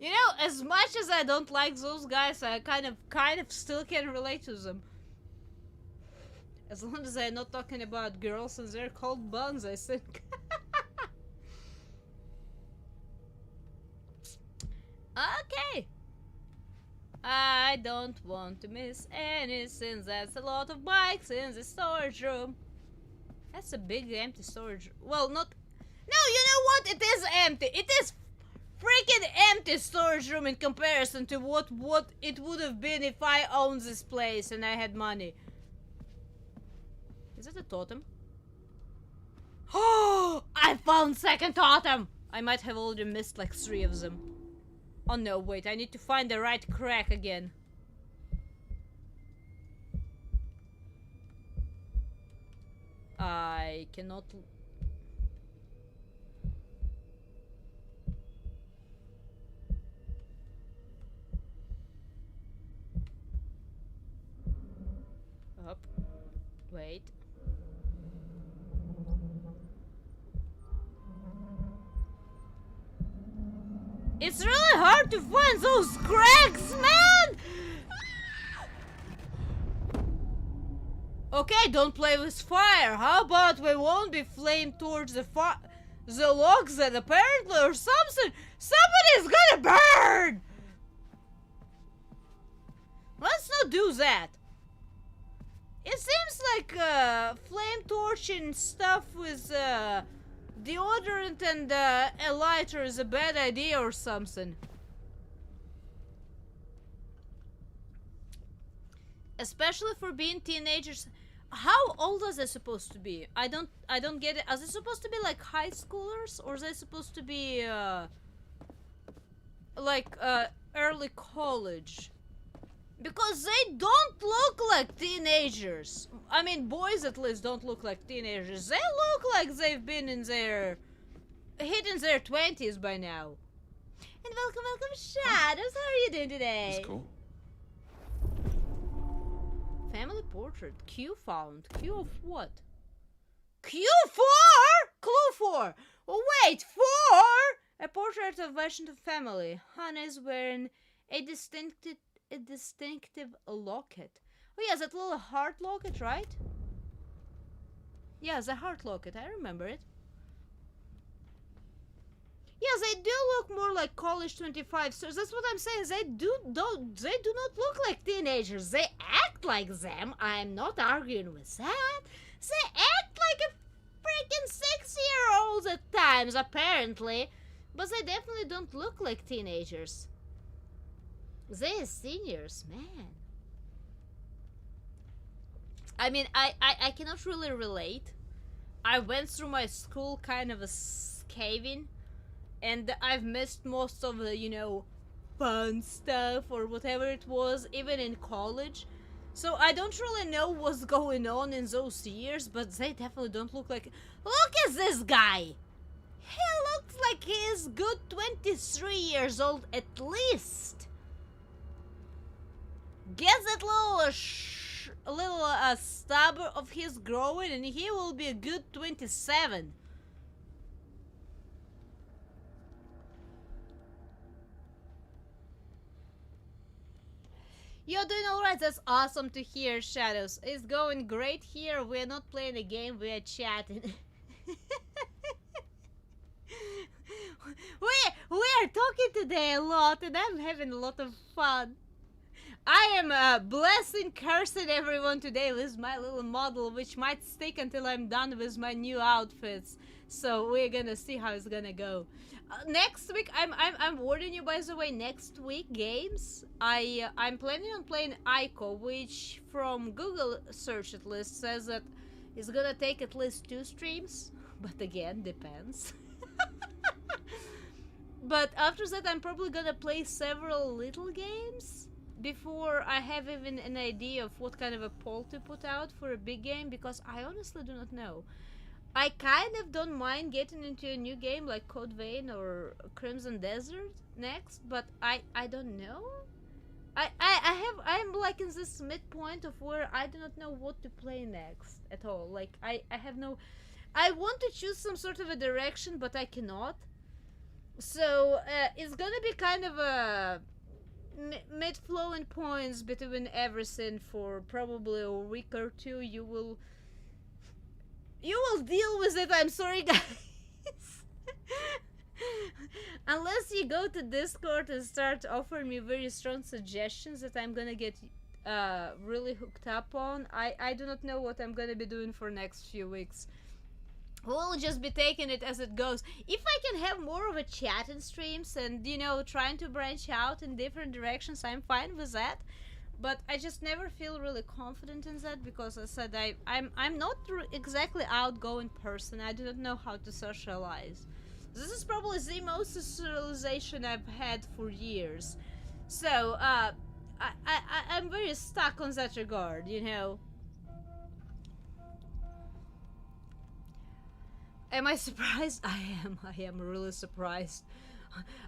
You know, as much as I don't like those guys, I kind of still can relate to them. As long as I'm not talking about girls and their cold buns, I think. Okay. I don't want to miss anything. That's a lot of bikes in the storage room. That's a big empty storage. Well, not. No, you know what? It is empty. It is freaking empty storage room in comparison to what it would have been if I owned this place and I had money. Is it a totem? Oh, I found second totem. I might have already missed like 3 of them. Oh no, wait, I need to find the right crack again. I cannot... Up. Wait. It's really hard to find those cracks, man! Okay, don't play with fire. How about we won't be flamed towards the logs that apparently or something? Somebody's gonna burn! Let's not do that. It seems like flame torching stuff with deodorant and a lighter is a bad idea or something. Especially for being teenagers. How old are they supposed to be? I don't get it. Are they supposed to be like high schoolers, or are they supposed to be like early college? Because they don't look like teenagers. I mean, boys at least don't look like teenagers. They look like they've been in their... hitting their 20s by now. And welcome, Shadows. How are you doing today? That's cool. Family portrait. Q found. Q of what? Q4? Clue 4. Oh, wait, 4? A portrait of Washington family. Hannah is wearing a distinctive locket. Oh yeah, that little heart locket, right? Yeah, the heart locket. I remember it. Yeah, they do look more like college 25. So that's what I'm saying. They do not look like teenagers. They act like them. I'm not arguing with that. They act like a freaking 6-year-olds at times, apparently. But they definitely don't look like teenagers. They're seniors, man. I mean, I cannot really relate. I went through my school kind of a caving, and I've missed most of the, you know, fun stuff or whatever it was, even in college. So I don't really know what's going on in those years, but they definitely don't look like... Look at this guy! He looks like he is good 23 years old at least. Get that little stub of his growing and he will be a good 27. You're doing alright, that's awesome to hear, Shadows. It's going great here. We're not playing a game, we're chatting. we are talking today a lot and I'm having a lot of fun. I am blessing, cursing everyone today with my little model, which might stick until I'm done with my new outfits. So we're gonna see how it's gonna go. Next week, I'm warning you, by the way. Next week games, I'm planning on playing Ico, which from Google search at least says that it's gonna take at least 2 streams, but again depends. But after that, I'm probably gonna play several little games before I have even an idea of what kind of a poll to put out for a big game, because I honestly do not know. I kind of don't mind getting into a new game like Code Vein or Crimson Desert next, but I don't know. I'm like in this midpoint of where I do not know what to play next at all. Like I have no... I want to choose some sort of a direction, but I cannot. So it's gonna be kind of a mid-flowing points between everything for probably a week or 2. You will deal with it. I'm sorry, guys. Unless you go to Discord and start offering me very strong suggestions that I'm gonna get really hooked up on. I do not know what I'm gonna be doing for next few weeks. We'll just be taking it as it goes. If I can have more of a chat in streams and, you know, trying to branch out in different directions, I'm fine with that. But I just never feel really confident in that because I said I'm not exactly outgoing person. I do not know how to socialize. This is probably the most socialization I've had for years. So, I'm very stuck on that regard, you know. Am I surprised? I am really surprised.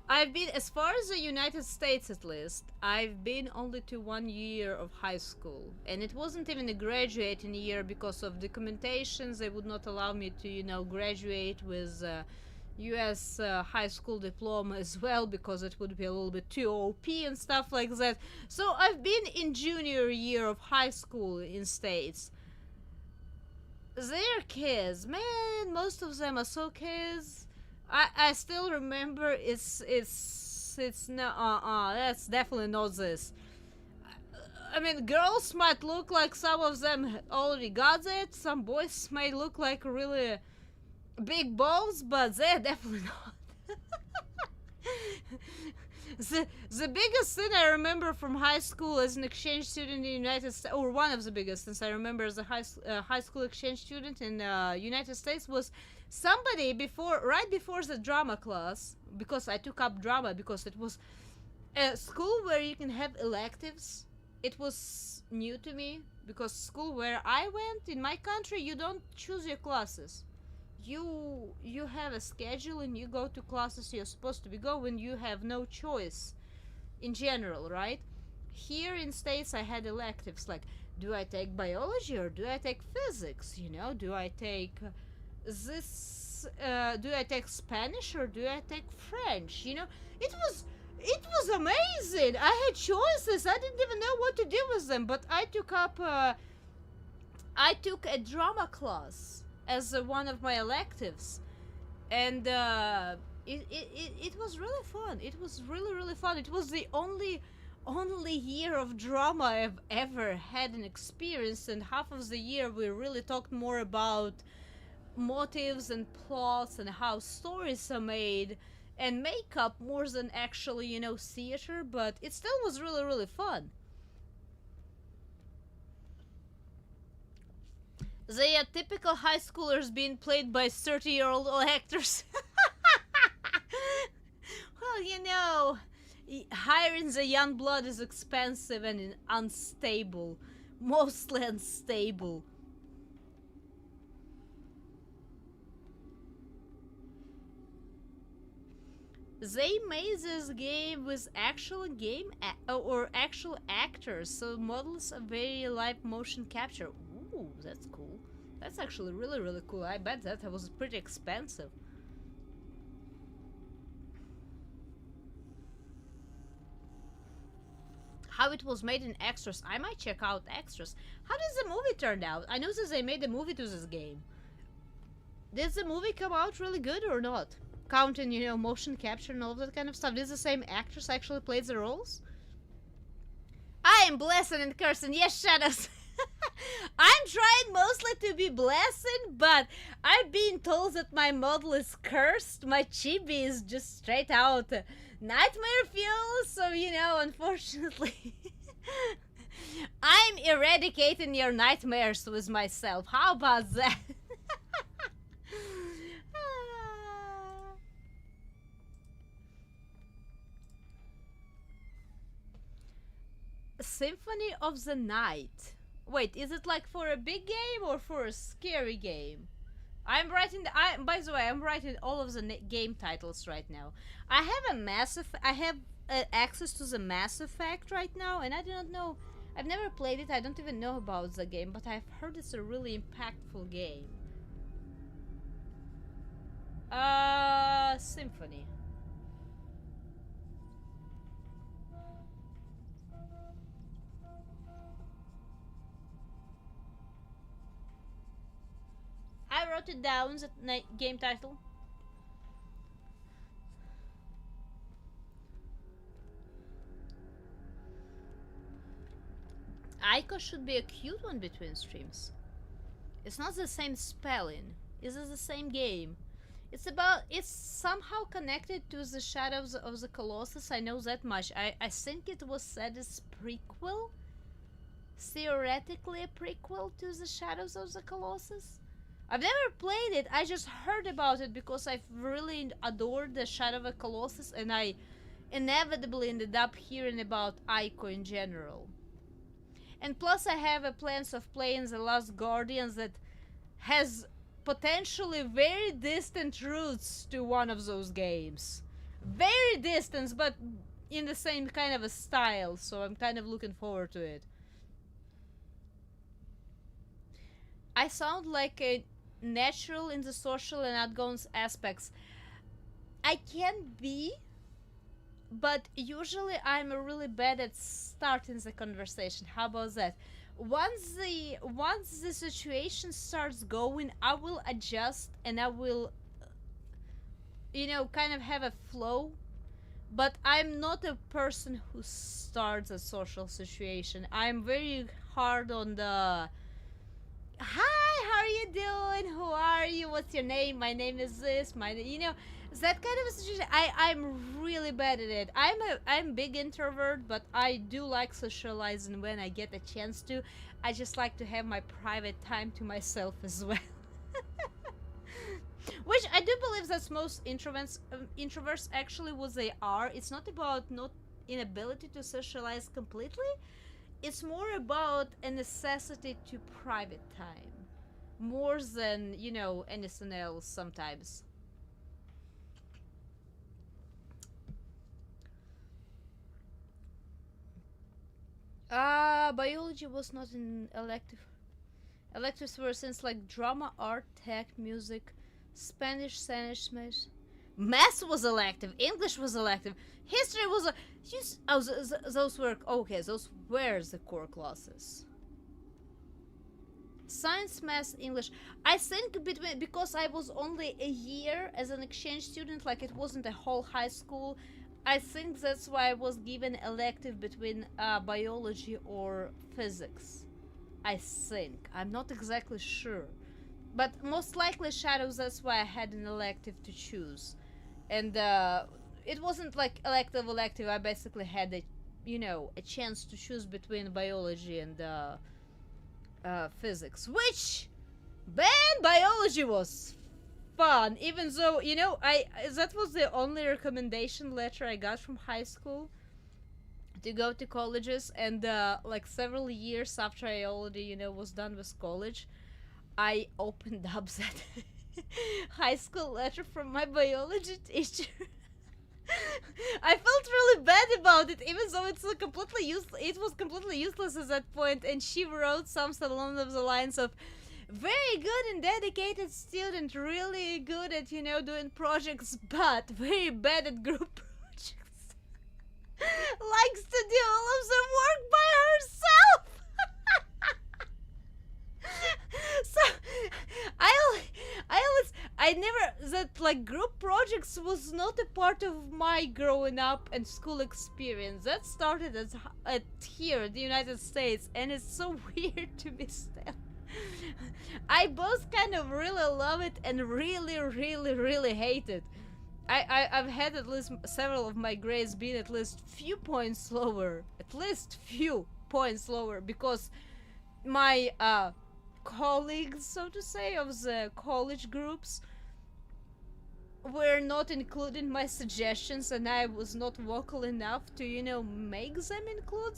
I've been, as far as the United States at least, I've been only to 1 year of high school. And it wasn't even a graduating year because of documentations. They would not allow me to, you know, graduate with US high school diploma as well because it would be a little bit too OP and stuff like that. So I've been in junior year of high school in States. They're kids, man. Most of them are so kids. I still remember it's no that's definitely not this. I mean, girls might look like some of them already got it. Some boys might look like really big balls, but they're definitely not. The biggest thing I remember from high school as an exchange student in the United States, or one of the biggest things I remember as a high school exchange student in the United States was somebody right before the drama class, because I took up drama because it was a school where you can have electives. It was new to me because school where I went in my country, you don't choose your classes. You have a schedule and you go to classes you're supposed to be going. You have no choice in general, right? Here in States I had electives like, do I take biology or do I take physics, you know? Do I take do I take Spanish or do I take French, you know? It was amazing. I had choices. I didn't even know what to do with them, but I took a drama class as one of my electives, and it was really fun. It was really fun. It was the only year of drama I've ever had an experience, and half of the year we really talked more about motives and plots and how stories are made and makeup more than actually, you know, theater, but it still was really fun. They are typical high schoolers being played by 30-year-old actors. Well, you know, hiring the young blood is expensive and unstable. Mostly unstable. They made this game with actual or actual actors, so models are very live motion capture. Ooh, that's cool. That's actually really cool. I bet that was pretty expensive. How it was made in extras. I might check out extras. How does the movie turn out? I know that they made a movie to this game. Did the movie come out really good or not? Counting, you know, motion capture and all that kind of stuff. Did the same actors actually play the roles? I am blessing and cursing. Yes, Shadows. I'm trying mostly to be blessing, but I'm being told that my model is cursed. My chibi is just straight out nightmare fuel, so, you know, unfortunately, I'm eradicating your nightmares with myself. How about that? Symphony of the Night. Wait, is it like for a big game or for a scary game? I'm writing. By the way, I'm writing all of the game titles right now. I have access to the Mass Effect right now, and I do not know. I've never played it. I don't even know about the game, but I've heard it's a really impactful game. Symphony. I wrote it down, the game title. Aiko should be a cute one between streams. It's not the same spelling. It's the same game. It's somehow connected to the Shadows of the Colossus. I know that much. I think it was said as prequel. Theoretically a prequel to the Shadows of the Colossus. I've never played it. I just heard about it because I've really adored the Shadow of the Colossus, and I inevitably ended up hearing about Aiko in general. And plus I have plans of playing The Last Guardians that has potentially very distant roots to one of those games. Very distant, but in the same kind of a style, so I'm kind of looking forward to it. I sound like a natural in the social and outgoing aspects. I can be, but usually I'm really bad at starting the conversation. How about that? Once the situation starts going, I will adjust and I will, kind of have a flow. But I'm not a person who starts a social situation. I'm very hard on the, hi, how are you doing? Who are you? What's your name? My name is this. That kind of a situation. I'm really bad at it. I'm a big introvert, but I do like socializing when I get a chance to. I just like to have my private time to myself as well. Which I do believe that most introverts actually what they are. It's not about not inability to socialize completely. It's more about a necessity to private time. More than, anything else sometimes. Biology was not an elective. Electives were since like drama, art, tech, music, Spanish, math was elective, English was elective, history was a. Those were okay. Those were the core classes. Science, math, English. I think because I was only a year as an exchange student, like it wasn't a whole high school. I think that's why I was given elective between biology or physics. I think. I'm not exactly sure. But most likely Shadows, that's why I had an elective to choose. And it wasn't like elective. I basically had a chance to choose between biology and physics. Which, man, biology was fun, even though that was the only recommendation letter I got from high school to go to colleges, and like several years after I already was done with college, I opened up that high school letter from my biology teacher. I felt really bad about it, even though it was completely useless at that point, and she wrote something along the lines of, very good and dedicated student, really good at, doing projects, but very bad at group projects. Likes to do all of the work by herself. So, group projects was not a part of my growing up and school experience. That started at here in the United States, and it's so weird to me still. I both kind of really love it and really, really, really hate it. I've had at least several of my grades being at least few points lower. At least few points lower, because my colleagues, so to say, of the college groups were not including my suggestions, and I was not vocal enough to, make them include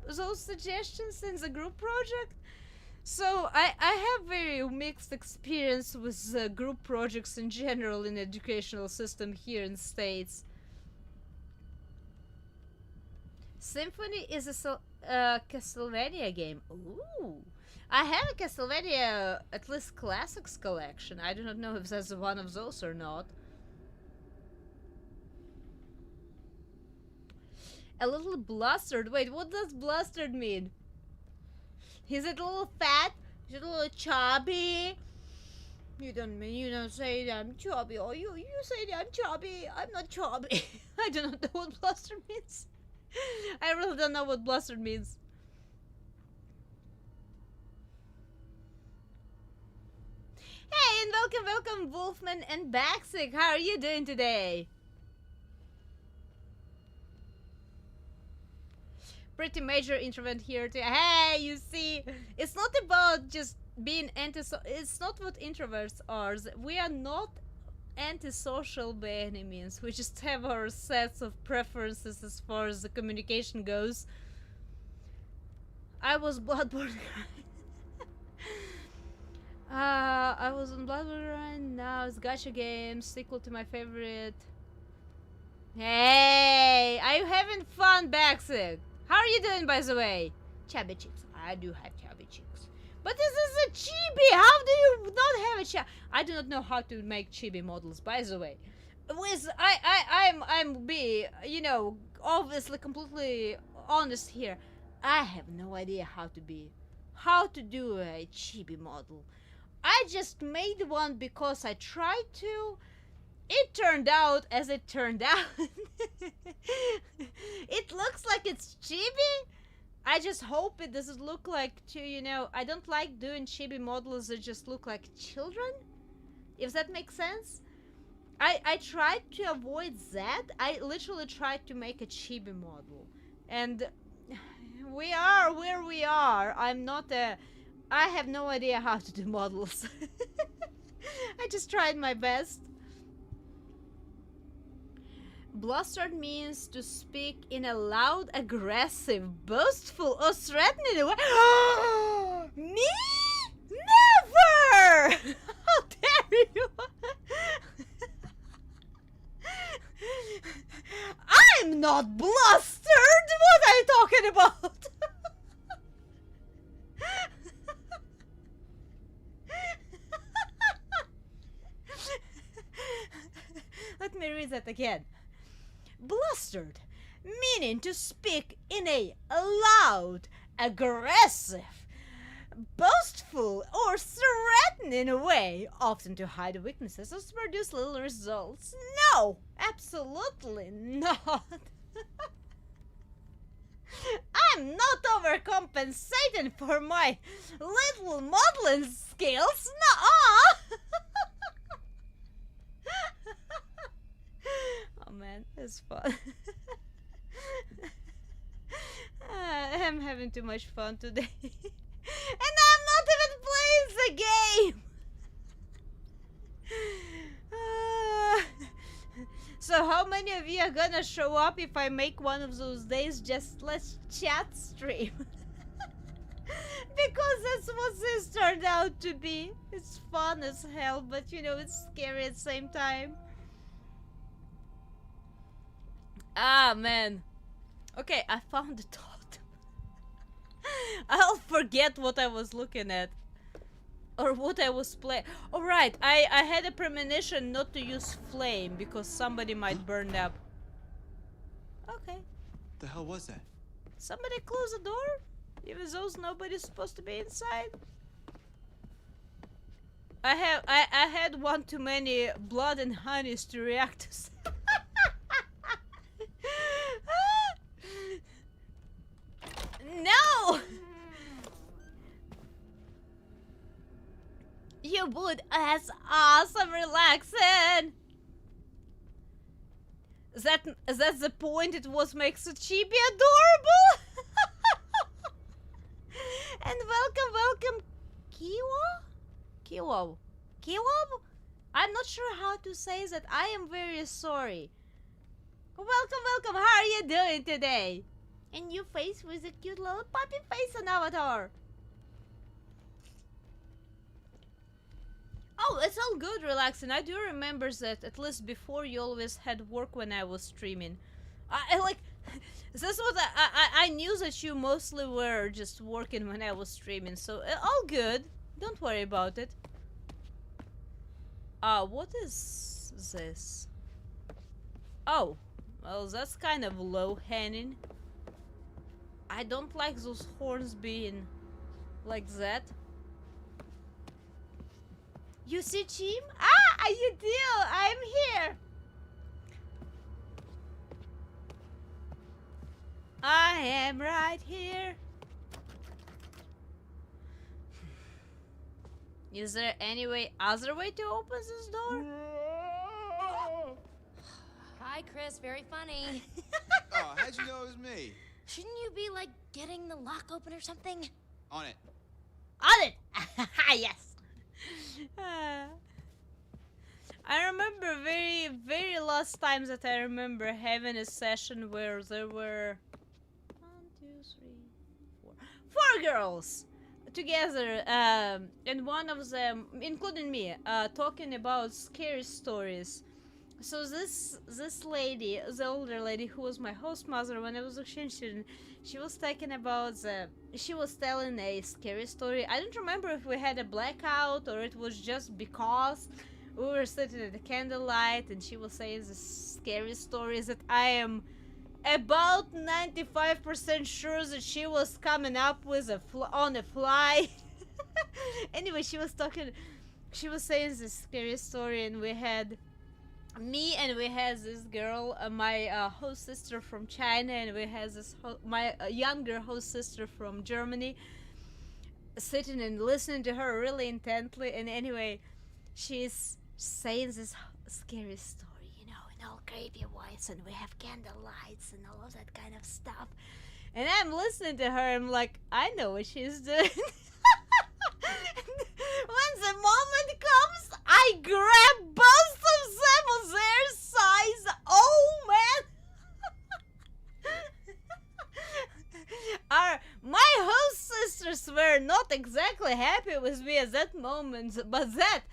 those suggestions in the group project. So I have very mixed experience with group projects in general in the educational system here in States. Symphony is a Castlevania game. Ooh. I have a Castlevania, at least Classics collection. I do not know if that's one of those or not. A little blustered. Wait, what does blustered mean? Is it a little fat? Is it a little chubby? You don't say that I'm chubby. Oh, you say that I'm chubby. I'm not chubby. I do not know what blustered means. I really don't know what blustered means. Hey, and welcome, Wolfman and Baxic. How are you doing today? Pretty major introvert here too. Hey, you see, it's not about just being it's not what introverts are. We are not antisocial by any means. We just have our sets of preferences as far as the communication goes. I was Bloodborne. I was on Bloodborne right now. It's gacha games, sequel to my favorite. Hey, are you having fun, Baxic? How are you doing, by the way? Chubby cheeks. I do have chubby cheeks. But this is a chibi. How do you not have a chubby? I do not know how to make chibi models, by the way. I'm you know, obviously completely honest here. I have no idea how to do a chibi model. I just made one because I tried to. It turned out as it turned out. It looks like it's chibi. I just hope it doesn't look like you know, I don't like doing chibi models that just look like children. If that makes sense. I tried to avoid that. I literally tried to make a chibi model. And we are where we are. I have no idea how to do models. I just tried my best. Blustered means to speak in a loud, aggressive, boastful, or threatening way. Me? Never! How dare you? I'm not blustered! What are you talking about? Let me read that again. Blustered, meaning to speak in a loud, aggressive, boastful, or threatening way, often to hide weaknesses or to produce little results. No, absolutely not. I'm not overcompensating for my little modeling skills. No. Oh man, it's fun. I'm having too much fun today. And I'm not even playing the game! So how many of you are gonna show up if I make one of those days just let's chat stream? Because that's what this turned out to be. It's fun as hell, but you know, it's scary at the same time. Ah, man. Okay, I found the totem. I'll forget what I was looking at. Or what I was playing. Alright, I had a premonition not to use flame because somebody might burn up. Okay. The hell was that? Somebody close the door? Even though nobody's supposed to be inside? I had one too many blood and honeys to react to. No! You would. That's awesome, relaxing. That's the point. It was makes a chibi adorable. And welcome, Kiwo. I'm not sure how to say that. I am very sorry. Welcome. How are you doing today? A new face with a cute little puppy face on avatar. Oh, it's all good, relaxing. I do remember that at least before you always had work when I was streaming. I like that's what I knew that you mostly were just working when I was streaming, so all good. Don't worry about it. What is this? Oh, well, that's kind of low-hanging. I don't like those horns being like that. You see Chim? Ah, you do! I'm here! I am right here. Is there any other way to open this door? Hi, Chris. Very funny. Oh, how'd you know it was me? Shouldn't you be, like, getting the lock open or something? On it. On it! Yes! I remember very last times that I remember having a session where there were 1, 2, 3, 4 girls together, and one of them, including me, talking about scary stories. So this lady, the older lady who was my host mother when I was exchange student, she was talking about she was telling a scary story. I don't remember if we had a blackout or it was just because we were sitting at the candlelight and she was saying the scary stories that I am about 95% sure that she was coming up with on a fly. Anyway, she was saying this scary story, and we had me and we had this girl, my host sister from China, and we had this my younger host sister from Germany, sitting and listening to her really intently. And anyway, she's saying this scary story, you know, in all creepy voice, and we have candle lights and all of that kind of stuff. And I'm listening to her, I'm like, I know what she's doing. When the moment comes, I grab both of them on their sides. Oh man! My host sisters were not exactly happy with me at that moment, but that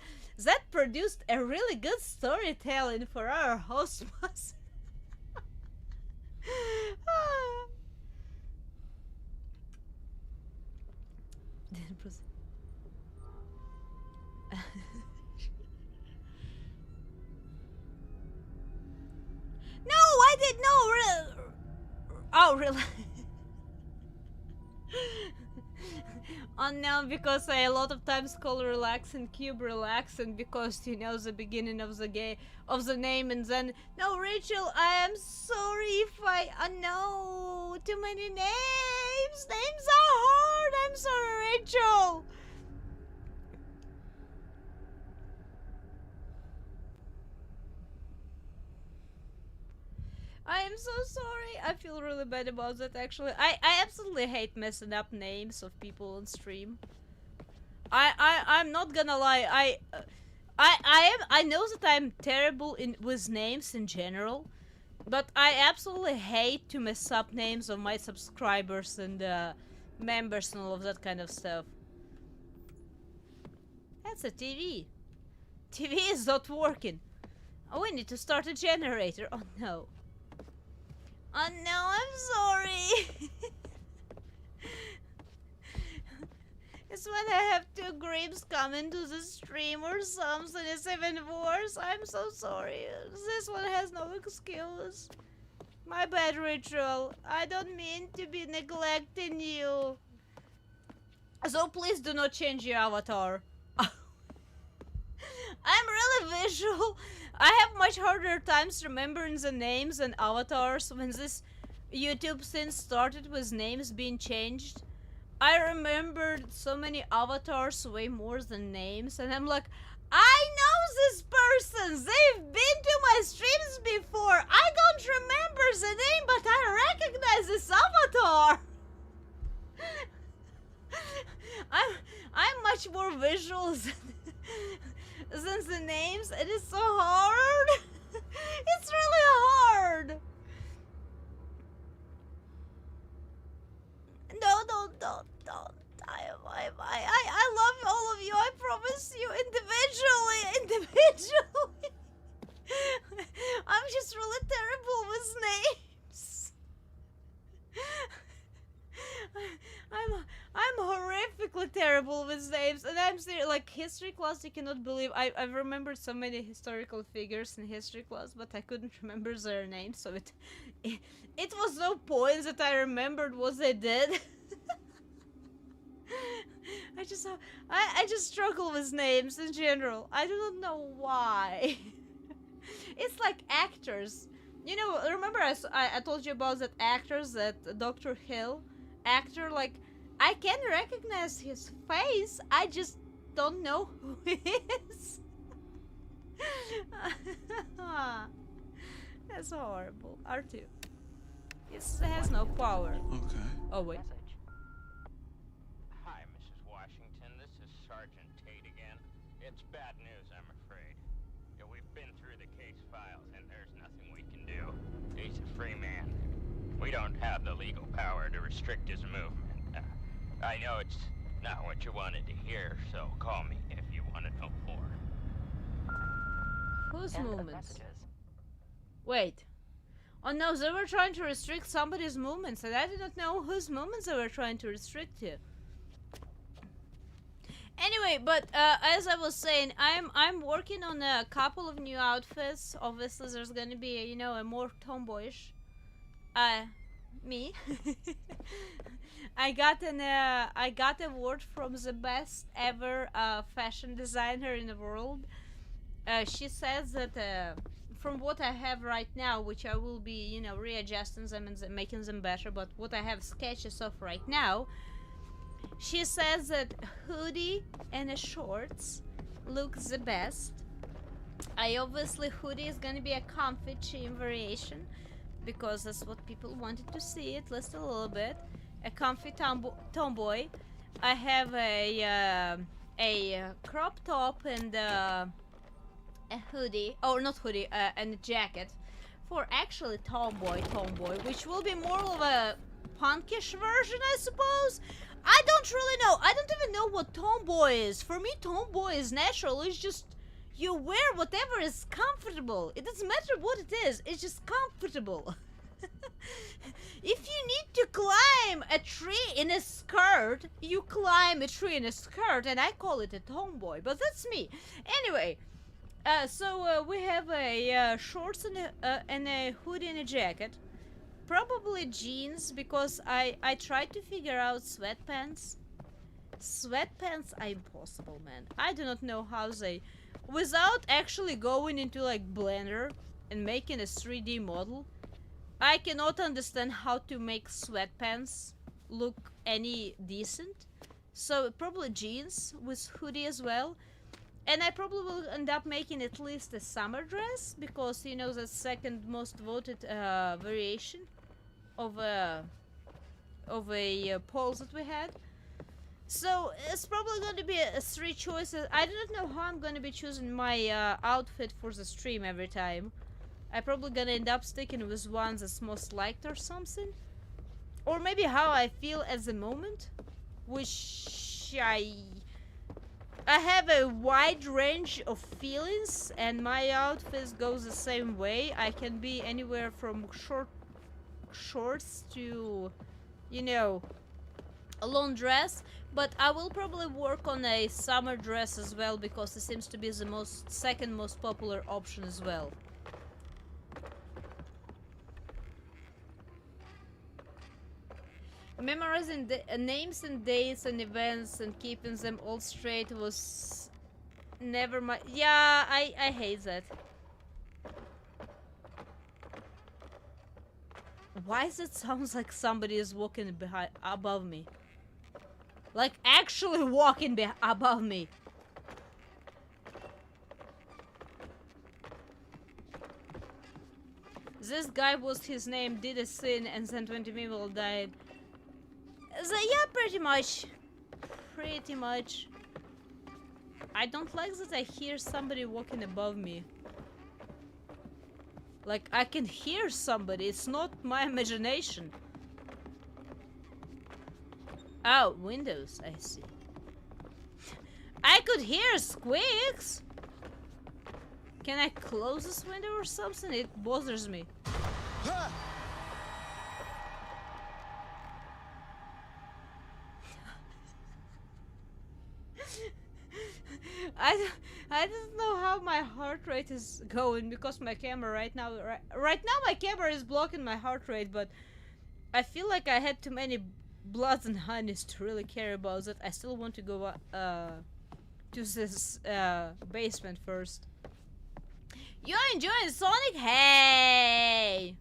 produced a really good storytelling for our host master. No, I did no. Oh, really? No, because I a lot of times call relax and cube relax, and because you know the beginning of the name, and then no, Rachel, I am sorry if I no too many names. Names are hard. I'm sorry, Rachel. I am so sorry. I feel really bad about that, actually. I absolutely hate messing up names of people on stream. I'm not gonna lie. I know that I'm terrible with names in general, but I absolutely hate to mess up names of my subscribers and members and all of that kind of stuff. That's a TV. TV is not working. Oh, we need to start a generator. Oh no. Oh no, I'm sorry. It's when I have 2 grips come into the stream or something, it's even worse. I'm so sorry. This one has no excuse. My bad, Ritual. I don't mean to be neglecting you. So please do not change your avatar. I'm really visual. I have much harder times remembering the names and avatars when this YouTube thing started with names being changed. I remembered so many avatars way more than names, and I'm like, I know this person! They've been to my streams before! I don't remember the name, but I recognize this avatar! I'm much more visual than the names. It is so hard. It's really hard. No, don't. I love all of you. I promise you, individually. I'm just really terrible with names. I'm horrifically terrible with names, and I'm serious. Like history class, you cannot believe I've remembered so many historical figures in history class, but I couldn't remember their names. So it was no point that I remembered what they did. I just struggle with names in general. I do not know why. It's like actors. You know, remember I told you about that actors, that Dr. Hill actor, like I can recognize his face. I just don't know who he is. That's horrible. R2. It has no power. Okay. Oh wait. Hi, Mrs. Washington. This is Sergeant Tate again. It's bad news, I'm afraid. Yeah, we've been through the case files, and there's nothing we can do. He's a free man. We don't have the legal power to restrict his movement. I know it's not what you wanted to hear, so call me if you want to know more. Whose movements? Wait. Oh no, they were trying to restrict somebody's movements, and I did not know whose movements they were trying to restrict to. Anyway, but as I was saying, I'm working on a couple of new outfits. Obviously, there's gonna be a, you know, a more tomboyish. Me. I got an award from the best ever fashion designer in the world. She says that from what I have right now, which I will be, you know, readjusting them and making them better, but what I have sketches of right now, she says that hoodie and a shorts look the best. Obviously hoodie is gonna be a comfy chim variation because that's what people wanted to see, at least a little bit. A comfy tomboy. I have a crop top and a hoodie, or not hoodie, and a jacket for actually tomboy, which will be more of a punkish version, I suppose. I don't really know. I don't even know what tomboy is. For me, tomboy is natural. It's just you wear whatever is comfortable. It doesn't matter what it is. It's just comfortable. If you need to climb a tree in a skirt, you climb a tree in a skirt, and I call it a tomboy. But that's me. Anyway. So we have a shorts and a hoodie and a jacket. Probably jeans, because I tried to figure out sweatpants. Sweatpants are impossible, man. I do not know how they... Without actually going into like Blender and making a 3D model, I cannot understand how to make sweatpants look any decent. So probably jeans with hoodie as well. And I probably will end up making at least a summer dress, because, you know, the second most voted variation of a polls that we had. So it's probably going to be a 3 choices. I do not know how I'm going to be choosing my outfit for the stream every time. I'm probably going to end up sticking with one that's most liked or something. Or maybe how I feel at the moment, which I have a wide range of feelings, and my outfits goes the same way. I can be anywhere from shorts to, you know, a long dress, but I will probably work on a summer dress as well, because it seems to be the second most popular option as well. Memorizing names and dates and events and keeping them all straight was never my... Yeah, I hate that. Why does it sound like somebody is walking above me? Like actually walking above me. This guy was his name, did a sin, and then 20 people died. So, yeah, pretty much. Pretty much. I don't like that I hear somebody walking above me. Like, I can hear somebody, it's not my imagination. Oh, windows, I see. I could hear squeaks! Can I close this window or something? It bothers me. I don't know how my heart rate is going, because my camera right now my camera is blocking my heart rate, but I feel like I had too many bloods and honeys to really care about that. I still want to go to this basement first. You're enjoying Sonic? Hey!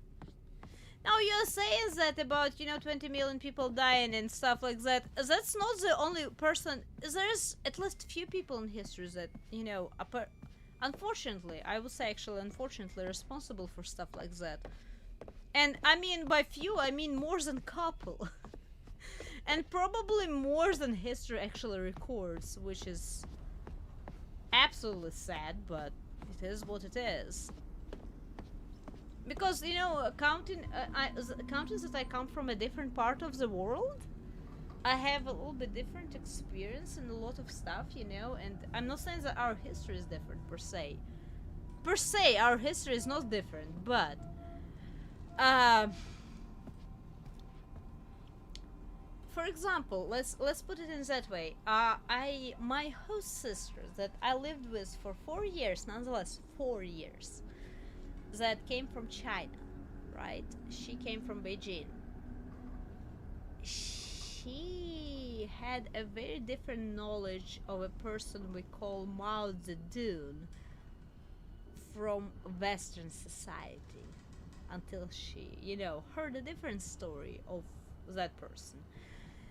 Now USA is that about 20 million people dying and stuff like that. That's not the only person. There's at least few people in history that unfortunately, I would say actually unfortunately responsible for stuff like that. And I mean by few, I mean more than couple. And probably more than history actually records, which is absolutely sad, but it is what it is. Because counting that I come from a different part of the world, I have a little bit different experience in a lot of stuff, and I'm not saying that our history is different per se. Per se, our history is not different, but for example, let's put it in that way. My host sister that I lived with for 4 years, nonetheless 4 years, that came from China, right? She came from Beijing. She had a very different knowledge of a person we call Mao Zedong from Western society until she, heard a different story of that person.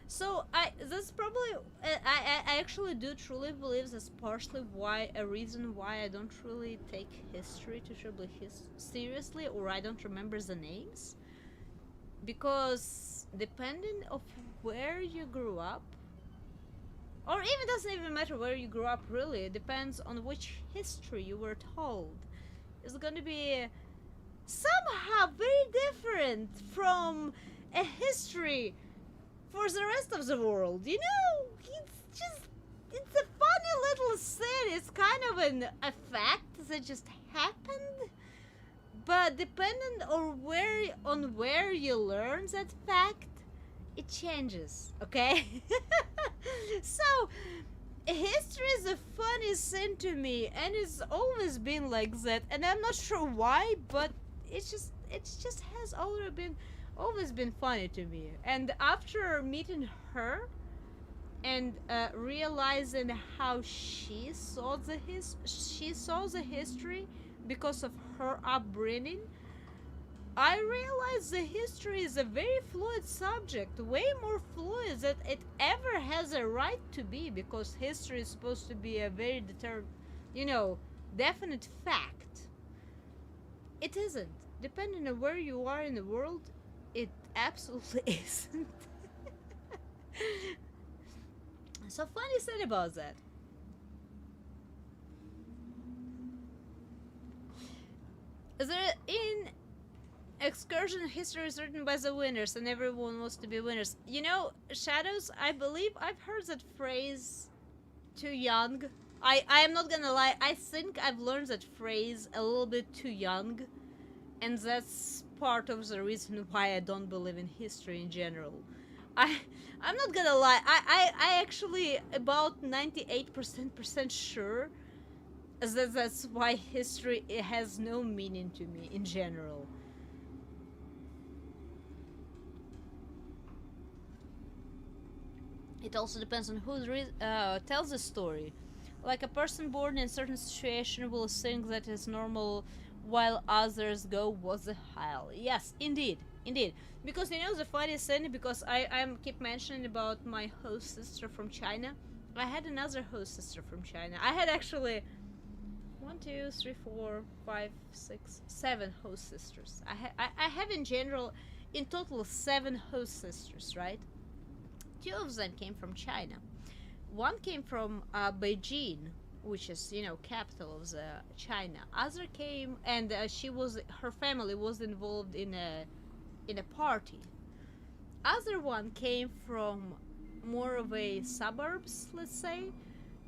So that's probably I actually do truly believe that's partially a reason why I don't really take history terribly seriously, or I don't remember the names, because depending of where you grew up, or even doesn't even matter where you grew up really, it depends on which history you were told. It's going to be somehow very different from a history for the rest of the world. It's a funny little thing. It's kind of a fact that just happened, but depending on where you learn that fact, it changes, okay? So history is a funny thing to me, and it's always been like that, and I'm not sure why, but it just has always been funny to me. And after meeting her and realizing how she saw the history because of her upbringing, I realized the history is a very fluid subject, way more fluid than it ever has a right to be, because history is supposed to be a very definite fact. It isn't. Depending on where you are in the world, it absolutely isn't. So funny thing about that. In excursion, history is written by the winners, and everyone wants to be winners. Shadows, I believe I've heard that phrase too young. I am not gonna lie, I think I've learned that phrase a little bit too young, and that's part of the reason why I don't believe in history in general. I'm not gonna lie, I actually about 98% sure that's why history has no meaning to me in general. It also depends on who tells the story. Like a person born in a certain situation will think that is normal, while others go, what the hell? Yes, indeed. Because the funniest thing, because I keep mentioning about my host sister from China. I had another host sister from China. I had actually 1, 2, 3, 4, 5, 6, 7 host sisters. I have in total 7 host sisters, right? 2 of them came from China. One came from Beijing, which is capital of China. Other came, and her family was involved in a party. Other one came from more of a suburbs, let's say,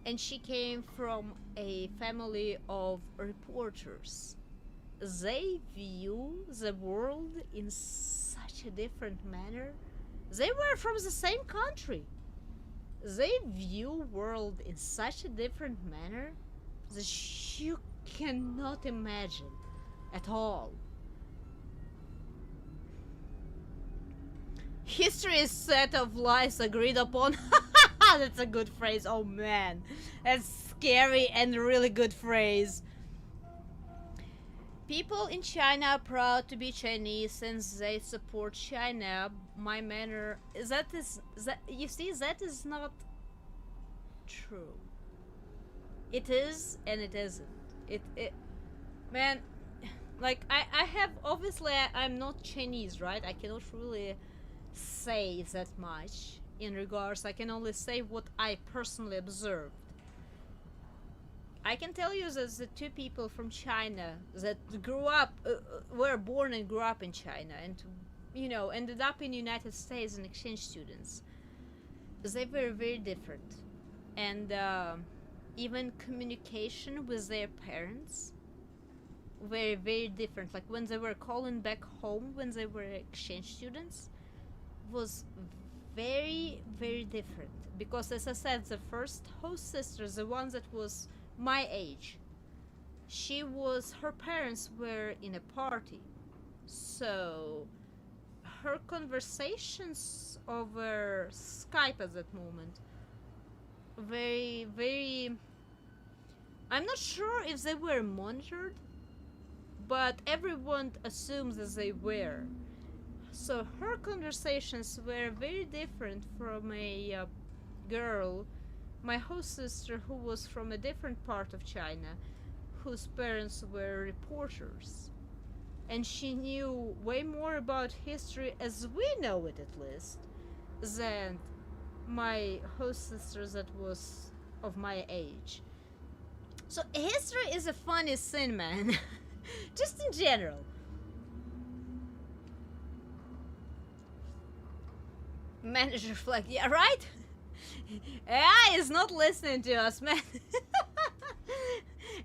and she came from a family of reporters. They view the world in such a different manner. They were from the same country. They view world in such a different manner that you cannot imagine at all. History is a set of lies agreed upon. That's a good phrase. Oh man, that's scary and really good phrase. People in China are proud to be Chinese since they support China. My manner that you see, that is not true. It is and it isn't. It man, like I have obviously I'm not Chinese, right? I cannot really say that much in regards. I can only say what I personally observed. I can tell you that the two people from China that grew up, were born and grew up in China, and you know, ended up in the United States as exchange students, they were very different, and even communication with their parents were very different. Like when they were calling back home when they were exchange students, was very different, because as I said, the first host sister, the one that was my age, her parents were in a party, so her conversations over Skype at that moment very I'm not sure if they were monitored, but everyone assumes that they were. So her conversations were very different from a girl, my host sister, who was from a different part of China, whose parents were reporters. And she knew way more about history, as we know it at least, than my host sister that was of my age. So history is a funny thing, man. Just in general. Manager flag, yeah, right? AI is not listening to us, man.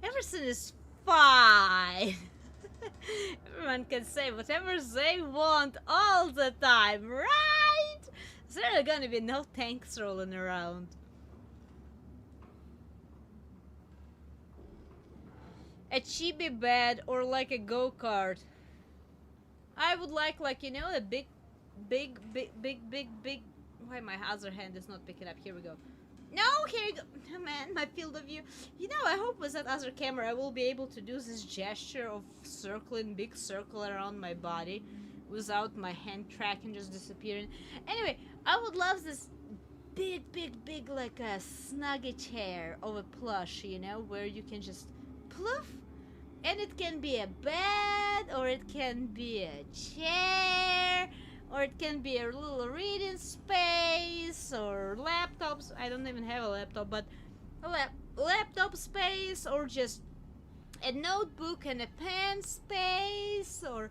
Everything is fine. Everyone can say whatever they want all the time, right? There are gonna be no tanks rolling around. A chibi bed or like a go-kart. I would like, you know, a big. Why my other hand is not picking up? Here we go. No, here you go. Oh, man, my field of view. You know, I hope with that other camera I will be able to do this gesture of circling, big circle around my body without my hand tracking just disappearing. Anyway, I would love this big, like a snuggy chair of a plush, you know, where you can just ploof. And it can be a bed, or it can be a chair, or it can be a little reading space, or laptops. I don't even have a laptop, but a laptop space, or just a notebook and a pen space, or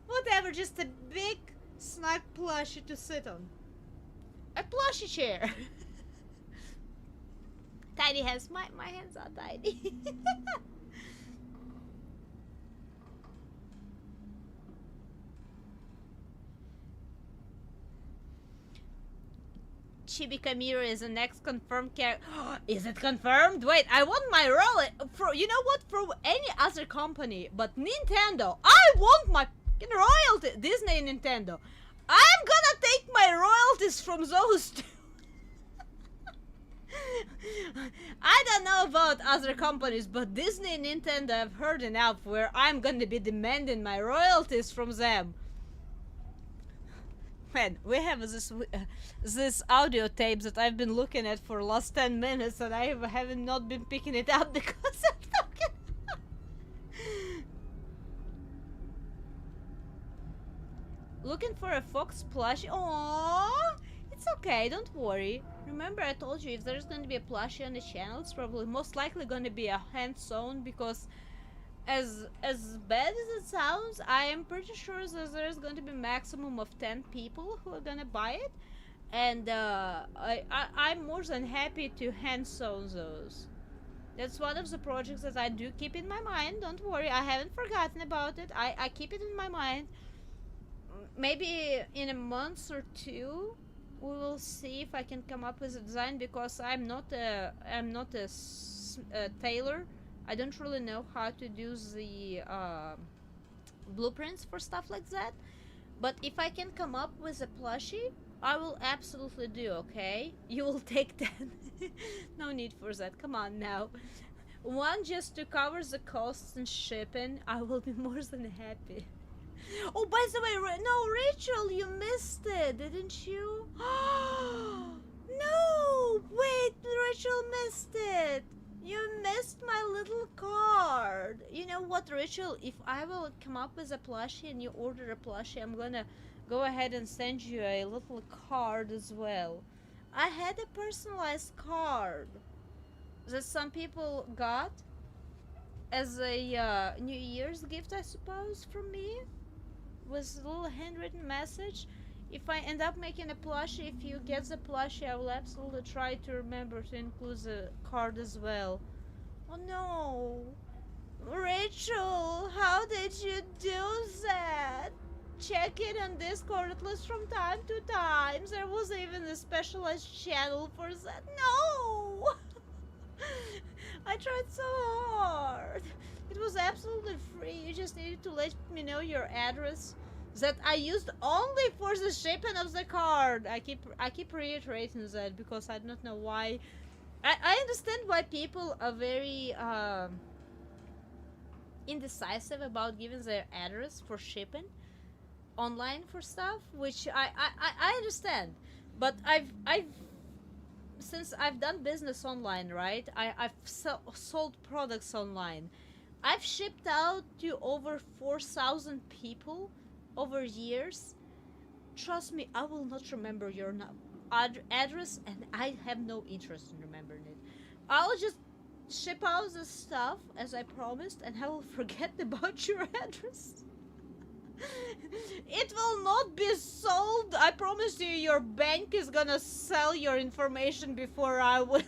whatever. Just a big snug plushie to sit on. A plushie chair. Tiny hands. My hands are tiny. Chimera is the next confirmed character. Is it confirmed? Wait, I want my role for, you know what, for any other company but Nintendo. I want my royalty. Disney and Nintendo. I'm gonna take my royalties from those two. I don't know about other companies, but Disney and Nintendo I've heard enough where I'm gonna be demanding my royalties from them. Man, we have this audio tape that I've been looking at for the last 10 minutes, and I haven't not been picking it up because I'm talking. Looking for a fox plushie? Aww, it's okay, don't worry. Remember, I told you if there's going to be a plushie on the channel, it's probably most likely going to be a hand-sewn, because as bad as it sounds, I am pretty sure that there's going to be a maximum of 10 people who are gonna buy it, and I'm more than happy to hand sew those. That's one of the projects that I do keep in my mind. Don't worry, I haven't forgotten about it. I keep it in my mind. Maybe in a month or two we will see if I can come up with a design, because I'm not a tailor. I don't really know how to do the blueprints for stuff like that. But if I can come up with a plushie, I will absolutely do, okay? You will take 10. No need for that. Come on now. one just to cover the costs and shipping, I will be more than happy. Oh, by the way, no, Rachel, you missed it, didn't you? No, wait, Rachel missed it. You missed my little card. You know what, Rachel? If I will come up with a plushie and you order a plushie, I'm gonna go ahead and send you a little card as well. I had a personalized card that some people got as a New Year's gift, I suppose, from me, with a little handwritten message. If I end up making a plushie, if you get the plushie, I will absolutely try to remember to include the card as well. Oh no! Rachel, how did you do that? Check it on Discord at least from time to time. There was even a specialized channel for that. No! I tried so hard. It was absolutely free. You just needed to let me know your address that I used only for the shipping of the card. I keep reiterating that because I don't know why. I understand why people are very indecisive about giving their address for shipping online for stuff, which I understand. But I've since I've done business online, right? I've sold products online. I've shipped out to over 4,000 people over years. Trust me, I will not remember your address, and I have no interest in remembering it. I'll just ship out the stuff as I promised, and I will forget about your address. It will not be sold. I promise you, your bank is gonna sell your information before I will.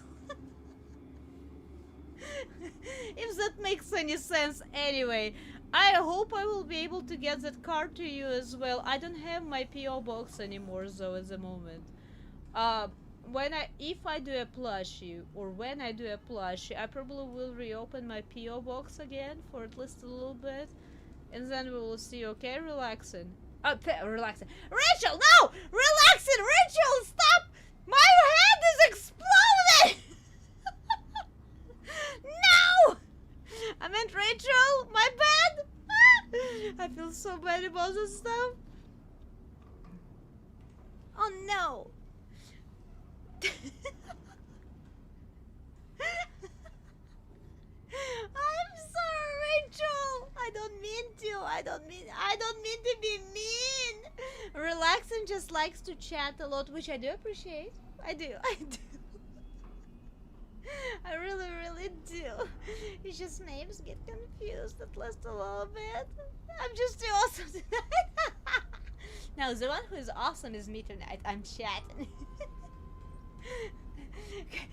If that makes any sense. Anyway, I hope I will be able to get that card to you as well. I don't have my PO box anymore though at the moment. If I do a plushie, or when I do a plushie, I probably will reopen my PO box again for at least a little bit, and then we will see. Okay, relaxing. Relaxing. Rachel, no! Relaxing! Rachel, stop! My head is exploding! No! I meant Rachel, my bad! I feel so bad about this stuff. Oh no! I'm sorry, Rachel. I don't mean to. I don't mean to be mean. Relaxing just likes to chat a lot, which I do appreciate. I do. I really, really do. It's just names get confused at least a little bit. I'm just too awesome tonight. Now, the one who is awesome is me tonight. I'm chatting. Okay.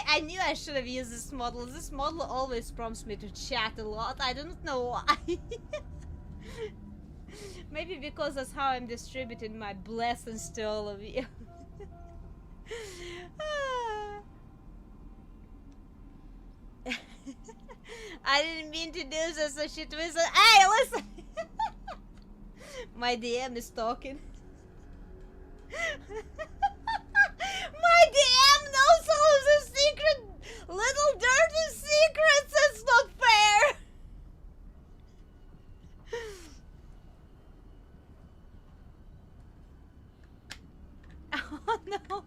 I knew I should have used this model. This model always prompts me to chat a lot. I don't know why. Maybe because that's how I'm distributing my blessings to all of you. I didn't mean to do this, so shit was. Hey, listen! My DM is talking. My DM knows all of the secret, little dirty secrets. It's not fair. Oh no.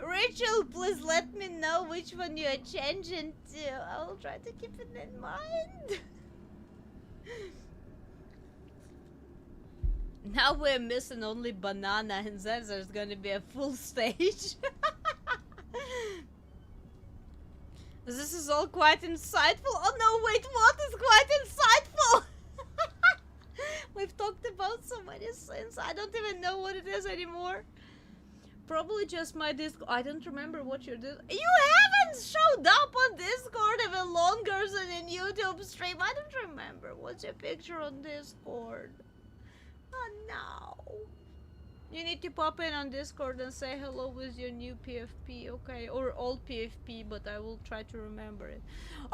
Rachel, please let me know which one you are changing to. I will try to keep it in mind. Now we're missing only banana, and then there's gonna be a full stage. This is all quite insightful. Oh no, wait, what is quite insightful? We've talked about so many things. I don't even know what it is anymore. Probably just my Discord. I don't remember what you did. You haven't showed up on Discord even longer than in YouTube stream. I don't remember. What's your picture on Discord? Oh no. You need to pop in on Discord and say hello with your new PFP, okay? Or old PFP, but I will try to remember it.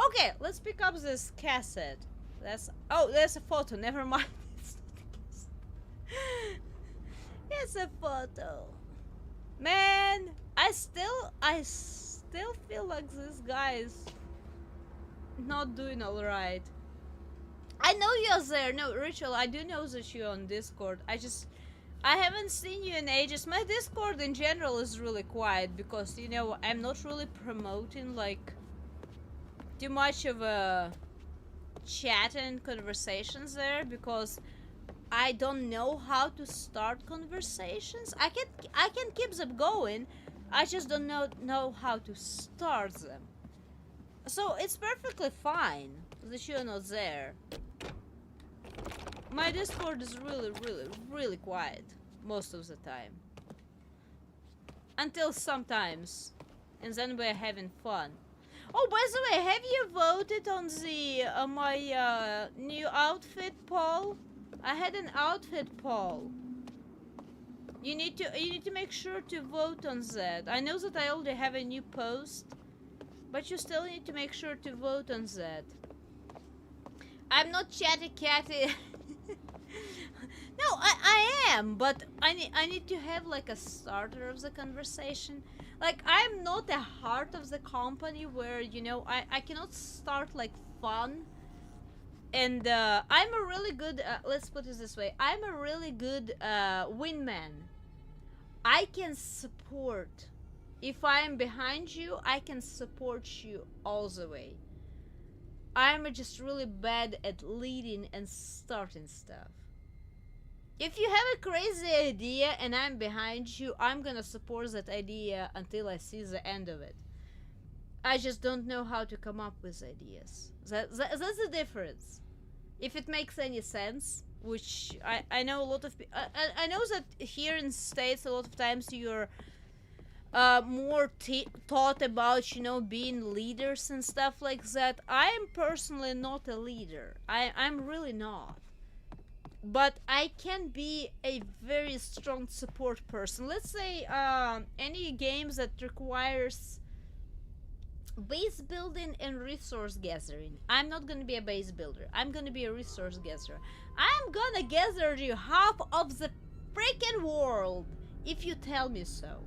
Okay, let's pick up this cassette. Oh, there's a photo. Never mind. It's a photo. Man, I still still feel like this guy is not doing alright. I know you're there. No, Rachel, I do know that you're on Discord. I haven't seen you in ages. My Discord in general is really quiet because, you know, I'm not really promoting, like, too much of a chat and conversations there because I don't know how to start conversations. I can keep them going. I just don't know how to start them. So it's perfectly fine that you're not there. My Discord is really quiet most of the time. Until sometimes. And then we're having fun. Oh, by the way, have you voted on the my new outfit poll? I had an outfit poll. You need to make sure to vote on that. I know that I already have a new post, but you still need to make sure to vote on that. I'm not chatty catty. No, I am, but I need to have like a starter of the conversation. Like, I'm not the heart of the company where, you know, I cannot start like fun. And I'm a really good, let's put it this way, I'm a really good wingman. I can support. If I'm behind you, I can support you all the way. I'm just really bad at leading and starting stuff. If you have a crazy idea and I'm behind you, I'm gonna support that idea until I see the end of it. I just don't know how to come up with ideas. That's the difference. If it makes any sense, which I know a lot of people... I know that here in States a lot of times you're more taught about, you know, being leaders and stuff like that. I am personally not a leader. I'm really not. But I can be a very strong support person. Let's say any games that requires base building and resource gathering. I'm not gonna be a base builder. I'm gonna be a resource gatherer. I'm gonna gather you half of the freaking world if you tell me so.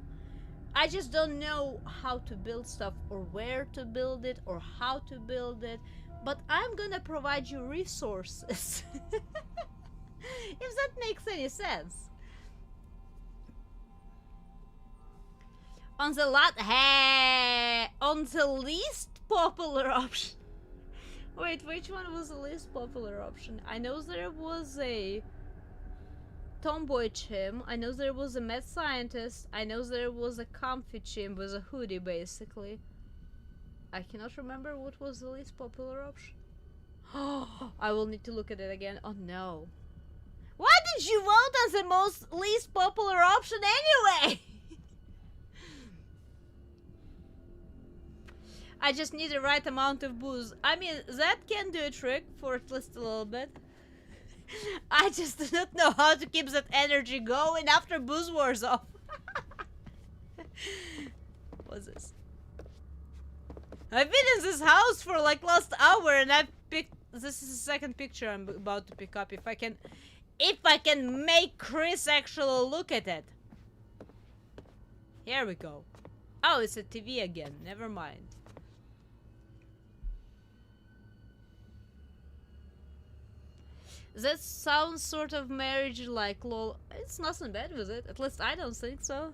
I just don't know how to build stuff or where to build it or how to build it, but I'm gonna provide you resources. If that makes any sense. On the on the least popular option. Wait, which one was the least popular option? I know there was a tomboy chim. I know there was a mad scientist. I know there was a comfy chim with a hoodie, basically. I cannot remember what was the least popular option. Oh, I will need to look at it again. Oh no. Why did you vote as the least popular option anyway? I just need the right amount of booze. I mean, that can do a trick for at least a little bit. I just do not know how to keep that energy going after booze wears off. What's this? I've been in this house for like last hour and I've picked... This is the second picture I'm about to pick up. If I can make Chris actually look at it. Here we go. Oh, it's a TV again. Never mind. That sounds sort of marriage-like, lol. It's nothing bad with it. At least I don't think so.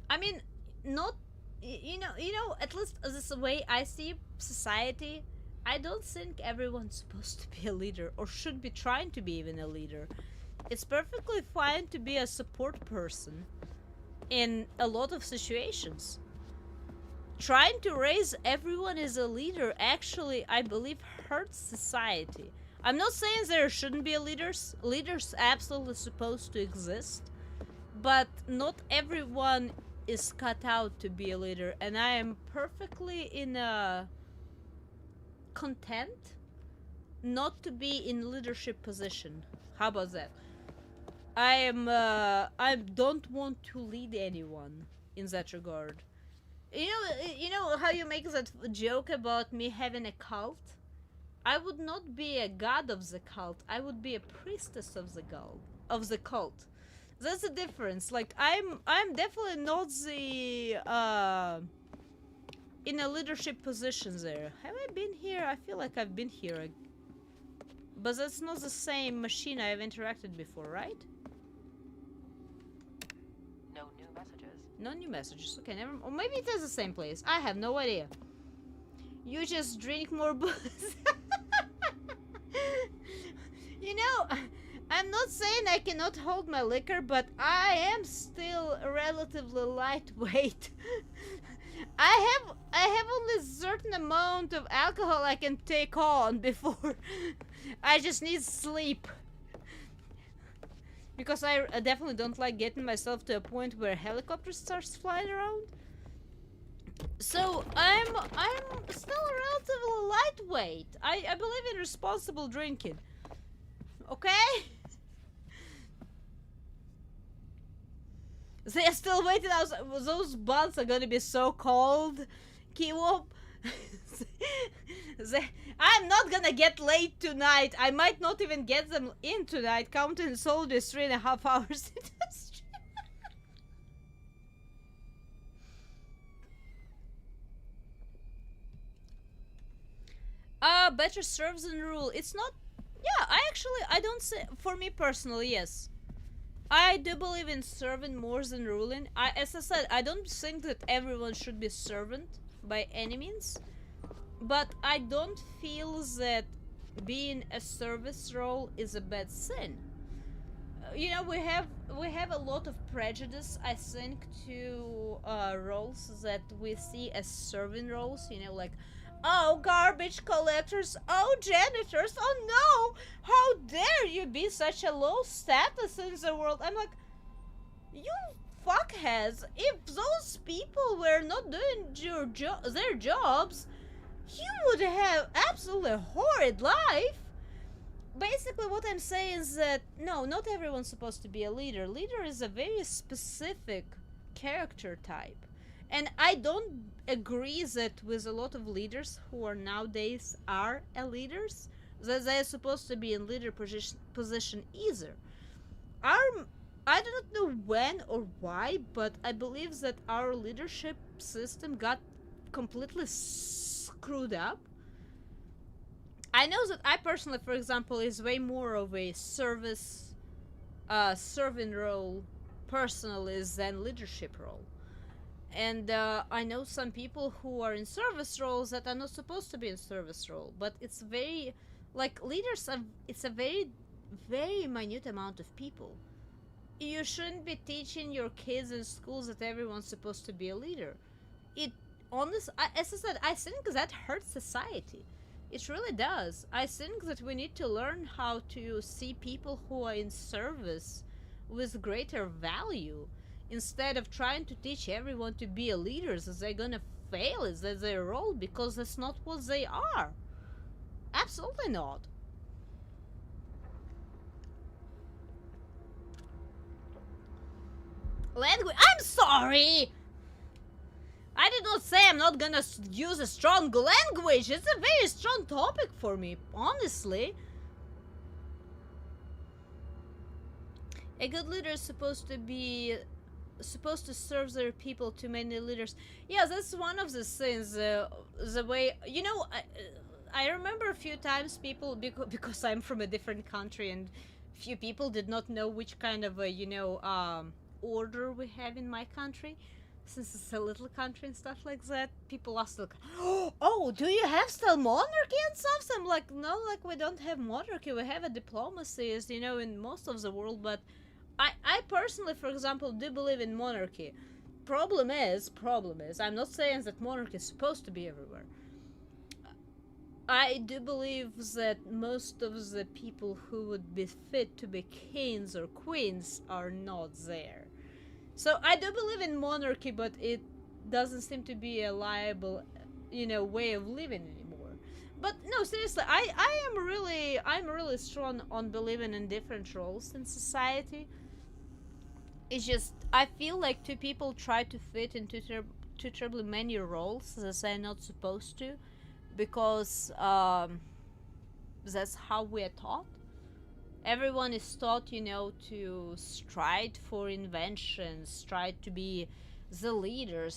I mean, not... You know, at least this way I see society, I don't think everyone's supposed to be a leader or should be trying to be even a leader. It's perfectly fine to be a support person in a lot of situations. Trying to raise everyone as a leader actually, I believe, hurts society. I'm not saying there shouldn't be leaders. Leaders absolutely supposed to exist. But not everyone is cut out to be a leader. And I am perfectly in a content not to be in leadership position. How about that? I don't want to lead anyone in that regard. You know how you make that joke about me having a cult? I would not be a god of the cult. I would be a priestess of the cult. That's the difference. Like I'm definitely not the in a leadership position there. Have I been here? I feel like I've been here. But that's not the same machine I've interacted before, right? No new messages. No new messages. Okay, never. Or maybe it is the same place. I have no idea. You just drink more booze. You know, I'm not saying I cannot hold my liquor, but I am still relatively lightweight. I have only a certain amount of alcohol I can take on before I just need sleep. Because I definitely don't like getting myself to a point where a helicopter starts flying around. So I'm still relatively lightweight. I believe in responsible drinking. Okay? They're still waiting. Those buns are gonna be so cold. Kiwop. I'm not gonna get late tonight. I might not even get them in tonight, counting soldiers 3.5 hours in the street. Better serves and rule. It's not. Yeah, I don't say. For me personally, yes. I do believe in serving more than ruling. As I said, I don't think that everyone should be servant by any means. But I don't feel that being a service role is a bad sin. You know, we have a lot of prejudice, I think, to roles that we see as serving roles. You know, like, oh, garbage collectors, oh, janitors, oh no, how dare you be such a low status in the world. I'm like, you fuckheads, if those people were not doing their jobs, you would have absolutely horrid life. Basically what I'm saying is that no, not everyone's supposed to be a leader. Leader is a very specific character type. And I don't agree that with a lot of leaders who are nowadays are leaders, that they're supposed to be in leader position either. I do not know when or why, but I believe that our leadership system got completely screwed up. I know that I personally, for example, is way more of a serving role personally than leadership role. And I know some people who are in service roles that are not supposed to be in service role, but it's very, like, leaders are, it's a very, very minute amount of people. You shouldn't be teaching your kids in schools that everyone's supposed to be a leader. It, honestly, as I said, I think that hurts society. It really does. I think that we need to learn how to see people who are in service with greater value, instead of trying to teach everyone to be a leaders as they're gonna fail is that their role, because that's not what they are. Absolutely not. Language. I'm sorry. I did not say I'm not gonna use a strong language. It's a very strong topic for me, honestly. A good leader is supposed to serve their people. Too many leaders. Yeah, that's one of the things. The way, you know, I remember a few times people, because I'm from a different country, and few people did not know which kind of a, order we have in my country, since it's a little country and stuff like that. People ask, like, oh, do you have still monarchy and stuff? So I'm like, no, like, we don't have monarchy. We have a diplomacy, as you know, in most of the world, but I personally, for example, do believe in monarchy. Problem is, I'm not saying that monarchy is supposed to be everywhere. I do believe that most of the people who would be fit to be kings or queens are not there. So I do believe in monarchy, but it doesn't seem to be a liable, way of living anymore. But no, seriously, I'm really strong on believing in different roles in society. It's just, I feel like two people try to fit into too terribly many roles that they're not supposed to, because that's how we're taught. Everyone is taught, to strive for inventions, strive to be the leaders,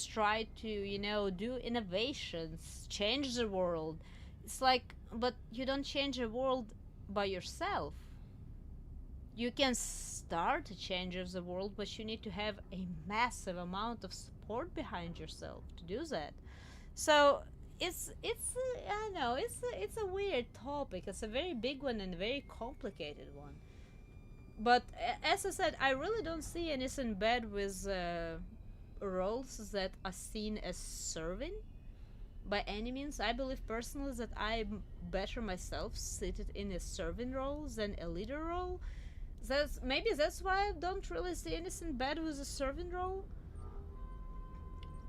try to, you know, do innovations, change the world. It's like, but you don't change the world by yourself. You can start a change of the world, but you need to have a massive amount of support behind yourself to do that. So I know it's a weird topic. It's a very big one and a very complicated one. But as I said, I really don't see anything bad with roles that are seen as serving by any means. I believe personally that I'm better myself seated in a serving role than a leader role. That's why I don't really see anything bad with a serving role.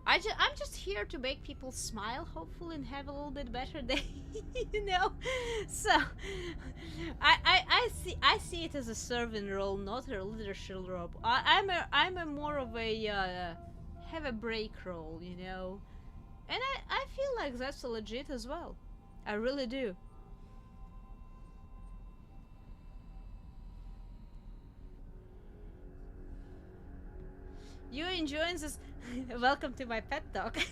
I'm just here to make people smile, hopefully, and have a little bit better day, you know. So, I see it as a serving role, not a leadership role. I'm a more of a have a break role, you know, and I feel like that's legit as well. I really do. You enjoying this? Welcome to my pet talk. When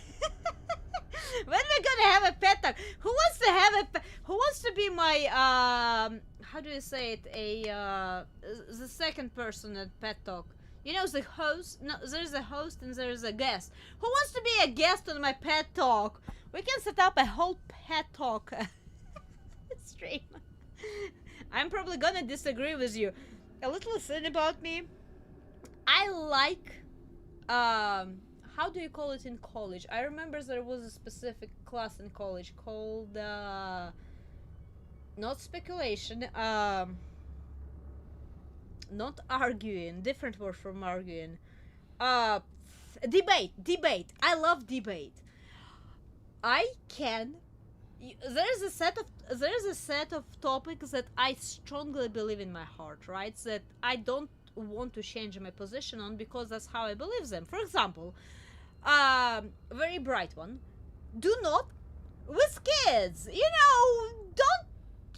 we gonna have a pet talk? Who wants to have a who wants to be my how do you say it, the second person at pet talk? You know, the host. No, there's a host and there's a guest. Who wants to be a guest on my pet talk? We can set up a whole pet talk stream. I'm probably gonna disagree with you. A little thing about me, I like how do you call it in college? I remember there was a specific class in college called not speculation, not arguing, different word from arguing, debate. I love debate. There's a set of topics that I strongly believe in my heart, right? That I don't want to change my position on because that's how I believe them. For example, very bright one. Do not with kids. You know, don't.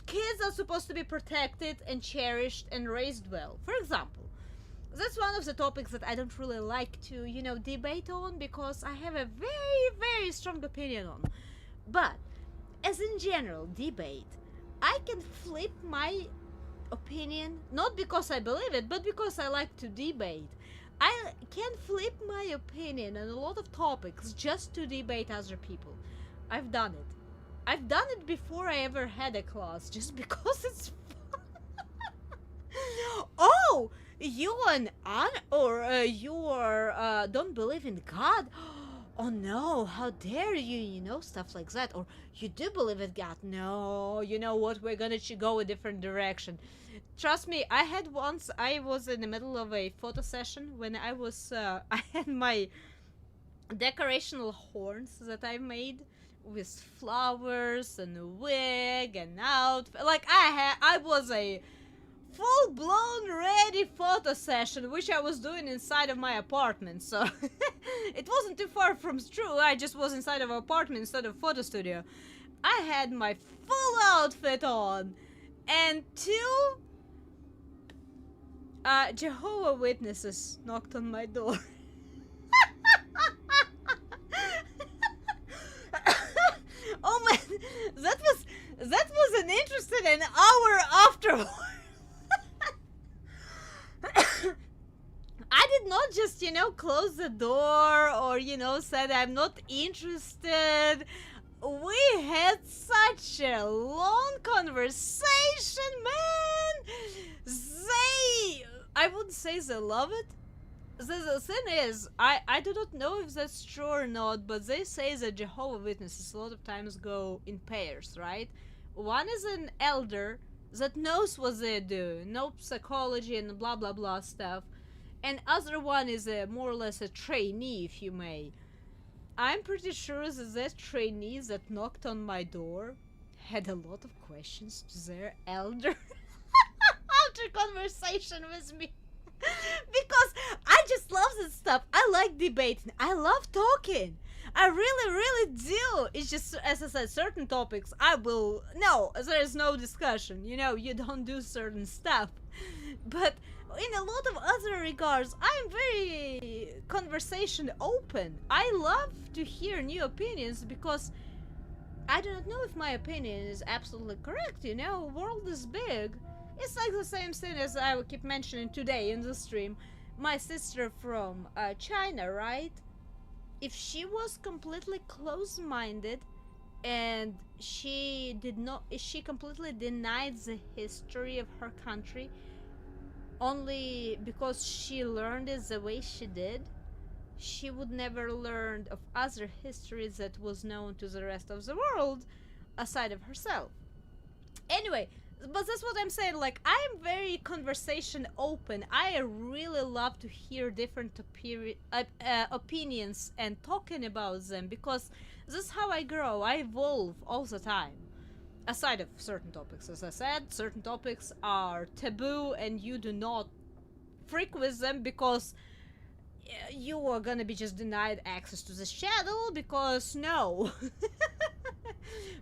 Kids are supposed to be protected and cherished and raised well. For example, that's one of the topics that I don't really like to, you know, debate on because I have a very, very strong opinion on. But as in general debate, I can flip my opinion, not because I believe it, but because I like to debate. I can flip my opinion on a lot of topics just to debate other people. I've done it. I've done it before I ever had a class, just because it's fun. Oh, you don't believe in God? Oh no, how dare you, you know, stuff like that. Or you do believe in God? No, you know what, we're gonna go a different direction. Trust me, I was in the middle of a photo session when I had my decorational horns that I made with flowers and a wig and outfit. Like I was a full-blown ready photo session, which I was doing inside of my apartment, so it wasn't too far from true. I just was inside of an apartment instead of a photo studio. I had my full outfit on, and two Jehovah Witnesses knocked on my door. Oh man, that was an interesting an hour afterward. I did not just, you know, close the door or, you know, said I'm not interested. We had such a long conversation, man. I would say they love it. The thing is, I do not know if that's true or not, but they say that Jehovah's Witnesses a lot of times go in pairs, right? One is an elder that knows what they do, knows psychology and blah blah blah stuff, and other one is more or less a trainee, if you may. I'm pretty sure that trainee that knocked on my door had a lot of questions to their elder after conversation with me. Because I just love this stuff. I like debating. I love talking. I really, really do. It's just, as I said, certain topics I will. No, there is no discussion. You know, you don't do certain stuff. But in a lot of other regards, I'm very conversation open. I love to hear new opinions because I do not know if my opinion is absolutely correct. You know, world is big. It's like the same thing as I will keep mentioning today in the stream. My sister from China, right? If she was completely close-minded and she completely denied the history of her country only because she learned it the way she did, she would never learn of other histories that was known to the rest of the world aside of herself. Anyway, but that's what I'm saying, like, I'm very conversation open. I really love to hear different opinions and talking about them, because this is how I grow. I evolve all the time. Aside of certain topics, as I said, certain topics are taboo and you do not freak with them because you are gonna be just denied access to this channel, because no.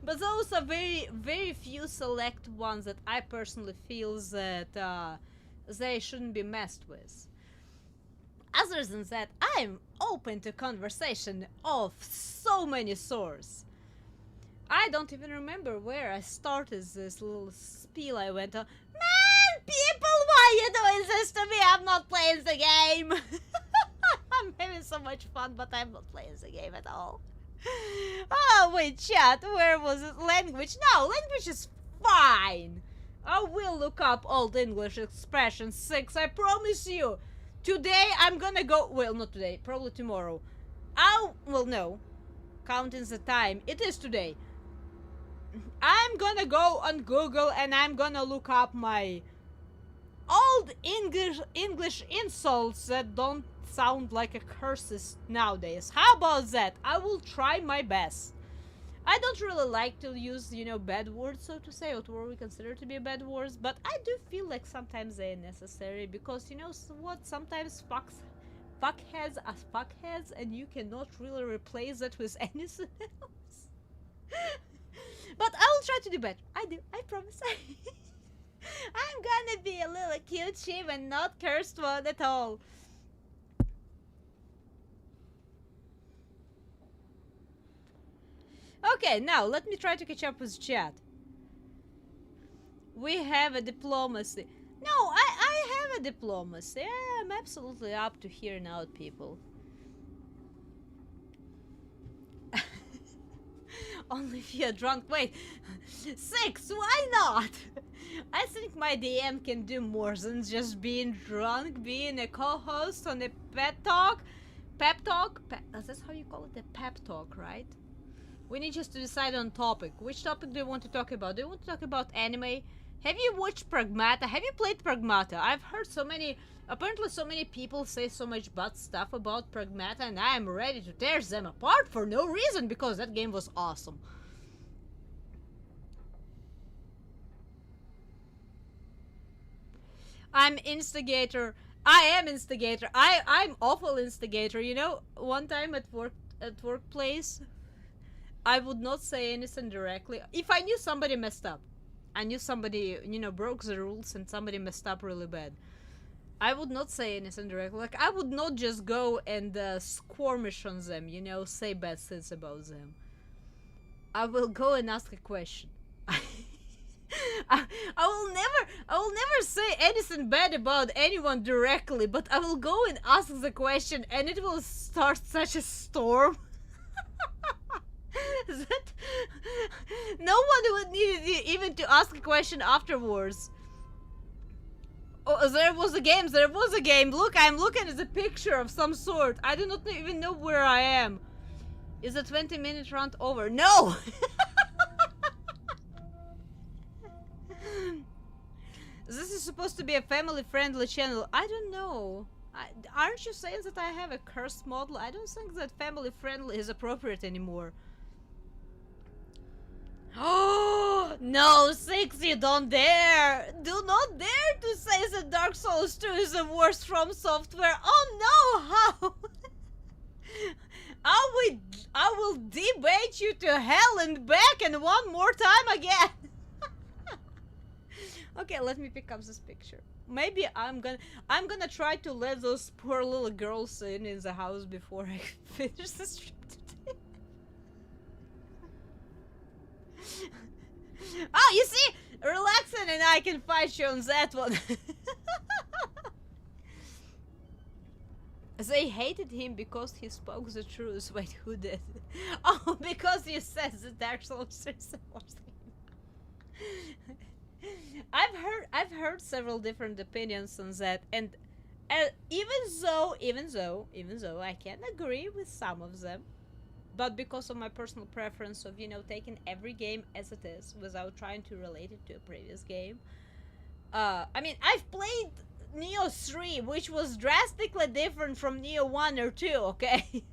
But those are very, very few select ones that I personally feel that they shouldn't be messed with. Other than that, I'm open to conversation of so many sorts. I don't even remember where I started this little spiel I went on. Man, people, why are you doing this to me? I'm not playing the game. I'm having so much fun, but I'm not playing the game at all. Oh, wait, chat, where was it? Language? No, language is fine. I will look up Old English expression 6, I promise you. Today I'm gonna go, well, not today, probably tomorrow. Well, no. Counting the time, it is today. I'm gonna go on Google and I'm gonna look up my old English insults that don't sound like a curses nowadays. How about that? I will try my best. I don't really like to use, you know, bad words, so to say, or what we consider to be bad words, but I do feel like sometimes they're necessary, because, you know what, sometimes fuckheads are fuckheads and you cannot really replace that with anything else. But I will try to do better. I do, I promise. I'm gonna be a little cute sheep and not cursed one at all. Okay, now let me try to catch up with chat. We have a diplomacy. No, I have a diplomacy. I'm absolutely up to hearing out people. Only if you're drunk. Wait, 6, why not? I think my DM can do more than just being drunk, being a co-host on a pep talk. That's how you call it, a pep talk, right? We need just to decide on topic. Which topic do you want to talk about? Do you want to talk about anime? Have you watched Pragmata? Have you played Pragmata? I've heard so many, apparently so many people say so much bad stuff about Pragmata, and I am ready to tear them apart for no reason, because that game was awesome. I'm instigator. I am instigator. I'm awful instigator. You know, one time at workplace, I would not say anything directly. If I knew somebody messed up, I knew somebody, you know, broke the rules and somebody messed up really bad, I would not say anything directly. Like, I would not just go and squirmish on them, you know, say bad things about them. I will go and ask a question. I will never say anything bad about anyone directly, but I will go and ask the question, and it will start such a storm that no one would need even to ask a question afterwards. Oh, there was a game. Look, I'm looking at a picture of some sort. I do not even know where I am. Is the 20-minute round over? No! This is supposed to be a family-friendly channel. I don't know. Aren't you saying that I have a cursed model? I don't think that family-friendly is appropriate anymore. Oh no, 6, you don't dare! Do not dare to say that Dark Souls 2 is the worst from software. Oh no, how? I will debate you to hell and back and one more time again. Okay, let me pick up this picture. Maybe I'm gonna try to let those poor little girls in the house before I finish the stream today. Oh, you see, relaxing and I can fight you on that one. They hated him because he spoke the truth. Wait, who did? Oh, because you said the Dark Souls 3 supports him. I've heard several different opinions on that, and even though I can agree with some of them, but because of my personal preference of, you know, taking every game as it is without trying to relate it to a previous game. I mean, I've played Neo 3, which was drastically different from Neo 1 or 2, okay?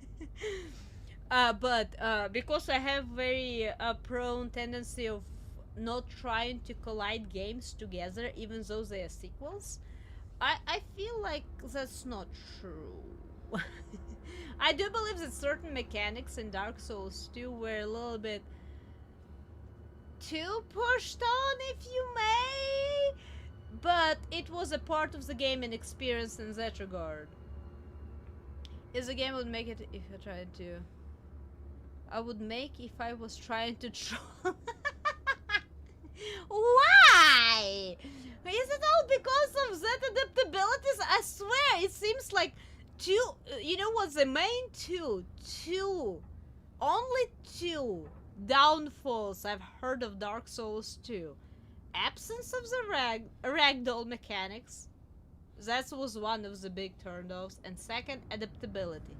But because I have very prone tendency of not trying to collide games together, even though they are sequels, I feel like that's not true. I do believe that certain mechanics in Dark Souls 2 were a little bit too pushed on, if you may, but it was a part of the gaming experience in that regard. Is the game would make it if I tried to... I would make if I was trying to troll. Why? Is it all because of that adaptabilities? I swear, it seems like two... You know what? The main only two downfalls I've heard of Dark Souls 2. Absence of the ragdoll mechanics. That was one of the big turn-offs. And second, adaptability.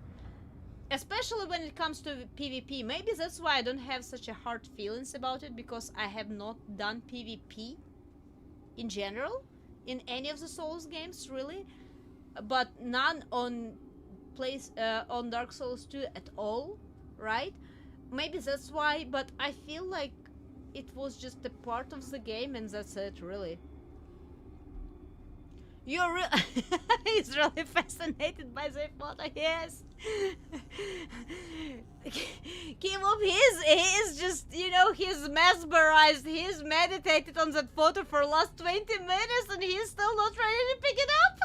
Especially when it comes to PvP. Maybe that's why I don't have such a hard feelings about it, because I have not done PvP in general in any of the Souls games, really. But none on Dark Souls 2 at all, right? Maybe that's why, but I feel like it was just a part of the game and that's it, really. You're he's really fascinated by the photo, yes. Keep up, he's just, you know, he's mesmerized, he's meditated on that photo for last 20 minutes and he's still not ready to pick it up.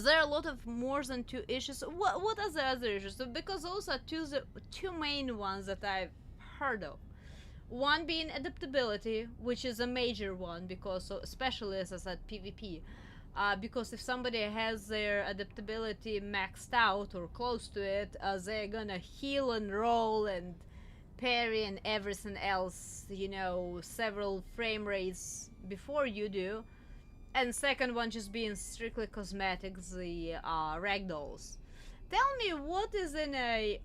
There are a lot of more than two issues. What are the other issues? Because those are the two main ones that I've heard of. One being adaptability, which is a major one, because especially as I said, PvP. Because if somebody has their adaptability maxed out or close to it, they're gonna heal and roll and parry and everything else, you know, several frame rates before you do. And second one just being strictly cosmetics, the ragdolls. Tell me what is in a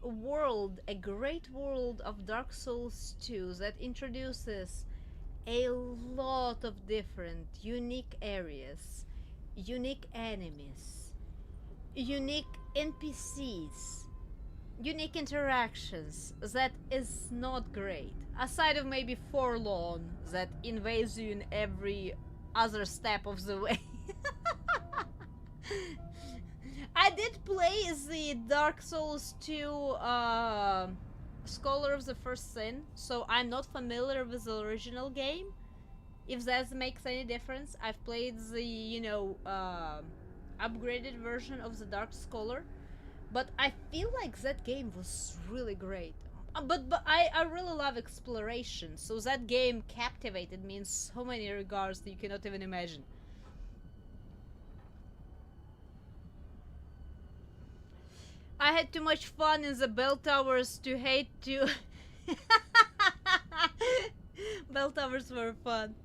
great world of Dark Souls 2 that introduces a lot of different unique areas, unique enemies, unique NPCs, unique interactions that is not great. Aside of maybe Forlorn that invades you in every other step of the way. I did play the Dark Souls 2 Scholar of the First Sin, so I'm not familiar with the original game. If that makes any difference, I've played the, you know, upgraded version of the Dark Scholar, but I feel like that game was really great. But I really love exploration, so that game captivated me in so many regards that you cannot even imagine. I had too much fun in the bell towers to hate to... Bell towers were fun.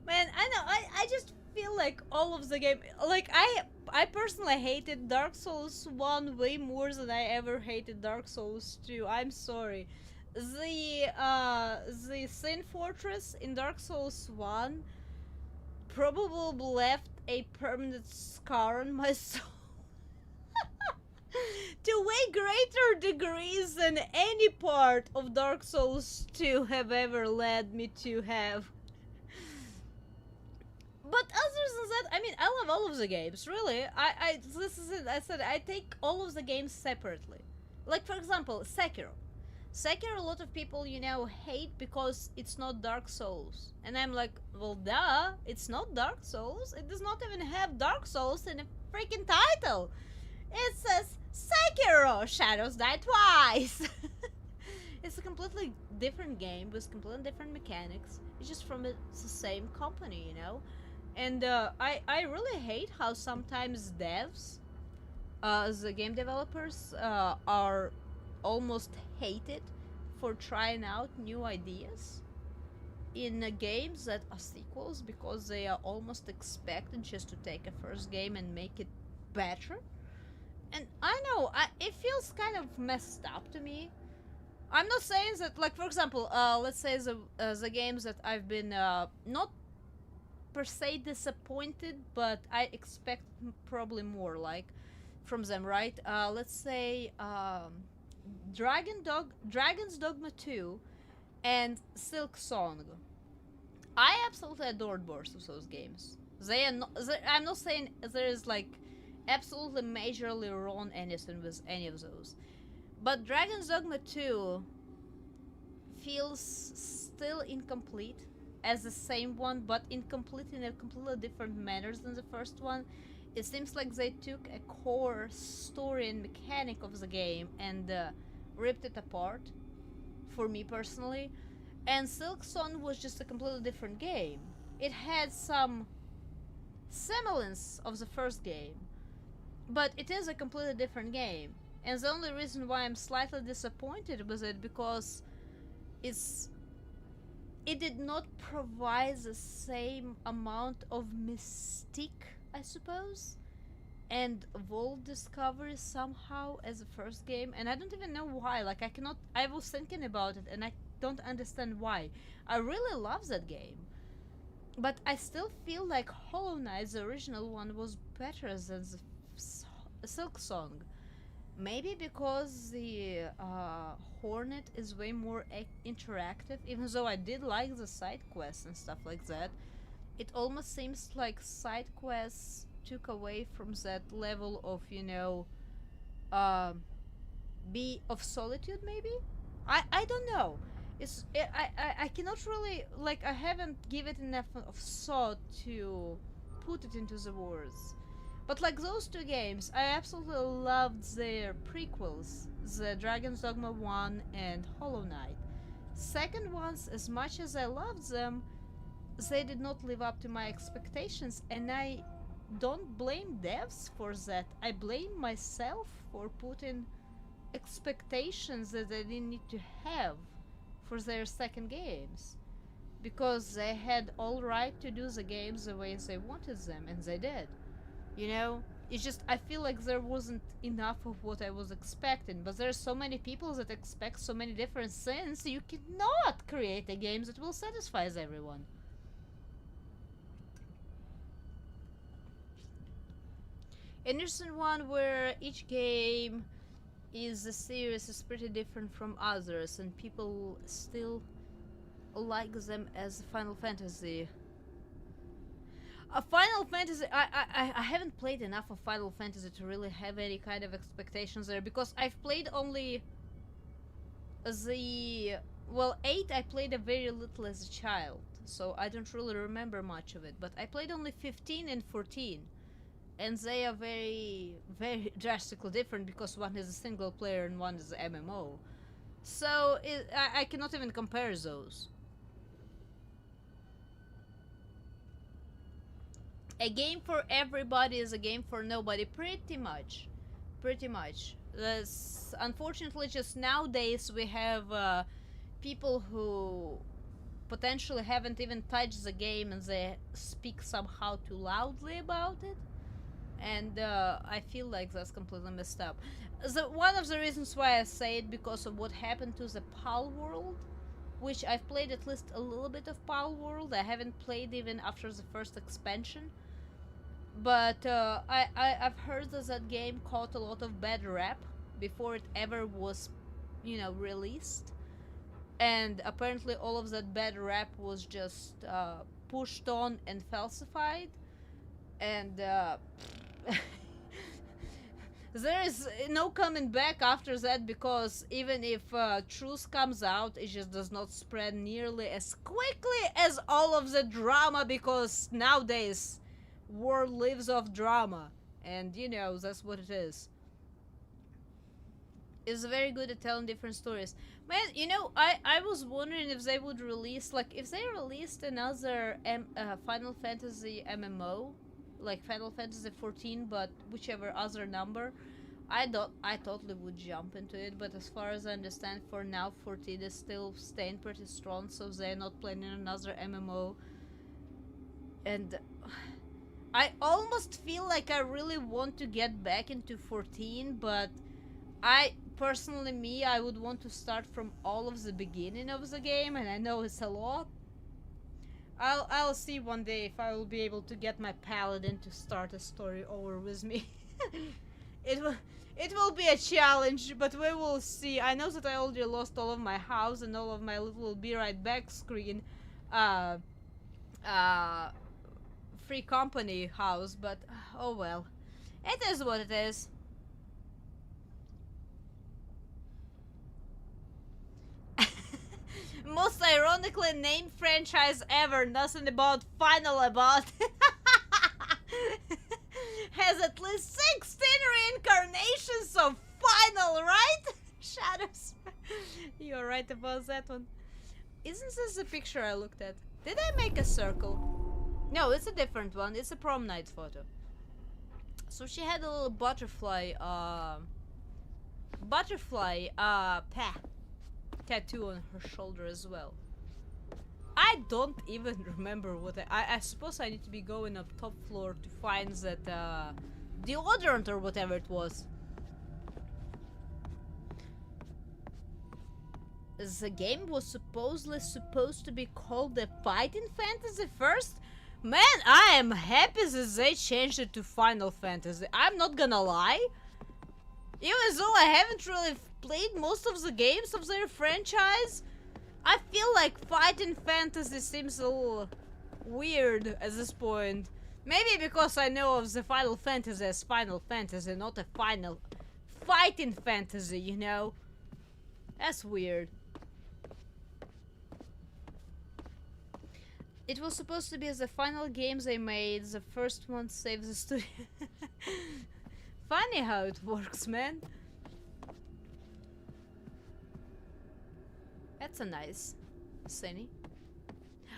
Man, I know, I just feel like all of the game... Like, I personally hated Dark Souls 1 way more than I ever hated Dark Souls 2. I'm sorry. The Sin Fortress in Dark Souls 1 probably left a permanent scar on my soul. To way greater degrees than any part of Dark Souls 2 have ever led me to have. But other than that, I mean, I love all of the games, really. This is it. I said I take all of the games separately. Like, for example, Sekiro. Sekiro, a lot of people, you know, hate because it's not Dark Souls. And I'm like, well, duh, it's not Dark Souls. It does not even have Dark Souls in a freaking title. It says Sekiro, Shadows Die Twice. It's a completely different game with completely different mechanics. It's just from it's the same company, you know? And I really hate how sometimes devs, the game developers, are almost hated for trying out new ideas in games that are sequels because they are almost expected just to take a first game and make it better. And I know, it feels kind of messed up to me. I'm not saying that, like, for example, let's say the games that I've been not per se disappointed, but I expect probably more, like, from them, right? Let's say Dragon's Dogma 2 and Silk Song. I absolutely adored both of those games. I'm not saying there is, like, absolutely majorly wrong anything with any of those. But Dragon's Dogma 2 feels still incomplete as the same one, but incomplete in a completely different manner than the first one. It seems like they took a core story and mechanic of the game and ripped it apart, for me personally. And Silk Song was just a completely different game. It had some semblance of the first game, but it is a completely different game. And the only reason why I'm slightly disappointed with it because it did not provide the same amount of mystique, I suppose, and world discovery somehow as the first game. And I don't even know why. Like, I was thinking about it and I don't understand why. I really love that game, but I still feel like Hollow Knight, the original one, was better than the Silk Song. Maybe because the Hornet is way more interactive, even though I did like the side quests and stuff like that. It almost seems like side quests took away from that level of, you know, of solitude, maybe? I don't know. I cannot really, like, I haven't given it enough of thought to put it into the words. But like those two games, I absolutely loved their prequels, the Dragon's Dogma 1 and Hollow Knight. Second ones, as much as I loved them, they did not live up to my expectations, and I don't blame devs for that. I blame myself for putting expectations that they didn't need to have for their second games. Because they had all right to do the games the way they wanted them, and they did. You know, it's just, I feel like there wasn't enough of what I was expecting, but there's so many people that expect so many different things, you cannot create a game that will satisfy everyone. Interesting one where each game is a series is pretty different from others, and people still like them as Final Fantasy. Final Fantasy, I haven't played enough of Final Fantasy to really have any kind of expectations there, because I've played only well, 8 I played a very little as a child, so I don't really remember much of it, but I played only 15 and 14, and they are very, very drastically different because one is a single player and one is an MMO. So I cannot even compare those. A game for everybody is a game for nobody, pretty much. Pretty much. Unfortunately, just nowadays we have people who potentially haven't even touched the game and they speak somehow too loudly about it. And I feel like that's completely messed up. One of the reasons why I say it, because of what happened to the PAL world, which I've played at least a little bit of PAL world. I haven't played even after the first expansion. But I've heard that that game caught a lot of bad rap before it ever was, you know, released. And apparently all of that bad rap was just pushed on and falsified, and there is no coming back after that, because even if truth comes out, it just does not spread nearly as quickly as all of the drama, because nowadays world lives off drama, and you know, that's what it is. It's very good at telling different stories. Man, you know, I was wondering if they would release, like, if they released another Final Fantasy MMO, like Final Fantasy 14, but whichever other number, I totally would jump into it. But as far as I understand, for now 14 is still staying pretty strong, so they're not planning another MMO. And I almost feel like I really want to get back into 14, but I personally, I would want to start from all of the beginning of the game, and I know it's a lot. I'll see one day if I will be able to get my paladin to start a story over with me. It will be a challenge, but we will see. I know that I already lost all of my house and all of my little be right back screen free company house, but oh well. It is what it is. Most ironically named franchise ever. Nothing about final about. Has at least 16 reincarnations of final, right? Shadows. You're right about that one. Isn't this the picture I looked at? Did I make a circle? No, it's a different one. It's a prom night photo. So she had a little butterfly tattoo on her shoulder as well. I don't even remember what I suppose I need to be going up top floor to find that deodorant or whatever it was. The game was supposed to be called the Fighting Fantasy first? Man, I am happy that they changed it to Final Fantasy. I'm not gonna lie. Even though I haven't really played most of the games of their franchise, I feel like Fighting Fantasy seems a little weird at this point. Maybe because I know of the Final Fantasy as Final Fantasy, not a Final Fighting Fantasy, you know? That's weird. It was supposed to be the final games they made. The first one saves the studio. Funny how it works, man. That's a nice cine.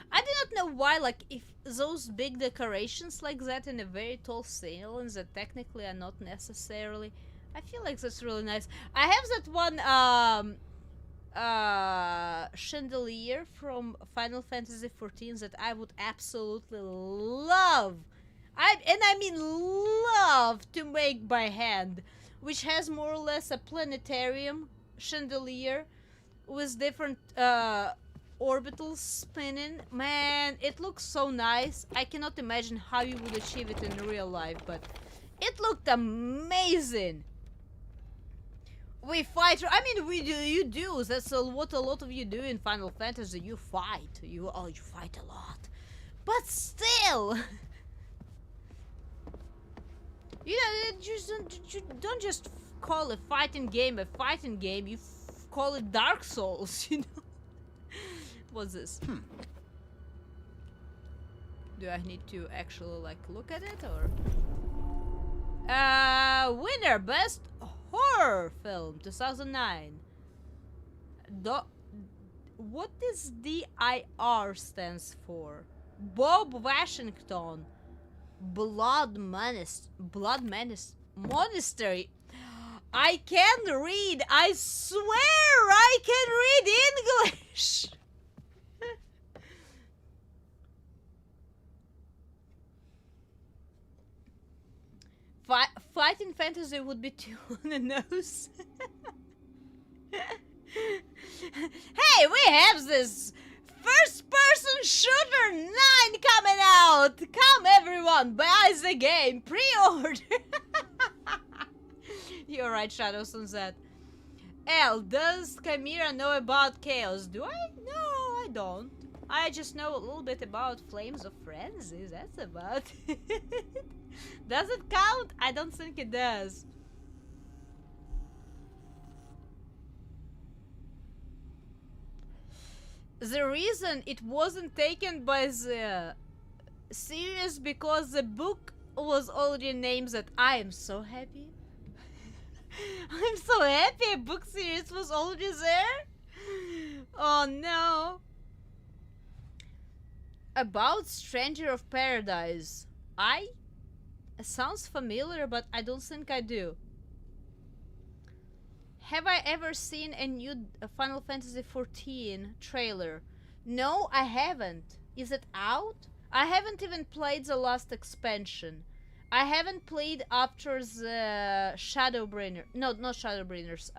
I do not know why, like, if those big decorations like that in a very tall ceilings that technically are not necessarily. I feel like that's really nice. I have that one chandelier from Final Fantasy XIV that I would absolutely love. I mean love to make by hand, which has more or less a planetarium chandelier with different orbitals spinning. Man, it looks so nice. I cannot imagine how you would achieve it in real life, but it looked amazing. We fight. I mean, you do. That's what a lot of you do in Final Fantasy. You fight. You fight a lot. But still, you don't just call a fighting game a fighting game. You call it Dark Souls. You know. What's this? Do I need to actually like look at it or? Winner best horror film 2009. What does DIR stands for? Bob Washington. Blood Monastery. I can read. I swear I can read English. Fighting Fantasy would be too on the nose. Hey, we have this first-person shooter 9 coming out. Come everyone, buy the game, pre-order. You're right, Shadows on that. L, does Chimera know about chaos? Do I? No, I don't. I just know a little bit about Flames of Frenzy. That's about it. Does it count? I don't think it does. The reason it wasn't taken by the series because the book was already named that. I am so happy. I'm so happy a book series was already there. Oh no. About Stranger of Paradise. It sounds familiar, but I don't think I do. Have I ever seen a new Final Fantasy XIV trailer? No, I haven't. Is it out? I haven't even played the last expansion. I haven't played after the Shadowbringer. No, not Shadowbringers.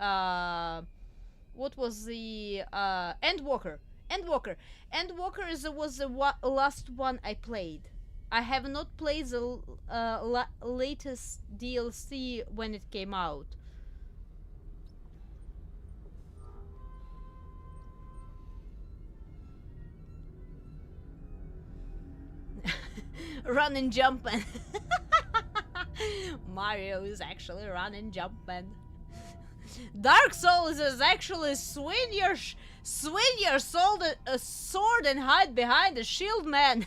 What was the Endwalker? Endwalker. Endwalker was the last one I played. I have not played the latest DLC when it came out. Running, jumping. Mario is actually running, jumping. Dark Souls is actually swing your sword and hide behind the shield, man.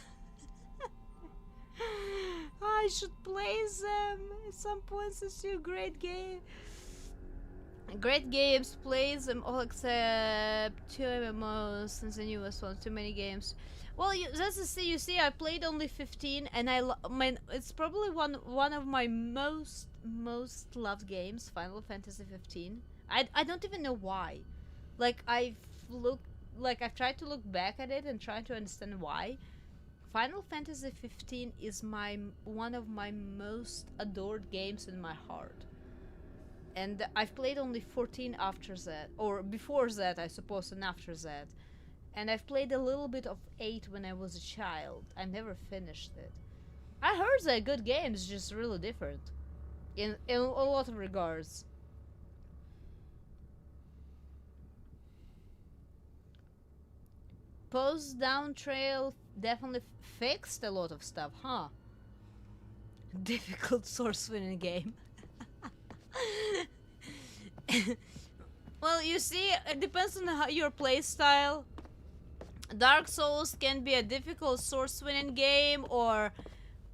I should play them at some point. It's a great game. Great games, play them all except 2 MMOs and the newest one. Too many games. Well, that's the thing. You see, I played only 15, and it's probably one of my most loved games, Final Fantasy 15. I don't even know why. Like I've tried to look back at it and try to understand why. Final Fantasy 15 is one of my most adored games in my heart. And I've played only 14 after that, or before that, I suppose, and after that. And I've played a little bit of 8 when I was a child. I never finished it. I heard they're good games, just really different. In a lot of regards. Post down trail definitely fixed a lot of stuff, huh? Difficult source winning game. Well, you see, it depends on your playstyle. Dark Souls can be a difficult source winning game, or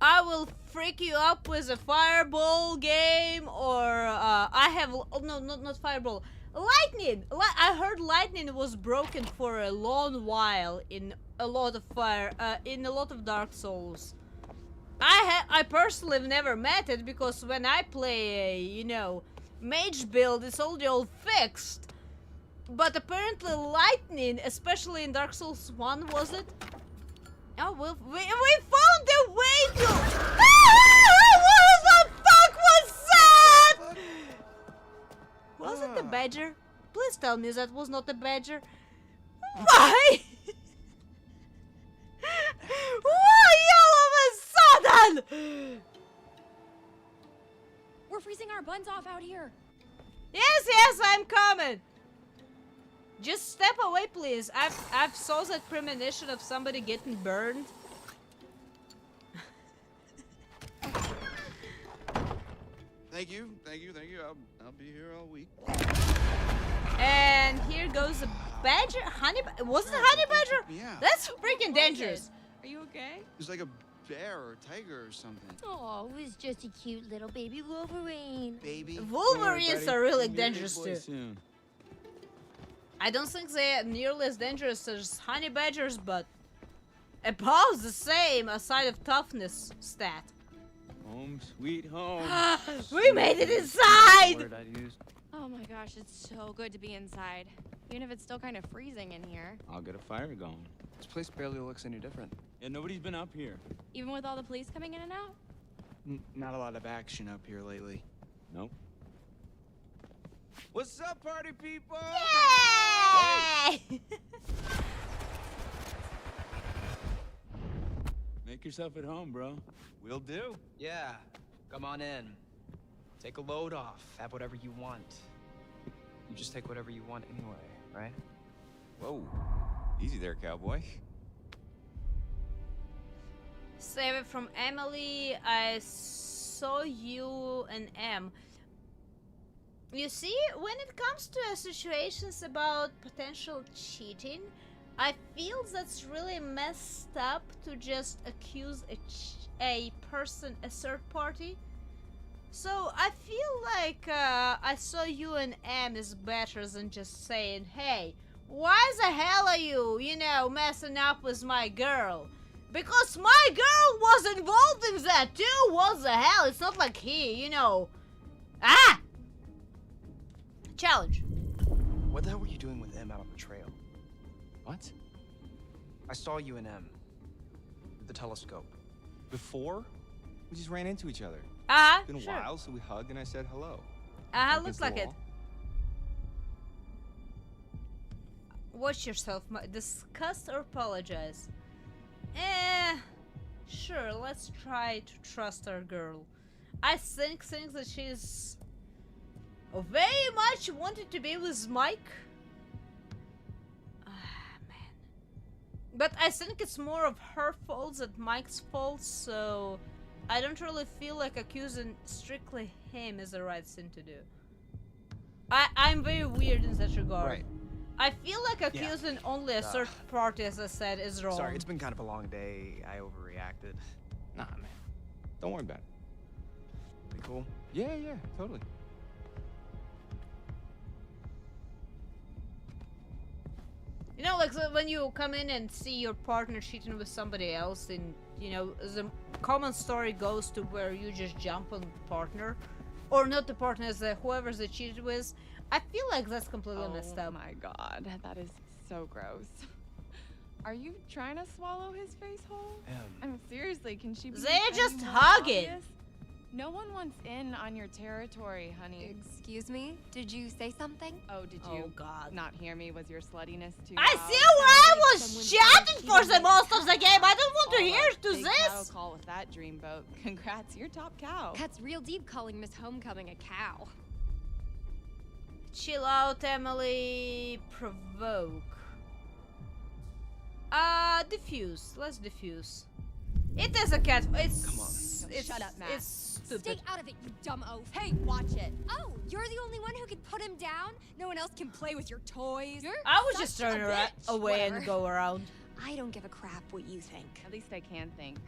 I will freak you up with a fireball game, or I have not fireball, lightning. I heard lightning was broken for a long while in a lot of Dark Souls. I personally have never met it because when I play a mage build, it's already all fixed. But apparently lightning, especially in Dark Souls 1, was it? Oh, well, we found a way to... What the fuck was that? Was it a badger? Please tell me that was not a badger. Why? Why all of a sudden? We're freezing our buns off out here. Yes, I'm coming. Just step away, please. I've saw that premonition of somebody getting burned. Thank you. I'll be here all week. And here goes a badger. Was it a honey badger? Yeah. That's freaking dangerous. Are you okay? It's like a bear or tiger or something. Oh, it was just a cute little baby Wolverine. Baby. Wolverines are really dangerous Boy too. soon. I don't think they're nearly as dangerous as honey badgers, but about the same aside of toughness stat. Home sweet home. We made it inside! Word I used. Oh my gosh, it's so good to be inside. Even if it's still kind of freezing in here. I'll get a fire going. This place barely looks any different. Yeah, nobody's been up here. Even with all the police coming in and out? Not a lot of action up here lately. Nope. What's up, party people? Yay! Make yourself at home, bro. Will do. Yeah, come on in. Take a load off. Have whatever you want. You just take whatever you want anyway, right? Whoa. Easy there, cowboy. Save it from Emily. I saw you and M. You see, when it comes to situations about potential cheating, I feel that's really messed up to just accuse a person, a third party. So I feel like I saw you and M is better than just saying, hey, why the hell are you, messing up with my girl? Because my girl was involved in that too. What the hell? It's not like he, Ah! Challenge. What the hell were you doing with M out on the trail? What? I saw you and M. With the telescope. Before? We just ran into each other. Uh-huh, It's been a sure. while, so we hugged and I said hello. Uh-huh, Against looks the like it. wall. Watch yourself. Discuss or apologize. Sure, let's try to trust our girl. I think that she's very much wanted to be with Mike. Man. But I think it's more of her fault than Mike's fault, so I don't really feel like accusing strictly him is the right thing to do. I'm very weird in that regard. Right. I feel like accusing only a third party, as I said, is wrong. Sorry, it's been kind of a long day. I overreacted. Nah, man. Don't worry about it. Be cool? Yeah, totally. Like when you come in and see your partner cheating with somebody else, and the common story goes to where you just jump on partner, or not the partner, as whoever they cheated with. I feel like that's completely messed up. Oh my god, that is so gross. Are you trying to swallow his face whole? I mean, seriously, can she be They're any just more hugging. obvious? No one wants in on your territory, honey. Excuse me? Did you say something? Oh, did you Oh, God. not hear me? Was your sluttiness too I loud? see why I was chatting for the most of the game. I don't want to All hear that to big cow this. call with that dreamboat. Congrats, you're top cow. That's real deep calling Miss Homecoming a cow. Chill out, Emily. Provoke. Diffuse. Let's diffuse. It is a cat. It's. Come on. It's, Shut up, Matt. It's stupid. Stay out of it, you dumb oaf. Hey, watch it. Oh, you're the only one who can put him down? No one else can play with your toys? You're I was such just turning a bitch. away Whatever. and go around. I don't give a crap what you think. At least I can think.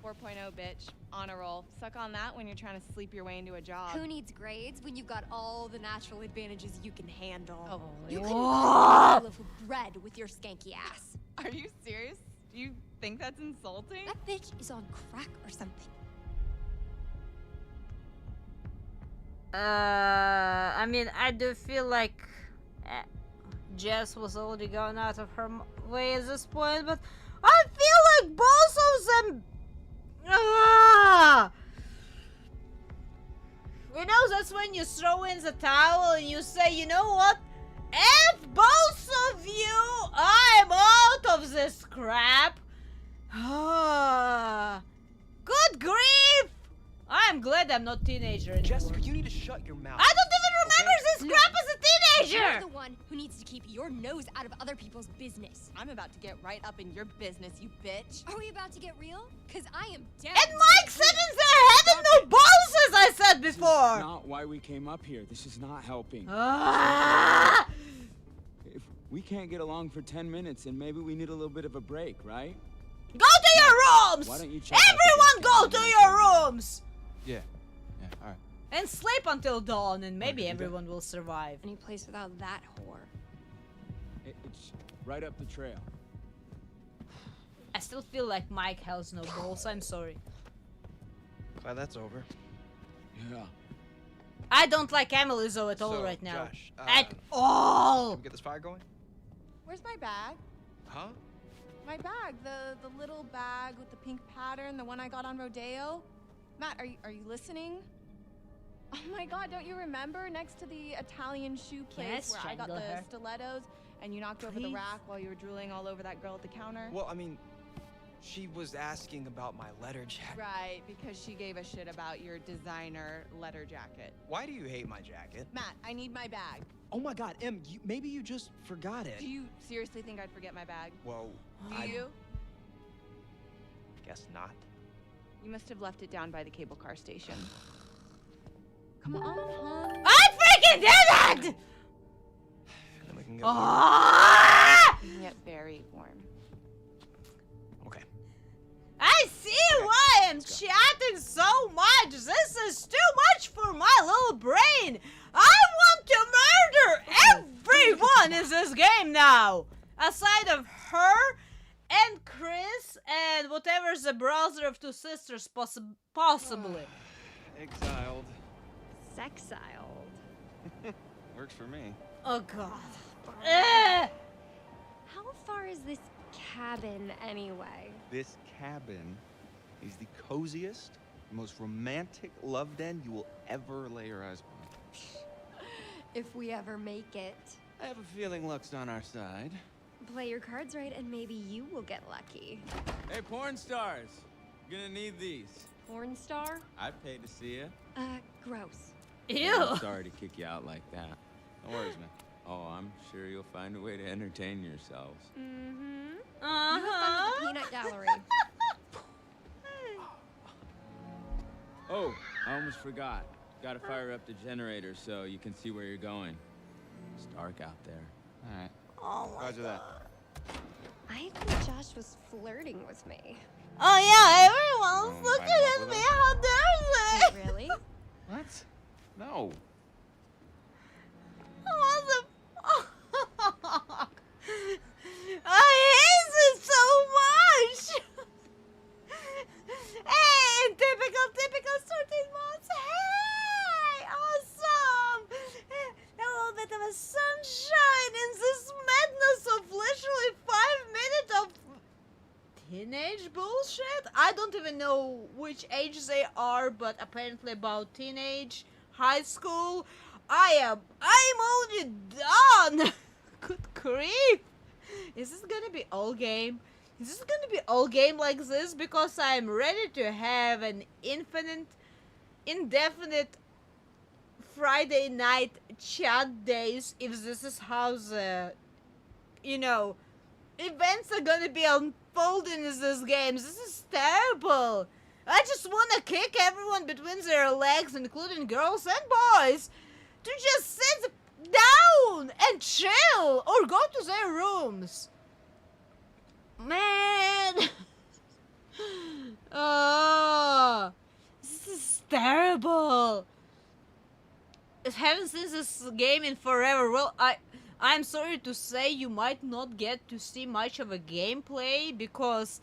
4.0, bitch. On a roll. Suck on that when you're trying to sleep your way into a job. Who needs grades when you've got all the natural advantages you can handle? Oh, You yeah. couldn't buy a loaf of bread with your skanky ass. Are you serious? Do you think that's insulting? That bitch is on crack or something. I mean, I do feel like Jess was already gone out of her way at this point, but I feel like both of them. That's when you throw in the towel and you say, you know what? F both of you! I'm out of this crap! Good grief! I'm glad I'm not teenager anymore. Jessica, you need to shut your mouth. I don't even remember this crap as a teenager! You're the one who needs to keep your nose out of other people's business. I'm about to get right up in your business, you bitch. Are we about to get real? Cause I am down. And Mike said in there having no balls, as I said This before! is not why we came up here. This is not helping. Ah! If we can't get along for 10 minutes, then maybe we need a little bit of a break, right? Go to your rooms! Why don't you check out the Everyone go to your rooms! Yeah, alright. And sleep until dawn, and maybe everyone will survive. Any place without that whore. It's right up the trail. I still feel like Mike has no balls, I'm sorry. Glad that's over. Yeah. I don't like Emily though at all So, right now. Josh, At all! Can we get this fire going? Where's my bag? Huh? My bag, the little bag with the pink pattern, the one I got on Rodeo. Matt, are you listening? Oh my god, don't you remember next to the Italian shoe Can I place where I got strangle the her? stilettos and you knocked over the Please? rack while you were drooling all over that girl at the counter? Well, I mean, she was asking about my letter jacket. Right, because she gave a shit about your designer letter jacket. Why do you hate my jacket? Matt, I need my bag. Oh my god, Em, maybe you just forgot it. Do you seriously think I'd forget my bag? Well, Do I you? guess not. You must have left it down by the cable car station. Come on, hon. I freaking did it! Then we can go. Ah! You can get very warm. Okay. I see why I'm chatting so much. This is too much for my little brain. I want to murder everyone in this game now. Aside of her and Chris and whatever's the brother of two sisters possibly. Exiled. Sexiled. Works for me. Oh god. Eh. How far is this cabin anyway? This cabin is the coziest, most romantic love den you will ever lay your eyes upon. If we ever make it. I have a feeling luck's on our side. Play your cards right and maybe you will get lucky. Hey, porn stars. Gonna need these. Porn star? I'd pay to see you. Gross. Ew. I'm sorry to kick you out like that. No worries, man. Oh, I'm sure you'll find a way to entertain yourselves. Mm-hmm. Uh-huh. You have fun with the peanut gallery. Oh, I almost forgot. Gotta fire up the generator so you can see where you're going. It's dark out there. All right. Oh my Roger that. I think Josh was flirting with me. Oh yeah, everyone's looking invite him at up me. with How dare they? Really? What? No. What the I hate this so much. Hey, typical 13 months. Hey, awesome. A little bit of a sunshine in this madness of literally 5 minutes of teenage bullshit. I don't even know which age they are, but apparently about teenage, high school. I'm already done. Good grief. Is this gonna be all game? Is this gonna be all game like this? Because I'm ready to have an indefinite Friday night chat days if this is how the, events are gonna be unfolding in this game. This is terrible. I just wanna kick everyone between their legs, including girls and boys, to just sit down and chill or go to their rooms. Man. Oh, this is terrible. I haven't seen this game in forever. Well, I'm sorry to say you might not get to see much of a gameplay because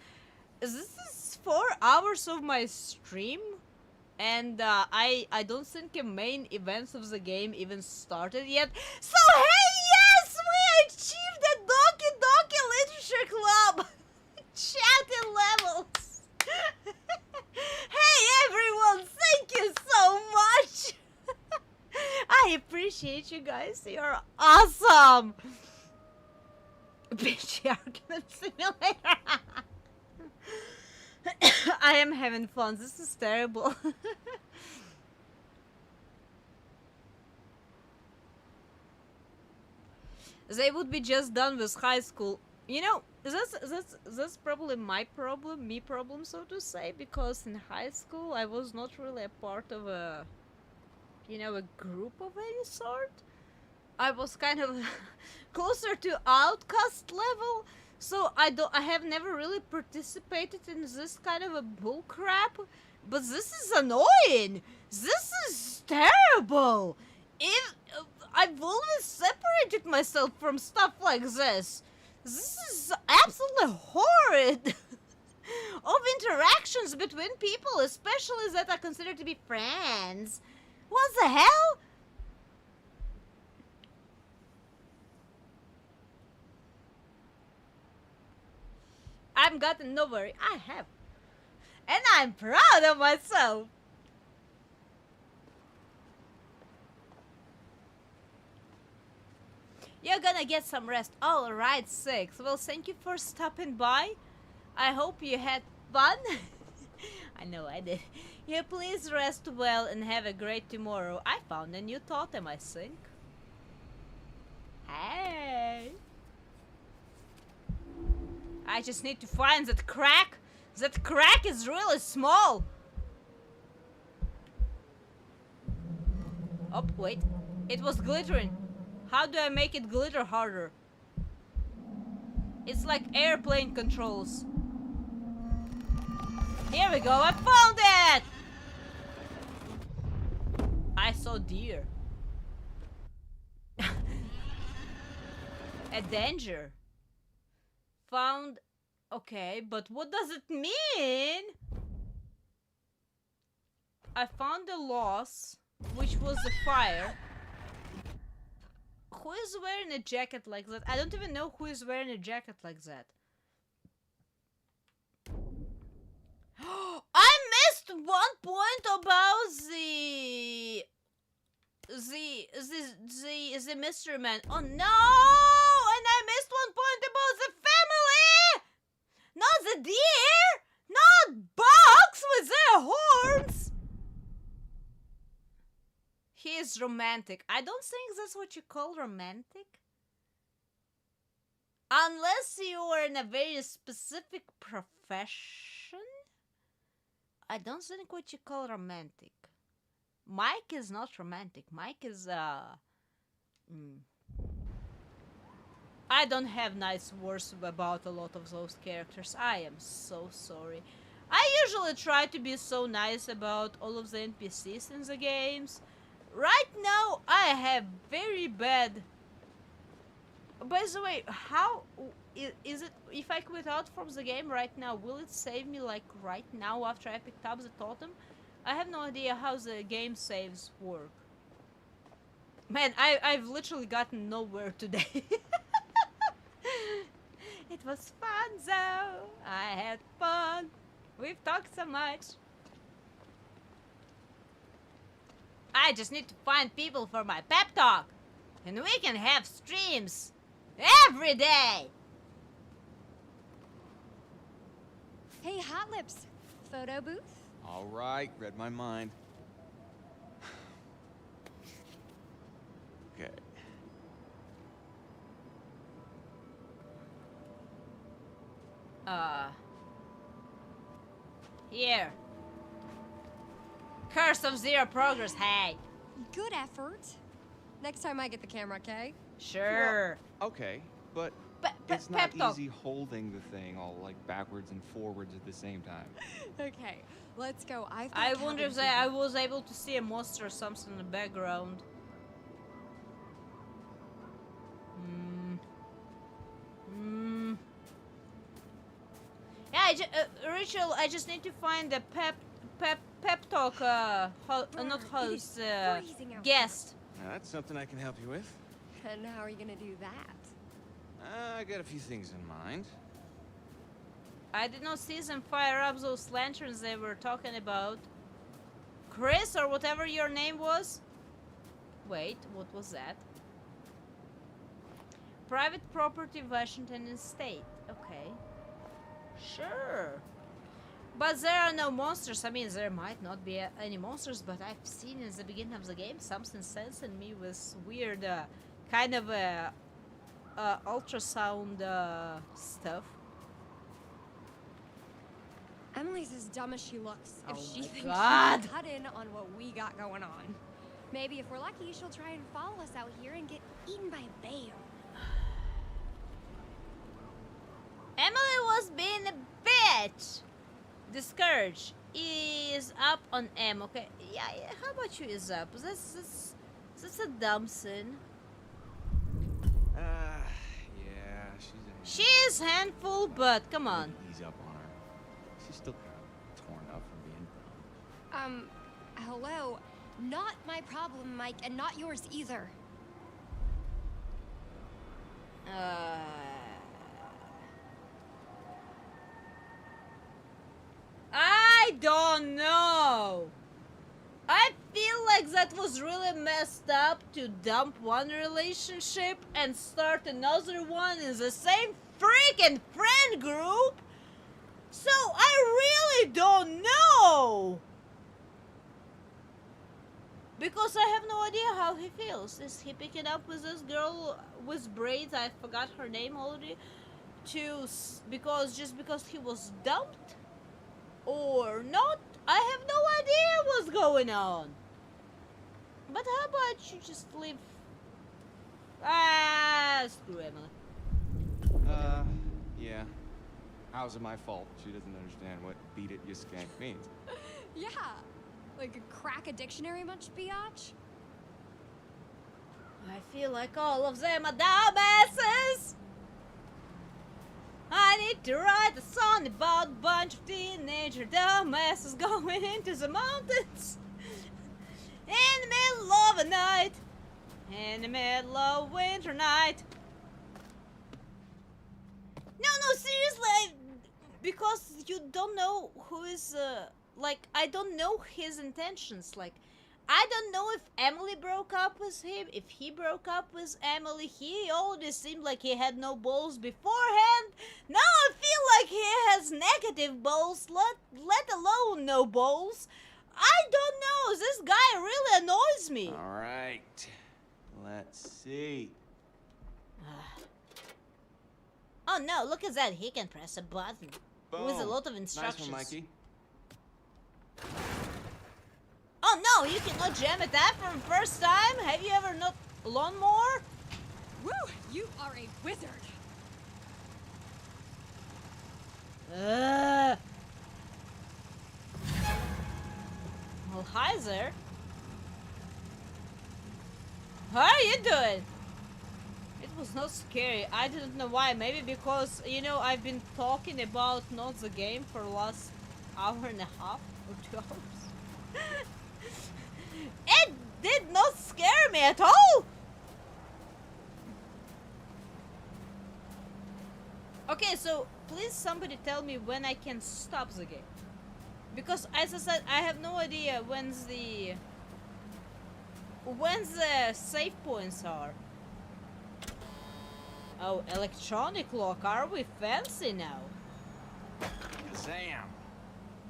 this is 4 hours of my stream. And I don't think the main events of the game even started yet. So hey, yes, we achieved the Doki Doki Literature Club chatting levels. Hey everyone, thank you so much. I appreciate you guys. You're awesome. Bitchy argument simulator. I am having fun. This is terrible. They would be just done with high school. You know, that's probably my problem, me problem, so to say, because in high school I was not really a part of a, a group of any sort. I was kind of closer to outcast level. So I have never really participated in this kind of a bull crap, but this is annoying. This is terrible. I've always separated myself from stuff like this. This is absolutely horrid. Of interactions between people, especially that are considered to be friends. What the hell? I've gotten nowhere. I have. And I'm proud of myself. You're gonna get some rest. Alright, 6. Well, thank you for stopping by. I hope you had fun. I know I did. Yeah, please rest well and have a great tomorrow. I found a new totem, I think. Hey. I just need to find that crack. That crack is really small. Oh, wait. It was glittering. How do I make it glitter harder? It's like airplane controls. Here we go, I found it! I saw deer. A danger. Found... Okay, but what does it mean? I found a loss, which was a fire. Who is wearing a jacket like that? I don't even know who is wearing a jacket like that. I missed one point about the mystery man. Oh no! And I missed one point about the family! Not the deer! Not bugs with their horns! He is romantic. I don't think that's what you call romantic. Unless you are in a very specific profession. I don't think what you call romantic. Mike is not romantic. Mike is I don't have nice words about a lot of those characters. I am so sorry. I usually try to be so nice about all of the NPCs in the games. Right now, I have very bad... By the way, how... Is it... If I quit out from the game right now, will it save me like right now after I picked up the totem? I have no idea how the game saves work. Man, I've literally gotten nowhere today. It was fun though. I had fun. We've talked so much. I just need to find people for my pep talk. And we can have streams every day. Hey, Hot Lips. Photo booth? All right, read my mind. Okay. Here. Curse of zero progress, hey. Good effort. Next time I get the camera, okay? Sure. Well, okay, but it's not easy holding the thing all like backwards and forwards at the same time. Okay, let's go. I wonder if I was able to see a monster or something in the background. Yeah, Rachel, I just need to find a pep talk, not host, guest. That's something I can help you with. And how are you gonna do that? I got a few things in mind. I did not see them fire up those lanterns they were talking about. Chris, or whatever your name was? Wait, what was that? Private property, Washington State. Okay. Sure. But there are no monsters. I mean, there might not be any monsters, but I've seen in the beginning of the game something sensing me with weird kind of ultrasound stuff. Emily's as dumb as she looks if she thinks she God. can cut in on what we got going on. Maybe if we're lucky, she'll try and follow us out here and get eaten by a bear. Emily was being a bitch. The scourge is up on M. Okay, yeah. How about you is up? That's a dumb sin. Yeah, She is handful, but come on. Ease up on her. She's still kind of torn up from being dumb. Hello. Not my problem, Mike, and not yours either. I don't know. I feel like that was really messed up to dump one relationship and start another one in the same freaking friend group. So I really don't know. Because I have no idea how he feels. Is he picking up with this girl with braids? I forgot her name already. Just because he was dumped? Or not? I have no idea what's going on. But how about you just leave? Ah, screw Emily. Yeah. How's it my fault? She doesn't understand what beat it, you skank means. Yeah. Like, crack a dictionary much, biatch? I feel like all of them are dumbasses. I need to write a song about a bunch of teenager dumbasses going into the mountains in the middle of a night, in the middle of winter night. No, seriously, because you don't know who is, like, I don't know his intentions, like, I don't know if Emily broke up with him, if he broke up with Emily. He always seemed like he had no balls beforehand. Now I feel like he has negative balls, let alone no balls. I don't know, this guy really annoys me. All right, let's see. Oh no, look at that, he can press a button with a Boom. lot of instructions. Nice one, Mikey. Oh no, you cannot jam it that from first time? Have you ever not lawnmower? Woo! You are a wizard! Well, hi there. How are you doing? It was not scary. I didn't know why. Maybe because, you know, I've been talking about not the game for the last hour and a half or 2 hours. It did not scare me at all! Okay, so please somebody tell me when I can stop the game. Because as I said, I have no idea when the save points are. Oh, electronic lock, are we fancy now? Zam!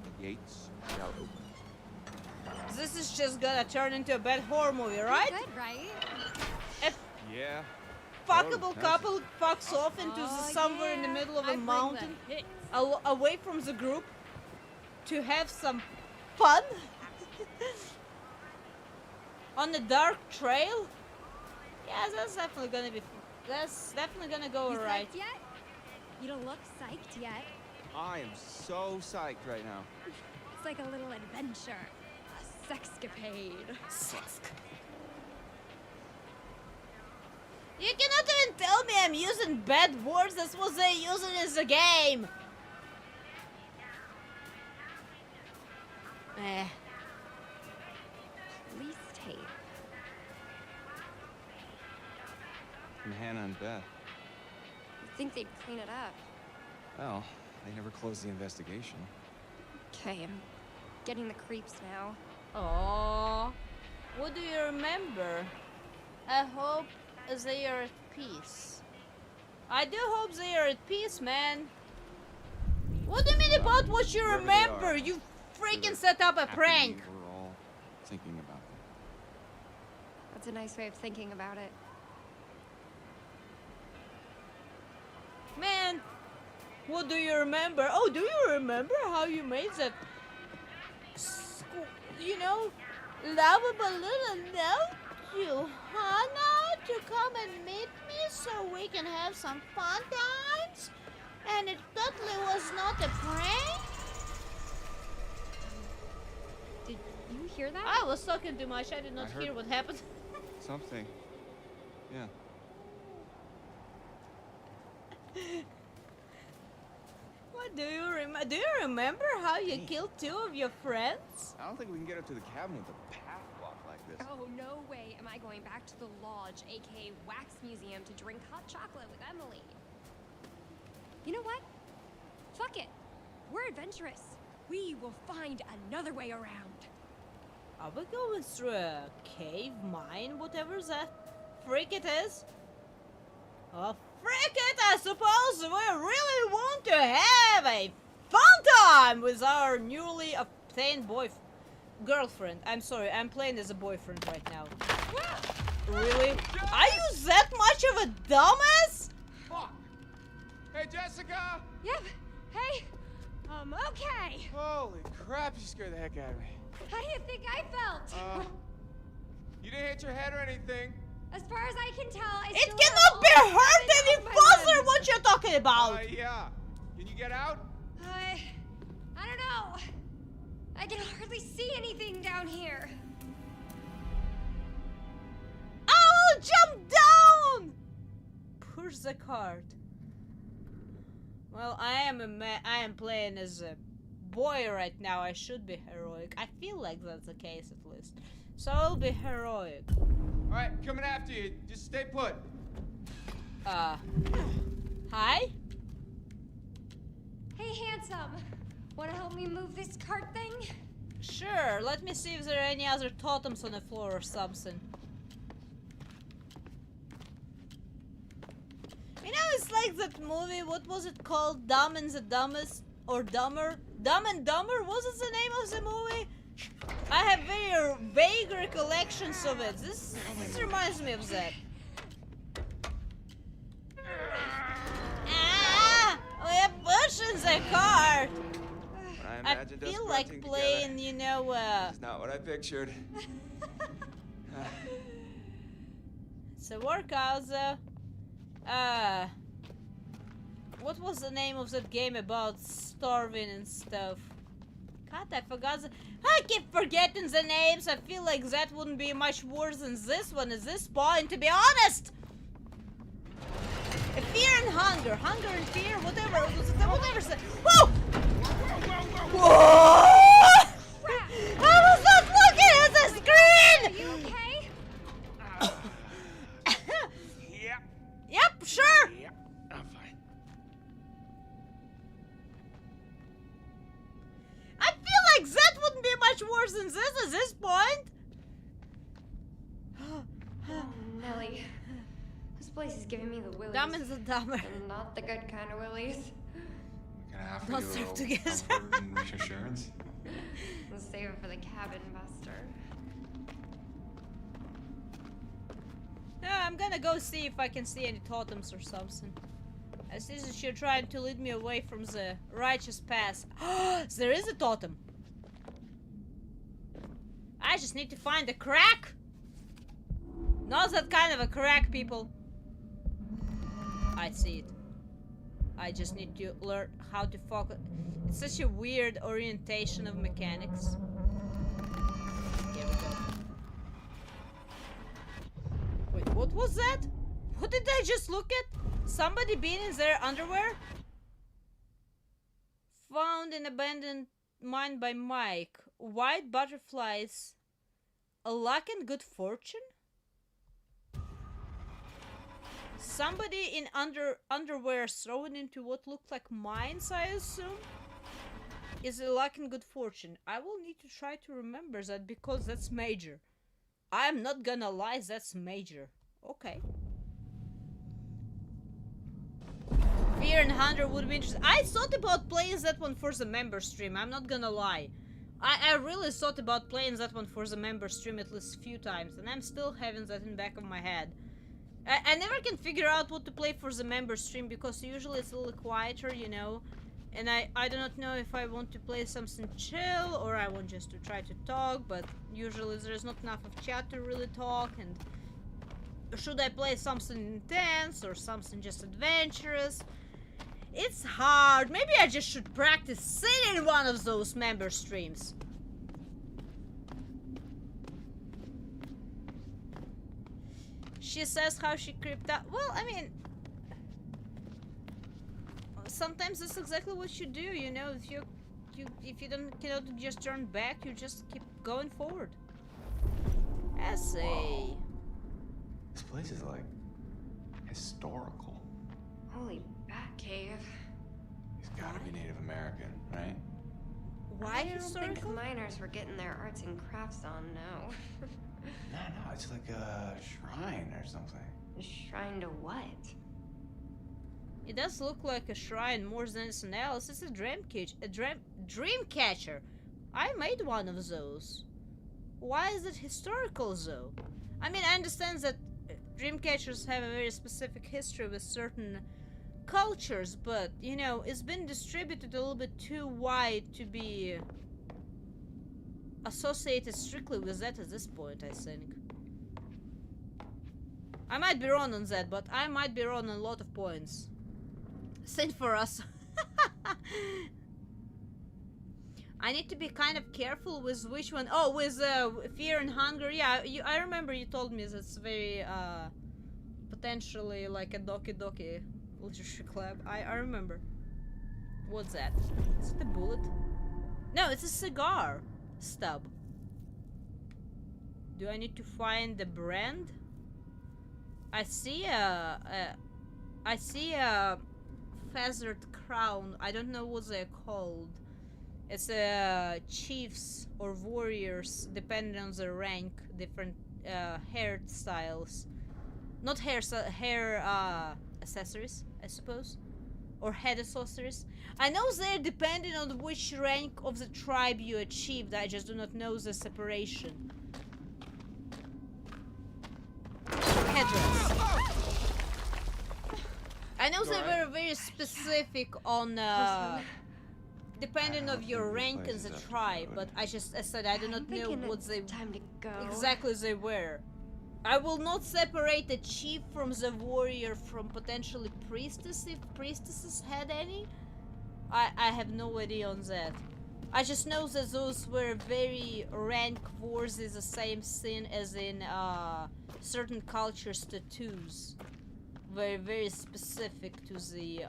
The gates shall open. This is just gonna turn into a bad horror movie, right? Good, right? If Yeah. fuckable couple fucks off into somewhere in the middle of a mountain, away from the group, to have some fun on a dark trail. Yeah, that's definitely gonna be. That's definitely gonna go You alright. psyched yet? You don't look psyched yet. I am so psyched right now. It's like a little adventure. A sexcapade. You cannot even tell me I'm using bad words. That's what they use it in the game. Police tape. From Hannah and Beth. You'd think they'd clean it up. Well, they never closed the investigation. Okay, I'm getting the creeps now. Oh, what do you remember? I hope they are at peace. I do hope they are at peace, man. What do you mean about what you remember? You freaking set up a prank. We're all thinking about them. That's a nice way of thinking about it. Man, what do you remember? Oh, do you remember how you made that, you know, lovable little note to Hannah to come and meet me so we can have some fun times? And it totally was not a prank? Did you hear that? I was talking too much. I did not hear what happened. Something. Yeah. What do you remember? Do you remember how you killed 2 of your friends? I don't think we can get up to the cabin with a path block like this. Oh, no way am I going back to the lodge, aka Wax Museum, to drink hot chocolate with Emily. You know what? Fuck it. We're adventurous. We will find another way around. Are we going through a cave, mine, whatever that freak it is? Oh, frick it, I suppose we really want to have a fun time with our newly obtained girlfriend. I'm sorry, I'm playing as a boyfriend right now. Really? Are you that much of a dumbass? Fuck! Hey, Jessica! Yep. Hey. Okay. Holy crap, you scared the heck out of me. How do you think I felt? You didn't hit your head or anything. As far as I can tell, I It still cannot be have hurt any on my further. limbs. What you're talking about? Yeah. Can you get out? I don't know. I can hardly see anything down here. I'll jump down. Push the cart. Well, I am playing as a boy right now. I should be heroic. I feel like that's the case at least. So I'll be heroic. All right, coming after you. Just stay put. Hi? Hey, handsome. Wanna help me move this cart thing? Sure, let me see if there are any other totems on the floor or something. You know, it's like that movie, what was it called? Dumb and the Dumbest? Or Dumber? Dumb and Dumber? Was it the name of the movie? I have very vague recollections of it. This reminds me of that. Ah! We're pushing the cart! I feel like playing, you know, That's not what I pictured. It's a workout, though. What was the name of that game about starving and stuff? God, I forgot. I keep forgetting the names. I feel like that wouldn't be much worse than this one at this point, to be honest. Fear and hunger, hunger and fear, whatever. Whatever. Whoa! Whoa! I was not looking at the screen. Are you okay? Yep, sure. Yep, I'm fine. I feel like that wouldn't be much worse than this at this point. Nelly, this place is giving me the willies. Dumb and the dumber. And not the good kind of willies. We're gonna have to Not do a served little together. comfort and reassurance. Let's save it for the cabin buster. I'm gonna go see if I can see any totems or something. I see that you're trying to lead me away from the righteous path. There is a totem. I just need to find a crack. Not that kind of a crack, people. I see it. I just need to learn how to focus. It's such a weird orientation of mechanics. Here we go. Wait, what was that? What did I just look at? Somebody being in their underwear? Found in abandoned mine by Mike. White butterflies. A luck and good fortune? Somebody in underwear thrown into what looked like mines, I assume? Is a luck and good fortune. I will need to try to remember that because that's major. I'm not gonna lie, that's major. Okay. Fear and Hunger would be interesting. I thought about playing that one for the member stream, I'm not gonna lie. I really thought about playing that one for the member stream at least a few times, and I'm still having that in the back of my head. I never can figure out what to play for the member stream because usually it's a little quieter, you know. And I do not know if I want to play something chill or I want just to try to talk, but usually there's not enough of chat to really talk. And should I play something intense or something just adventurous? It's hard. Maybe I just should practice sitting in one of those member streams. She says how she creeped out. Well, I mean, sometimes that's exactly what you do, you know. If you cannot just turn back, you just keep going forward. Essay. This place is like historical. Holy bat cave. He's gotta be Native American, right? Why I don't historical? think miners were getting their arts and crafts on, no. No, it's like a shrine or something. A shrine to what? It does look like a shrine more than anything else. It's a dream catcher. I made one of those. Why is it historical though? I mean, I understand that dream catchers have a very specific history with certain cultures, but you know, it's been distributed a little bit too wide to be associated strictly with that at this point, I think. I might be wrong on that, but I might be wrong on a lot of points. Send for us. I need to be kind of careful with which one. Oh, with Fear and Hunger. Yeah, I remember you told me that's very potentially like a Doki Doki literature club. I remember. What's that? Is it a bullet? No, it's a cigar stub. Do I need to find the brand? I see a feathered crown. I don't know what they're called. It's chiefs or warriors, depending on their rank, different hairstyles. Not hair accessories, I suppose, or head accessories. I know they're depending on which rank of the tribe you achieved. I just do not know the separation. Headdress. I know they were very specific on depending of your rank in the tribe, but I said I do not know what they exactly they were. I will not separate the chief from the warrior from potentially priestess if priestesses had any. I have no idea on that. I just know that those were very rank wars is the same thing as in certain cultures tattoos. Very, very specific to the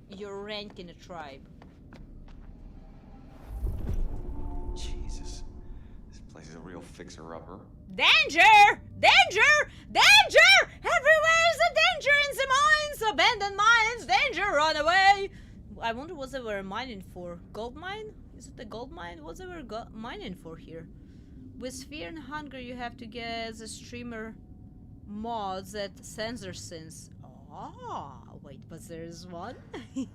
your rank in a tribe. Jesus, this place is a real fixer-upper. Danger! Danger! Danger! Everywhere is a danger in the mines! Abandoned mines! Danger! Run away! I wonder what they were mining for. Gold mine? Is it the gold mine? What they were mining for here? With Fear and Hunger, you have to get the streamer mods that censor sins. Ah, wait, but there's one. Wait,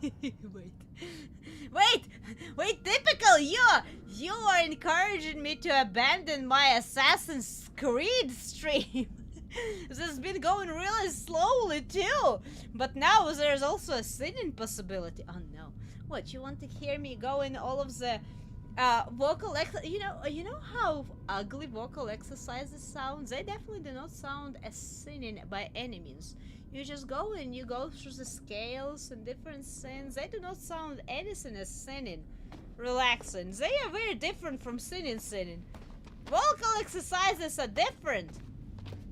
typical! You are encouraging me to abandon my Assassin's Creed stream. This has been going really slowly too. But now there's also a sinning possibility. Oh no. What, you want to hear me go in all of the vocal you know how ugly vocal exercises sound? They definitely do not sound as sinning by any means. You just go and you go through the scales and different sins. They do not sound anything as sinning. Relaxing. They are very different from sinning. Vocal exercises are different.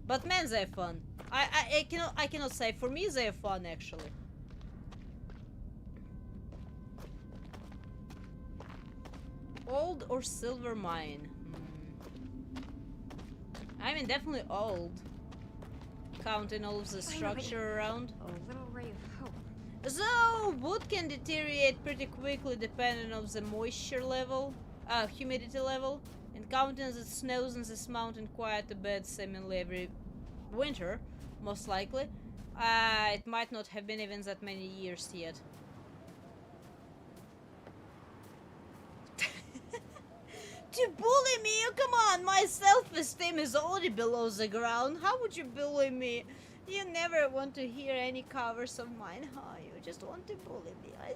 But man, they're fun. I cannot say. For me, they're fun actually. Old or silver mine? I mean, definitely old. Counting all of the structure around. A little ray of hope. So, wood can deteriorate pretty quickly depending on the moisture level, humidity level, and counting that snows in this mountain quite a bit seemingly every winter, most likely. It might not have been even that many years yet. To bully me? Oh, come on, my self-esteem is already below the ground. How would you bully me? You never want to hear any covers of mine, huh? You just want to bully me. I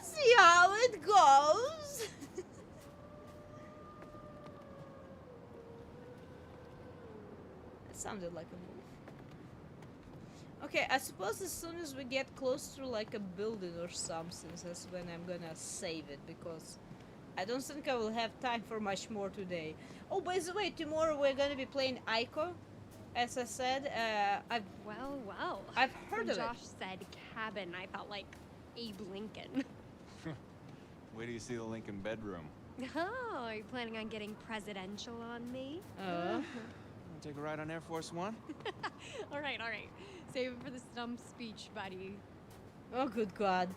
see how it goes. That sounded like a move. Okay, I suppose as soon as we get close to like a building or something, that's when I'm gonna save it, because I don't think I will have time for much more today. Oh, by the way, tomorrow we're gonna be playing Ico. As I said, Well. I've heard when of Josh it. said cabin, I felt like Abe Lincoln. Wait till you see the Lincoln bedroom. Oh, are you planning on getting presidential on me? Wanna take a ride on Air Force One? All right. Save it for the stump speech, buddy. Oh, good God.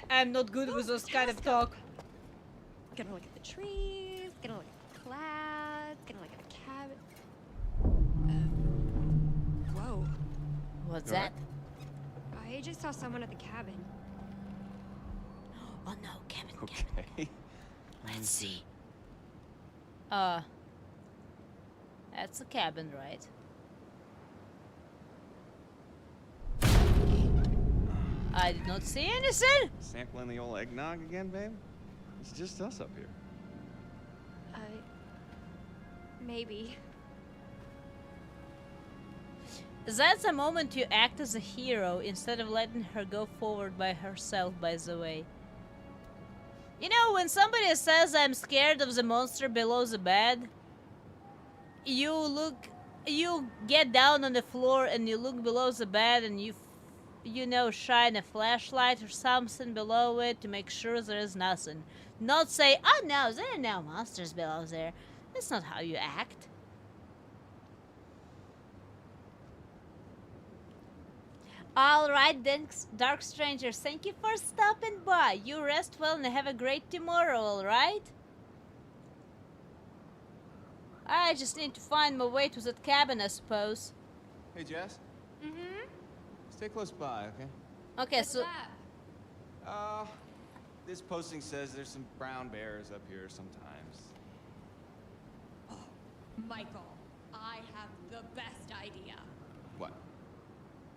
I'm not good with those kind of talk. Gonna look at the trees, gonna look at the clouds, gonna look at the cabin. Whoa. What's that? I just saw someone at the cabin. Oh no, cabin. Okay. Let's see. That's a cabin, right? I did not see anything. Sampling the old eggnog again, babe? It's just us up here. Maybe. That's a moment you act as a hero instead of letting her go forward by herself, by the way. You know, when somebody says I'm scared of the monster below the bed, you get down on the floor and you look below the bed and you know, shine a flashlight or something below it to make sure there is nothing. Not say, oh no, there are no monsters below there. That's not how you act. Alright then, Dark Strangers, thank you for stopping by. You rest well and have a great tomorrow, alright? I just need to find my way to that cabin, I suppose. Hey, Jess. Mm-hmm. Stay close by, okay? Okay, What's so... that? This posting says there's some brown bears up here sometimes. Michael, I have the best idea. What?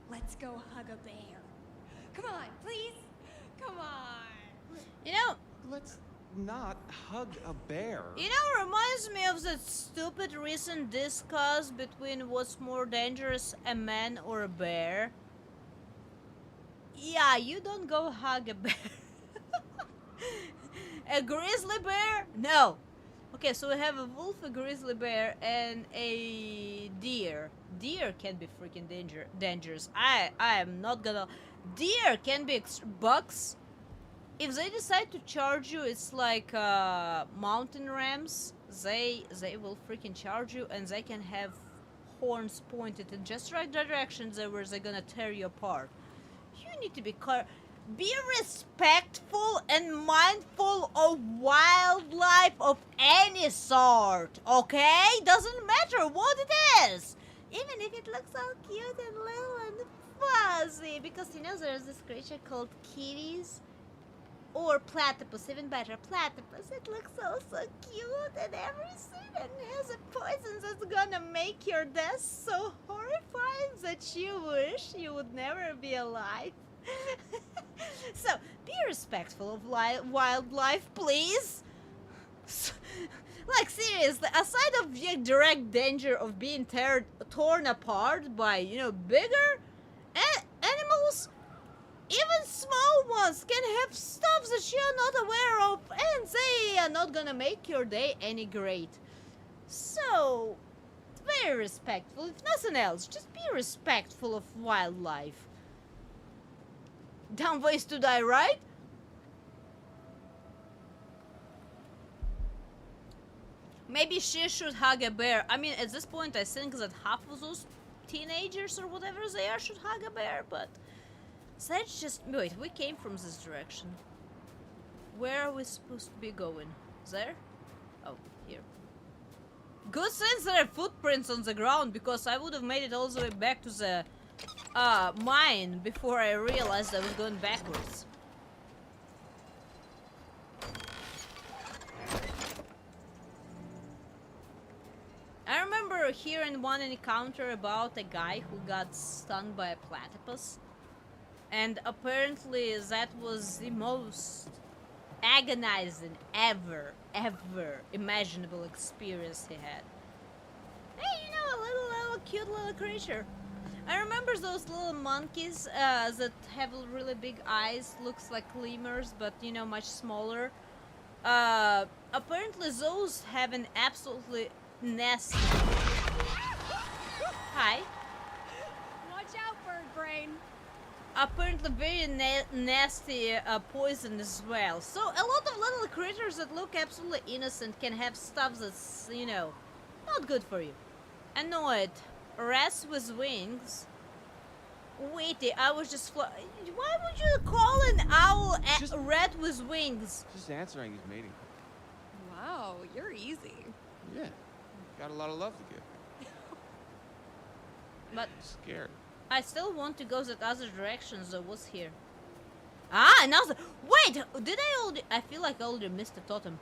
Let's go hug a bear. Come on, please. Come on. You know... Let's not hug a bear. You know, reminds me of that stupid recent discuss between what's more dangerous, a man or a bear. Yeah, you don't go hug a bear. A grizzly bear? No. Okay, so we have a wolf, a grizzly bear, and a deer. Deer can be freaking dangerous. I am not gonna... Deer can be bucks. If they decide to charge you, it's like mountain rams. They will freaking charge you, and they can have horns pointed in just right directions where they're gonna tear you apart. You need to be respectful and mindful of wildlife of any sort, okay? Doesn't matter what it is, even if it looks so cute and little and fuzzy. Because you know there's this creature called kitties. Or platypus, even better, platypus. It looks so cute and everything, and has a poison that's gonna make your death so horrifying that you wish you would never be alive. So, be respectful of wildlife, please. Like, seriously, aside of the direct danger of being torn apart by, you know, bigger animals, even small ones can have stuff that you're not aware of, and they are not gonna make your day any great. So, very respectful. If nothing else, just be respectful of wildlife. Dumb ways to die, right? Maybe she should hug a bear. I mean, at this point, I think that half of those teenagers or whatever they are should hug a bear, but... Let's just... Wait, we came from this direction. Where are we supposed to be going? There? Oh, here. Good sense there are footprints on the ground, because I would have made it all the way back to the mine before I realized I was going backwards. I remember hearing one encounter about a guy who got stung by a platypus. And apparently that was the most agonizing ever imaginable experience he had. Hey, you know, a little cute little creature. I remember those little monkeys that have really big eyes, looks like lemurs, but you know, much smaller. Apparently those have an absolutely nasty... Hi. Watch out, bird brain. Apparently very nasty poison as well. So a lot of little critters that look absolutely innocent can have stuff that's, you know, not good for you. I know it. Rats with wings. Waity, I was just why would you call an owl a rat with wings? Just answering his mating. Wow, you're easy. Yeah. Got a lot of love to give. But Scared. I still want to go that other direction, so what's here? Ah, another... Wait! Did I already... I feel like I already missed a totem.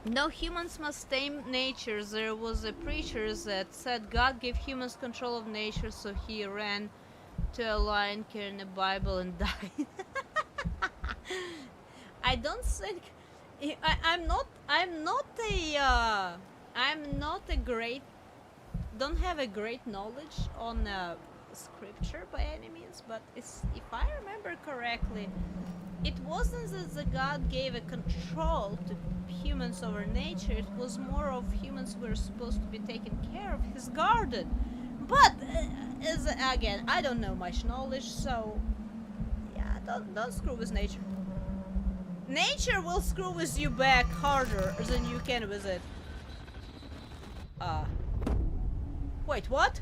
No humans must tame nature. There was a preacher that said God gave humans control of nature, so he ran to a lion carrying a Bible and died. I don't think... I'm not a great, don't have a great knowledge on scripture by any means, but it's, if I remember correctly, it wasn't that the God gave a control to humans over nature, it was more of humans were supposed to be taking care of his garden. But again, I don't know much knowledge, so yeah, don't screw with nature. Nature will screw with you back harder than you can with it. Wait, what?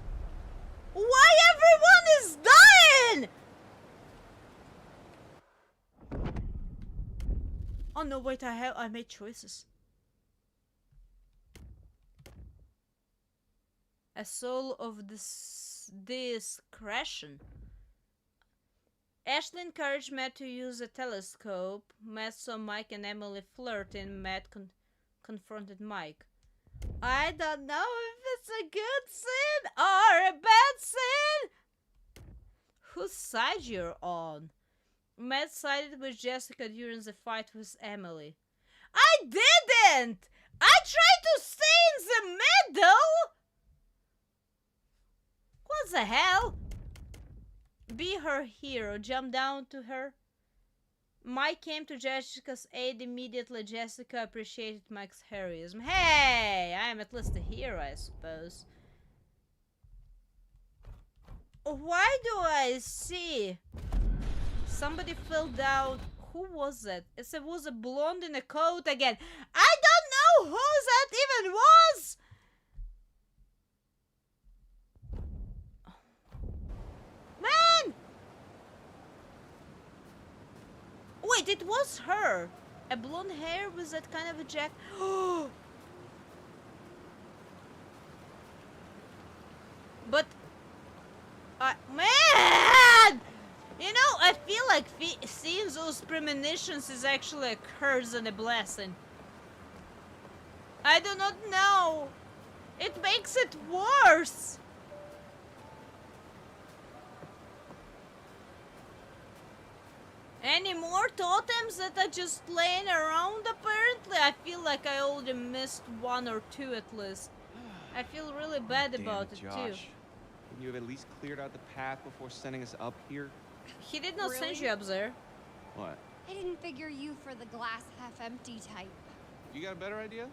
Why everyone is dying? Oh no, wait, I made choices. A soul of discretion. Ashley encouraged Matt to use a telescope. Matt saw Mike and Emily flirt and Matt confronted Mike. I don't know if it's a good sin or a bad sin. Whose side you're on? Matt sided with Jessica during the fight with Emily. I didn't! I tried to stay in the middle! What the hell? Be her hero, jump down to her. Mike came to Jessica's aid immediately. Jessica appreciated Mike's heroism. Hey, I am at least a hero, I suppose. Why do I see somebody filled out? Who was it? It was a blonde in a coat again. I don't know who that even was. Man! Wait, it was her. A blonde hair with that kind of a jacket. But man! You know, I feel like seeing those premonitions is actually a curse and a blessing. I do not know. It makes it worse. Any more totems that are just laying around apparently? I feel like I already missed one or two at least. I feel really bad about it Josh. too. Couldn't you have at least cleared out the path before sending us up here? He did not send you up there. What? I didn't figure you for the glass half empty type. You got a better idea?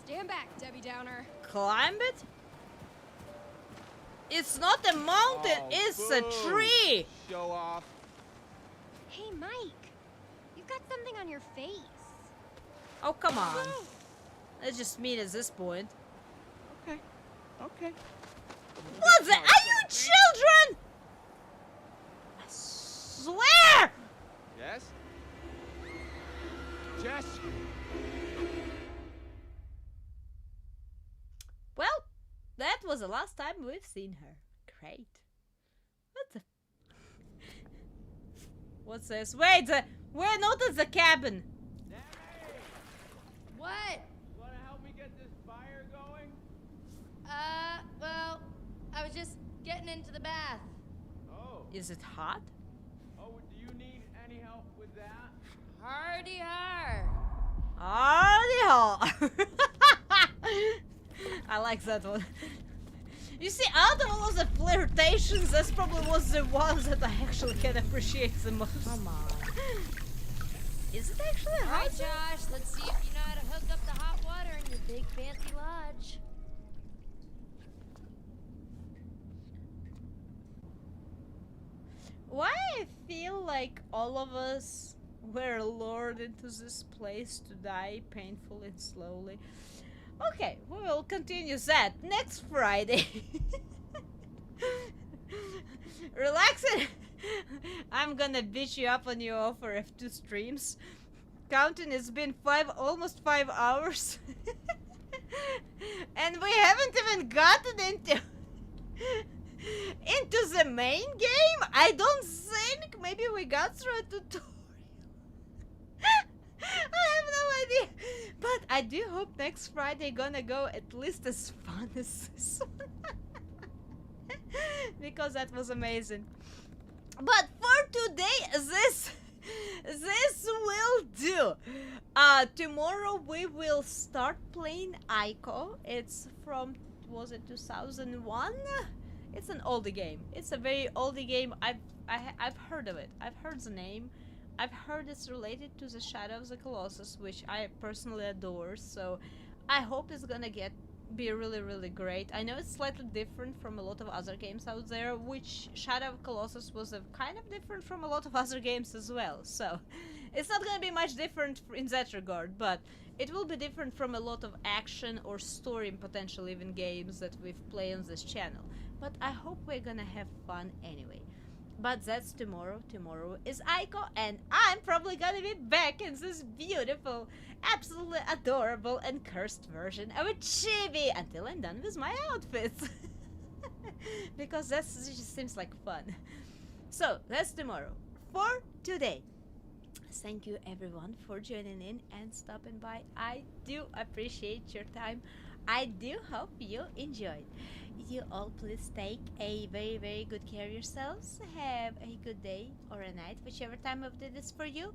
Stand back, Debbie Downer. Climb it? It's not a mountain, it's a tree! Show off. Hey, Mike. You've got something on your face. Oh, come on. That's just mean at this point. Okay. Okay. What the? Are you children? I swear! Yes? Jess? Well, that was the last time we've seen her. Great. What the? What's this? Wait, we're not at the cabin. What? Wanna help me get this fire going? Well, I was just getting into the bath. Oh. Is it hot? Oh, do you need any help with that? Hardy har. Hardy har. I like that one. You see, out of all of the flirtations, that's probably was the ones that I actually can appreciate the most. Come on. Is it actually hot? Alright, Josh, let's see if you know how to hook up the hot water in your big fancy lodge. Why I feel like all of us were lured into this place to die painfully and slowly. Okay, we will continue that next Friday. Relax it. I'm gonna beat you up on your offer of 2 streams. Counting, it's been almost 5 hours. And we haven't even gotten into the main game. I don't think. Maybe we got through a tutorial. I have no idea. But I do hope next Friday gonna go at least as fun as this one. Because that was amazing. But for today, this This will do. Tomorrow we will start playing Ico. It's from, was it 2001? It's an oldie game. It's a very oldie game. I've heard of it. I've heard the name. I've heard it's related to the Shadow of the Colossus, which I personally adore. So I hope it's gonna be really great. I know it's slightly different from a lot of other games out there, which Shadow of Colossus was kind of different from a lot of other games as well. So it's not gonna be much different in that regard, but it will be different from a lot of action or story, potential even games that we've played on this channel. But I hope we're gonna have fun anyway. But that's tomorrow. Tomorrow is Ico, and I'm probably gonna be back in this beautiful, absolutely adorable and cursed version of a chibi until I'm done with my outfits. Because that just seems like fun. So, that's tomorrow. For today, thank you everyone for joining in and stopping by. I do appreciate your time. I do hope you enjoyed. You all please take a very good care of yourselves. Have a good day or a night, whichever time of day it is for you.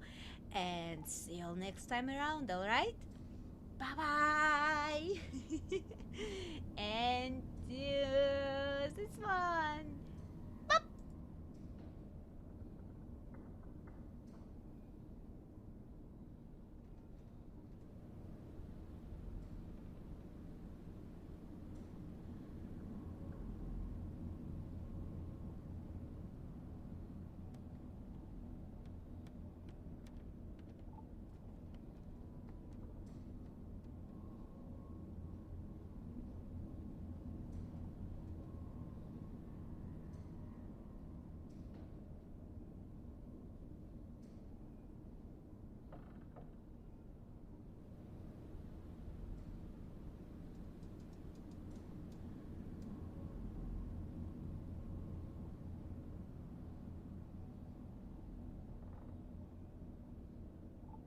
And see you all next time around, alright? Bye bye! And this one.